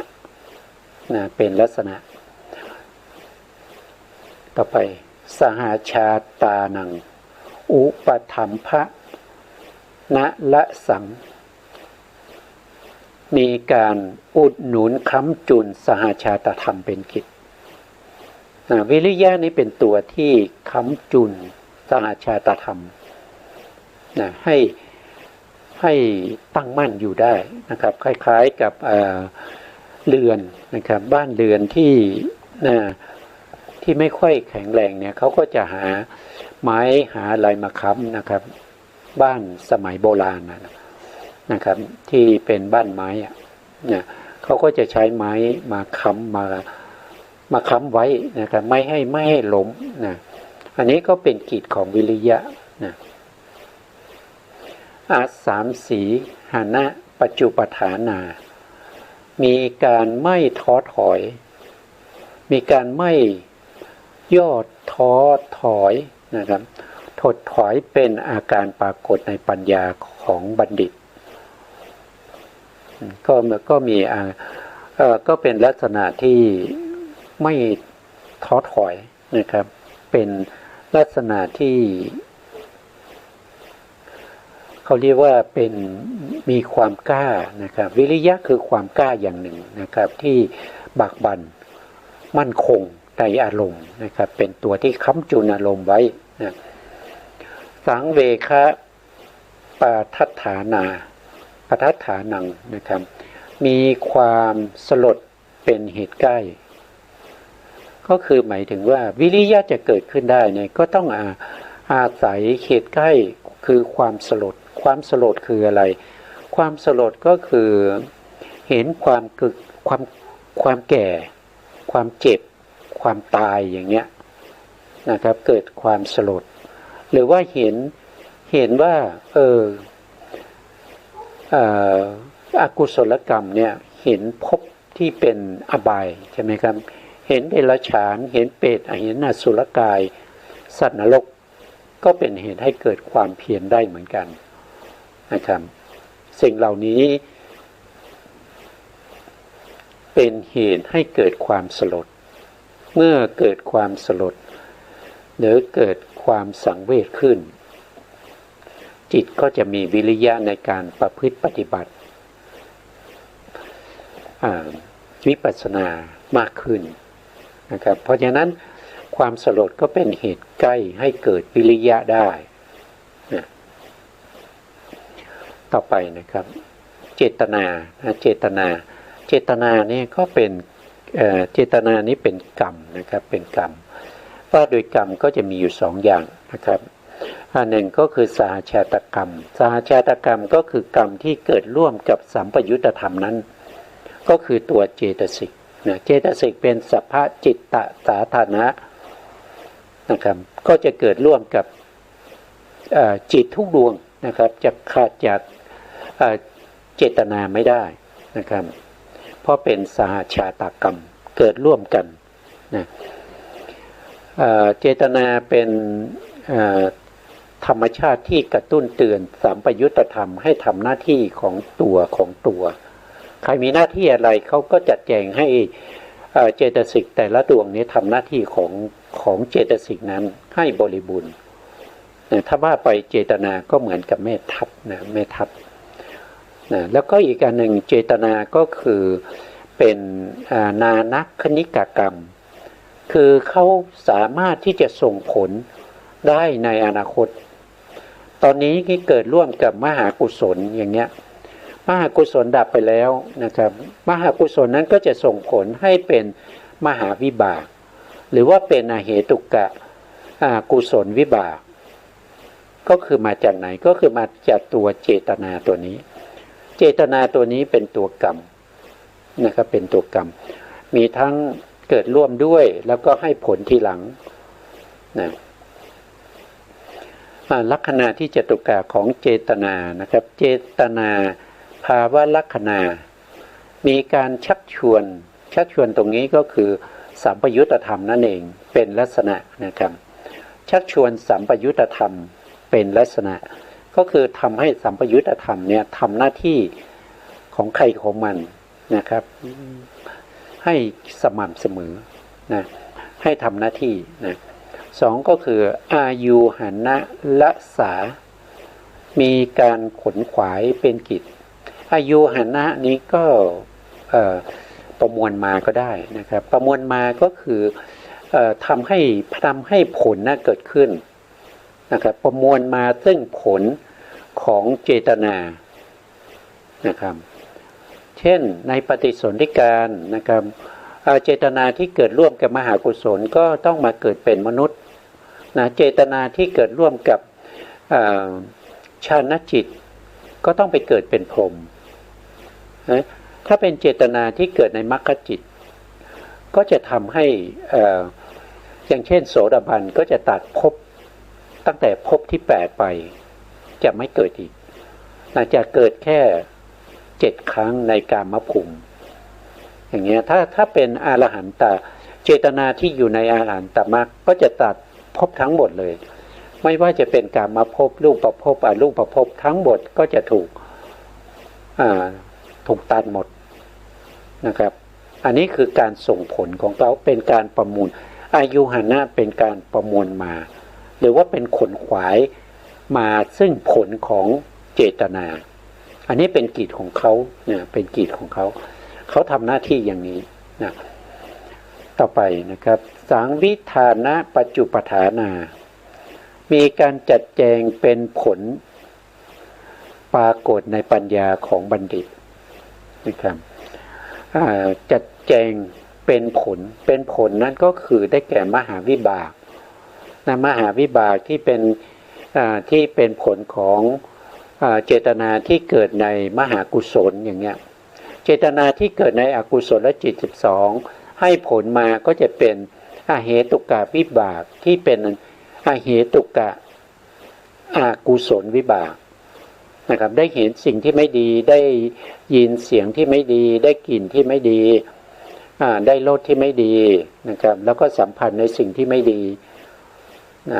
นะเป็นลักษณะต่อไปสหชาตานังอุปถัมภะนะละสังมีการอุดหนุนค้ำจุนสหชาตธรรมเป็นกิจวิริยะนี้เป็นตัวที่ค้ำจุนสหชาตธรรมให้ ให้ตั้งมั่นอยู่ได้นะครับคล้ายๆกับเรือนนะครับบ้านเรือนที่ไม่ค่อยแข็งแรงเนี่ยเขาก็จะหาไม้หาอะไรมาค้ำนะครับบ้านสมัยโบราณนะครับที่เป็นบ้านไม้เนี่ยเขาก็จะใช้ไม้มาค้ำมาค้ำไว้นะครับไม่ให้ล้มนะอันนี้ก็เป็นกิจของวิริยะนะสามสีหานะปัจจุปฐานามีการไม่ท้อถอยมีการไม่ย่อท้อถอยนะครับถดถอยเป็นอาการปรากฏในปัญญาของบัณฑิตก็มีก็เป็นลักษณะที่ไม่ท้อถอยนะครับเป็นลักษณะที่เขาเรียกว่าเป็นมีความกล้านะครับวิริยะคือความกล้าอย่างหนึ่งนะครับที่บักบั่นมั่นคงในอารมณ์นะครับเป็นตัวที่ค้ำจุนอารมณ์ไว้นะสังเวคะปาทัฏฐานาปาทัฏฐานังนะครับมีความสลดเป็นเหตุใกล้ก็คือหมายถึงว่าวิริยะจะเกิดขึ้นได้เนี่ยก็ต้องอาศัยเหตุใกล้คือความสลดความสลดคืออะไรความสลดก็คือเห็นความแก่ความเจ็บความตายอย่างเงี้ยนะครับเกิดความสลดหรือว่าเห็นว่าอกุศลกรรมเนี่ยเห็นภพที่เป็นอบายใช่ไหมครับเห็นเดรัจฉานเห็นเปรตเห็นอสุรกายสัตว์นรกก็เป็นเหตุให้เกิดความเพียรได้เหมือนกันนะครับสิ่งเหล่านี้เป็นเหตุให้เกิดความสลดเมื่อเกิดความสลดหรือเกิดความสังเวชขึ้นจิตก็จะมีวิริยะในการประพฤติปฏิบัติวิปัสสนามากขึ้นนะครับเพราะฉะนั้นความสลดก็เป็นเหตุใกล้ให้เกิดวิริยะได้นะต่อไปนะครับเจตนาเนี่ยก็เป็นเจตนานี้เป็นกรรมนะครับเป็นกรรมว่าโดยกรรมก็จะมีอยู่สองอย่างนะครับอันหนึ่งก็คือสหชาตกรรมสหชาตกรรมก็คือกรรมที่เกิดร่วมกับสัมปยุตธรรมนั้นก็คือตัวเจตสิกนะเจตสิกเป็นสัพพะจิตตสาธารณะนะครับก็จะเกิดร่วมกับจิตทุกดวงนะครับจะขาดจากเจตนาไม่ได้นะครับเพราะเป็นสหชาตกรรมเกิดร่วมกันนะเจตนาเป็นธรรมชาติที่กระตุ้นเตือนสัมปยุตธรรมให้ทำหน้าที่ของตัวใครมีหน้าที่อะไรเขาก็จัดแจงให้เจตสิกแต่ละดวงนี้ทำหน้าที่ของเจตสิกนั้นให้บริบูรณ์ถ้าว่าไปเจตนาก็เหมือนกับแม่ทัพนะแม่ทัพนะแล้วก็อีกอันหนึ่งเจตนาก็คือเป็นนานักคณิกกรรมคือเขาสามารถที่จะส่งผลได้ในอนาคตตอนนี้ที่เกิดร่วมกับมหากุศลอย่างเงี้ยมหากุศลดับไปแล้วนะครับมหากุศลนั้นก็จะส่งผลให้เป็นมหาวิบากหรือว่าเป็นอเหตุกะกุศลวิบากก็คือมาจากไหนก็คือมาจากตัวเจตนาตัวนี้เจตนาตัวนี้เป็นตัวกรรมนะครับเป็นตัวกรรมมีทั้งเกิดร่วมด้วยแล้วก็ให้ผลทีหลังนะลักษณะที่จตุกะของเจตนานะครับเจตนาภาวะลักษณะมีการชักชวนตรงนี้ก็คือสัมปยุตธรรมนั่นเองเป็นลักษณะนะครับชักชวนสัมปยุตธรรมเป็นลักษณะก็คือทำให้สัมปยุตธรรมเนี่ยทำหน้าที่ของใครของมันนะครับให้สม่ำเสมอนะให้ทำหน้าที่นะสองก็คืออายุหันะละสามีการขนขวายเป็นกิจอายุหันะนี้ก็ประมวลมาก็ได้นะครับประมวลมาก็คือทำให้ผลน่ะเกิดขึ้นนะครับประมวลมาซึ่งผลของเจตนา นะครับเช่นในปฏิสนธิการนะครับเจตนาที่เกิดร่วมกับมหากุศลก็ต้องมาเกิดเป็นมนุษย์นะเจตนาที่เกิดร่วมกับฌานจิตก็ต้องไปเกิดเป็นพรหมนะถ้าเป็นเจตนาที่เกิดในมรรคจิตก็จะทำให้อย่างเช่นโสดาบันก็จะตัดภพตั้งแต่ภพที่8ไปจะไม่เกิดอีกจะเกิดแค่7ครั้งในกามภูมิอย่างเงี้ยถ้าเป็นอรหันตเจตนาที่อยู่ในอรหันตมรรคก็จะตัดภพทั้งหมดเลยไม่ว่าจะเป็นกามภพรูปภพอรูปภพทั้งหมดก็จะถูกตัดหมดนะครับอันนี้คือการส่งผลของเขาเป็นการประมูลอายุหนะเป็นการประมวลมาหรือว่าเป็นขนขวายมาซึ่งผลของเจตนาอันนี้เป็นกิจของเขาเนี่ยเป็นกิจของเขาทำหน้าที่อย่างนี้นะต่อไปนะครับสังวิธานะปัจจุปทานามีการจัดแจงเป็นผลปรากฏในปัญญาของบัณฑิตนะครับจัดแจงเป็นผลนั้นก็คือได้แก่มหาวิบากนะมหาวิบากที่เป็นผลของเจตนาที่เกิดในมหากุศลอย่างเงี้ยเจตนาที่เกิดในอกุศลจิต12ให้ผลมาก็จะเป็นอเหตุกะวิบากที่เป็นอเหตุกะอกุศลวิบากนะครับได้เห็นสิ่งที่ไม่ดีได้ยินเสียงที่ไม่ดีได้กลิ่นที่ไม่ดีได้รสที่ไม่ดีนะครับแล้วก็สัมผัสในสิ่งที่ไม่ดี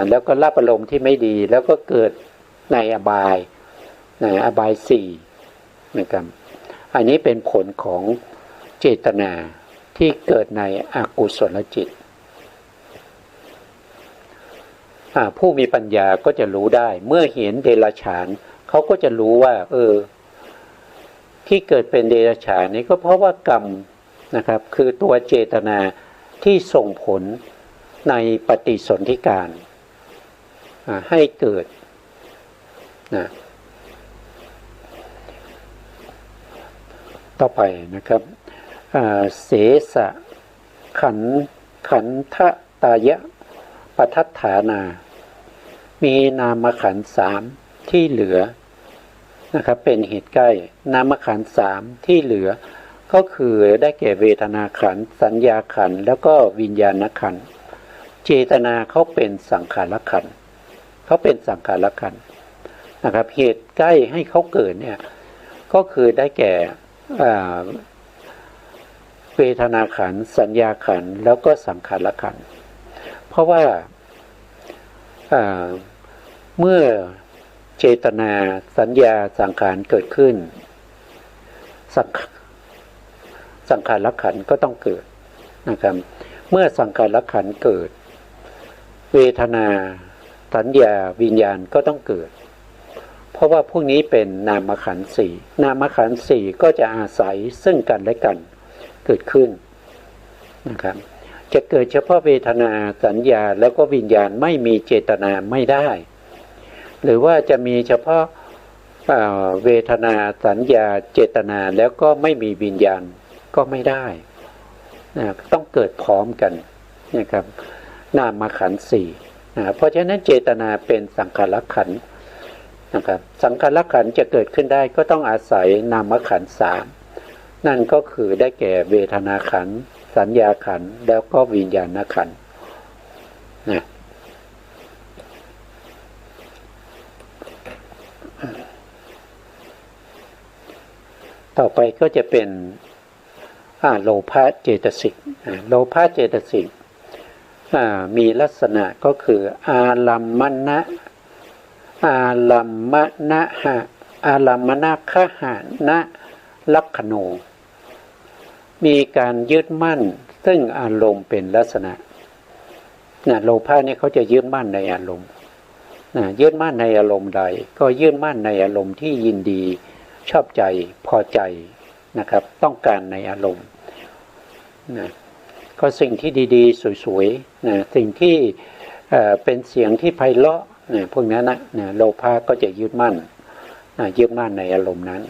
แล้วก็รับอารมณ์ที่ไม่ดีแล้วก็เกิดในอบาย4นะครับอันนี้เป็นผลของเจตนาที่เกิดในอกุศลจิตผู้มีปัญญาก็จะรู้ได้เมื่อเห็นเดรัจฉานเขาก็จะรู้ว่าที่เกิดเป็นเดรัจฉานนี้ก็เพราะว่ากรรมนะครับคือตัวเจตนาที่ส่งผลในปฏิสนธิการให้เกิดนะต่อไปนะครับเสสะขันธตายะปัฏฐฐานามีนามขันธ์3ที่เหลือนะครับเป็นเหตุใกล้นามขันธ์3ที่เหลือก็คือได้แก่เวทนาขันธ์สัญญาขันธ์แล้วก็วิญญาณขันธ์เจตนาเขาเป็นสังขารขันธ์นะครับเหตุใกล้ให้เขาเกิดเนี่ยก็คือได้แก่เวทนาขันธ์สัญญาขันธ์แล้วก็สังขารขันธ์เพราะว่าเมื่อเจตนาสัญญาสังขารเกิดขึ้นสังขารขันธ์ก็ต้องเกิดนะครับเมื่อสังขารขันธ์เกิดเวทนาสัญญาวิญญาณก็ต้องเกิดเพราะว่าพวกนี้เป็นนามขันธ์4นามขันธ์4ก็จะอาศัยซึ่งกันและกันเกิดขึ้นนะครับจะเกิดเฉพาะเวทนาสัญญาแล้วก็วิญญาณไม่มีเจตนาไม่ได้หรือว่าจะมีเฉพาะเวทนาสัญญาเจตนาแล้วก็ไม่มีวิญญาณก็ไม่ได้นะต้องเกิดพร้อมกันนะครับนามขันธ์4เพราะฉะนั้นเจตนาเป็นสังขารขันธ์นะครับสังขารขันธ์จะเกิดขึ้นได้ก็ต้องอาศัยนามขันธ์3นั่นก็คือได้แก่เวทนาขันธ์สัญญาขันธ์แล้วก็วิญญาณขันธ์นะต่อไปก็จะเป็นโลภะเจตสิกโลภะเจตสิกมีลักษณะก็คืออาลัมมนะคหะนะลักขโนมีการยึดมั่นซึ่งอารมณ์เป็นลักษณะโลภะเนี่ยเขาจะยึดมั่นในอารมณ์ยึดมั่นในอารมณ์ใดก็ยึดมั่นในอารมณ์ที่ยินดีชอบใจพอใจนะครับต้องการในอารมณ์ก็สิ่งที่ดีๆสวยๆสิ่งที่เป็นเสียงที่ไพเราะพวกนั้นโลภะก็จะยึดมั่นในอารมณ์นั้น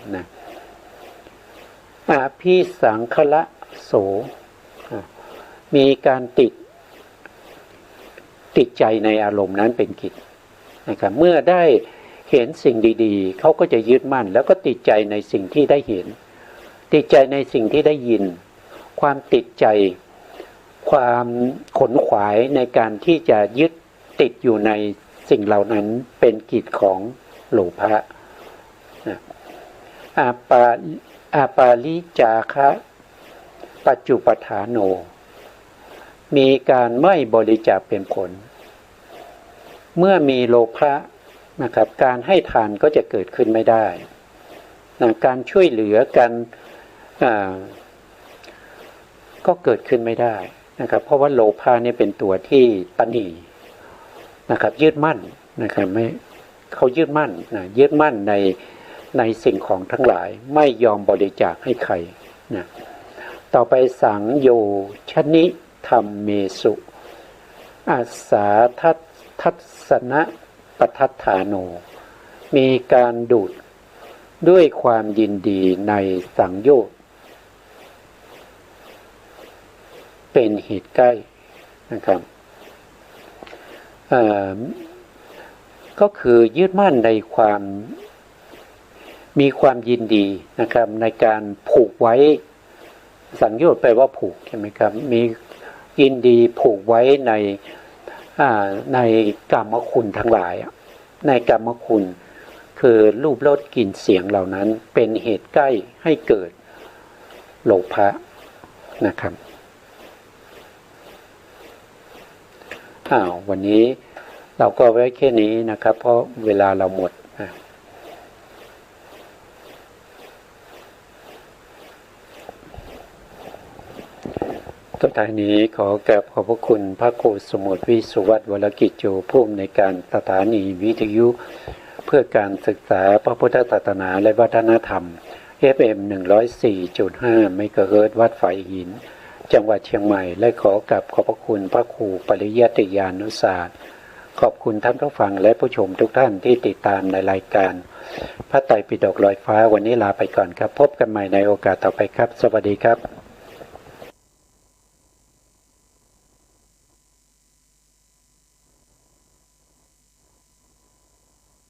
อภิสังขละโสมีการติดใจในอารมณ์นั้นเป็นกิจนะครับเมื่อได้เห็นสิ่งดีๆเขาก็จะยึดมั่นแล้วก็ติดใจในสิ่งที่ได้เห็นติดใจในสิ่งที่ได้ยินความติดใจความขนขวายในการที่จะยึดติดอยู่ในสิ่งเหล่านั้นเป็นกิจของโลภะอาปาลิจาคะปัจจุปทานโนมีการไม่บริจาคเป็นผลเมื่อมีโลภะนะครับการให้ทานก็จะเกิดขึ้นไม่ได้การช่วยเหลือกันก็เกิดขึ้นไม่ได้นะครับเพราะว่าโลภะนี่เป็นตัวที่ตณีนะครับยึดมั่นนะครับไม่เขายึดมั่นยึดมั่นในสิ่งของทั้งหลายไม่ยอมบริจาคให้ใครนะต่อไปสังโยชนิธรรมเมสุอาสาทัศนะปัฏฐฐานโนมีการดูดด้วยความยินดีในสังโยชน์เป็นเหตุใกล้นะครับก็คือยึดมั่นในความมีความยินดีนะครับในการผูกไว้สังโยชน์แปลว่าผูกใช่ไหมครับมียินดีผูกไว้ในกามคุณทั้งหลายในกามคุณคือรูปรสกลิ่นเสียงเหล่านั้นเป็นเหตุใกล้ให้เกิดโลภะนะครับวันนี้เราก็ไว้แค่นี้นะครับเพราะเวลาเราหมดสุดท้ายนี้ขอกราบขอบพระคุณพระครูสมุทรวิสุวัฒน์วรกิจโยผู้อำนวยการสถานีวิทยุเพื่อการศึกษาพระพุทธศาสนาและวัฒนธรรม FM 104.5 เมกะเฮิรตซ์วัดฝ่ายหินจังหวัดเชียงใหม่และขอกราบขอบพระคุณพระครูปริยัติยานุศาสตร์ขอบคุณท่านผู้ฟังและผู้ชมทุกท่านที่ติดตามในรายการพระไตรปิฎกลอยฟ้าวันนี้ลาไปก่อนครับพบกันใหม่ในโอกาสต่อไปครับสวัสดีครับ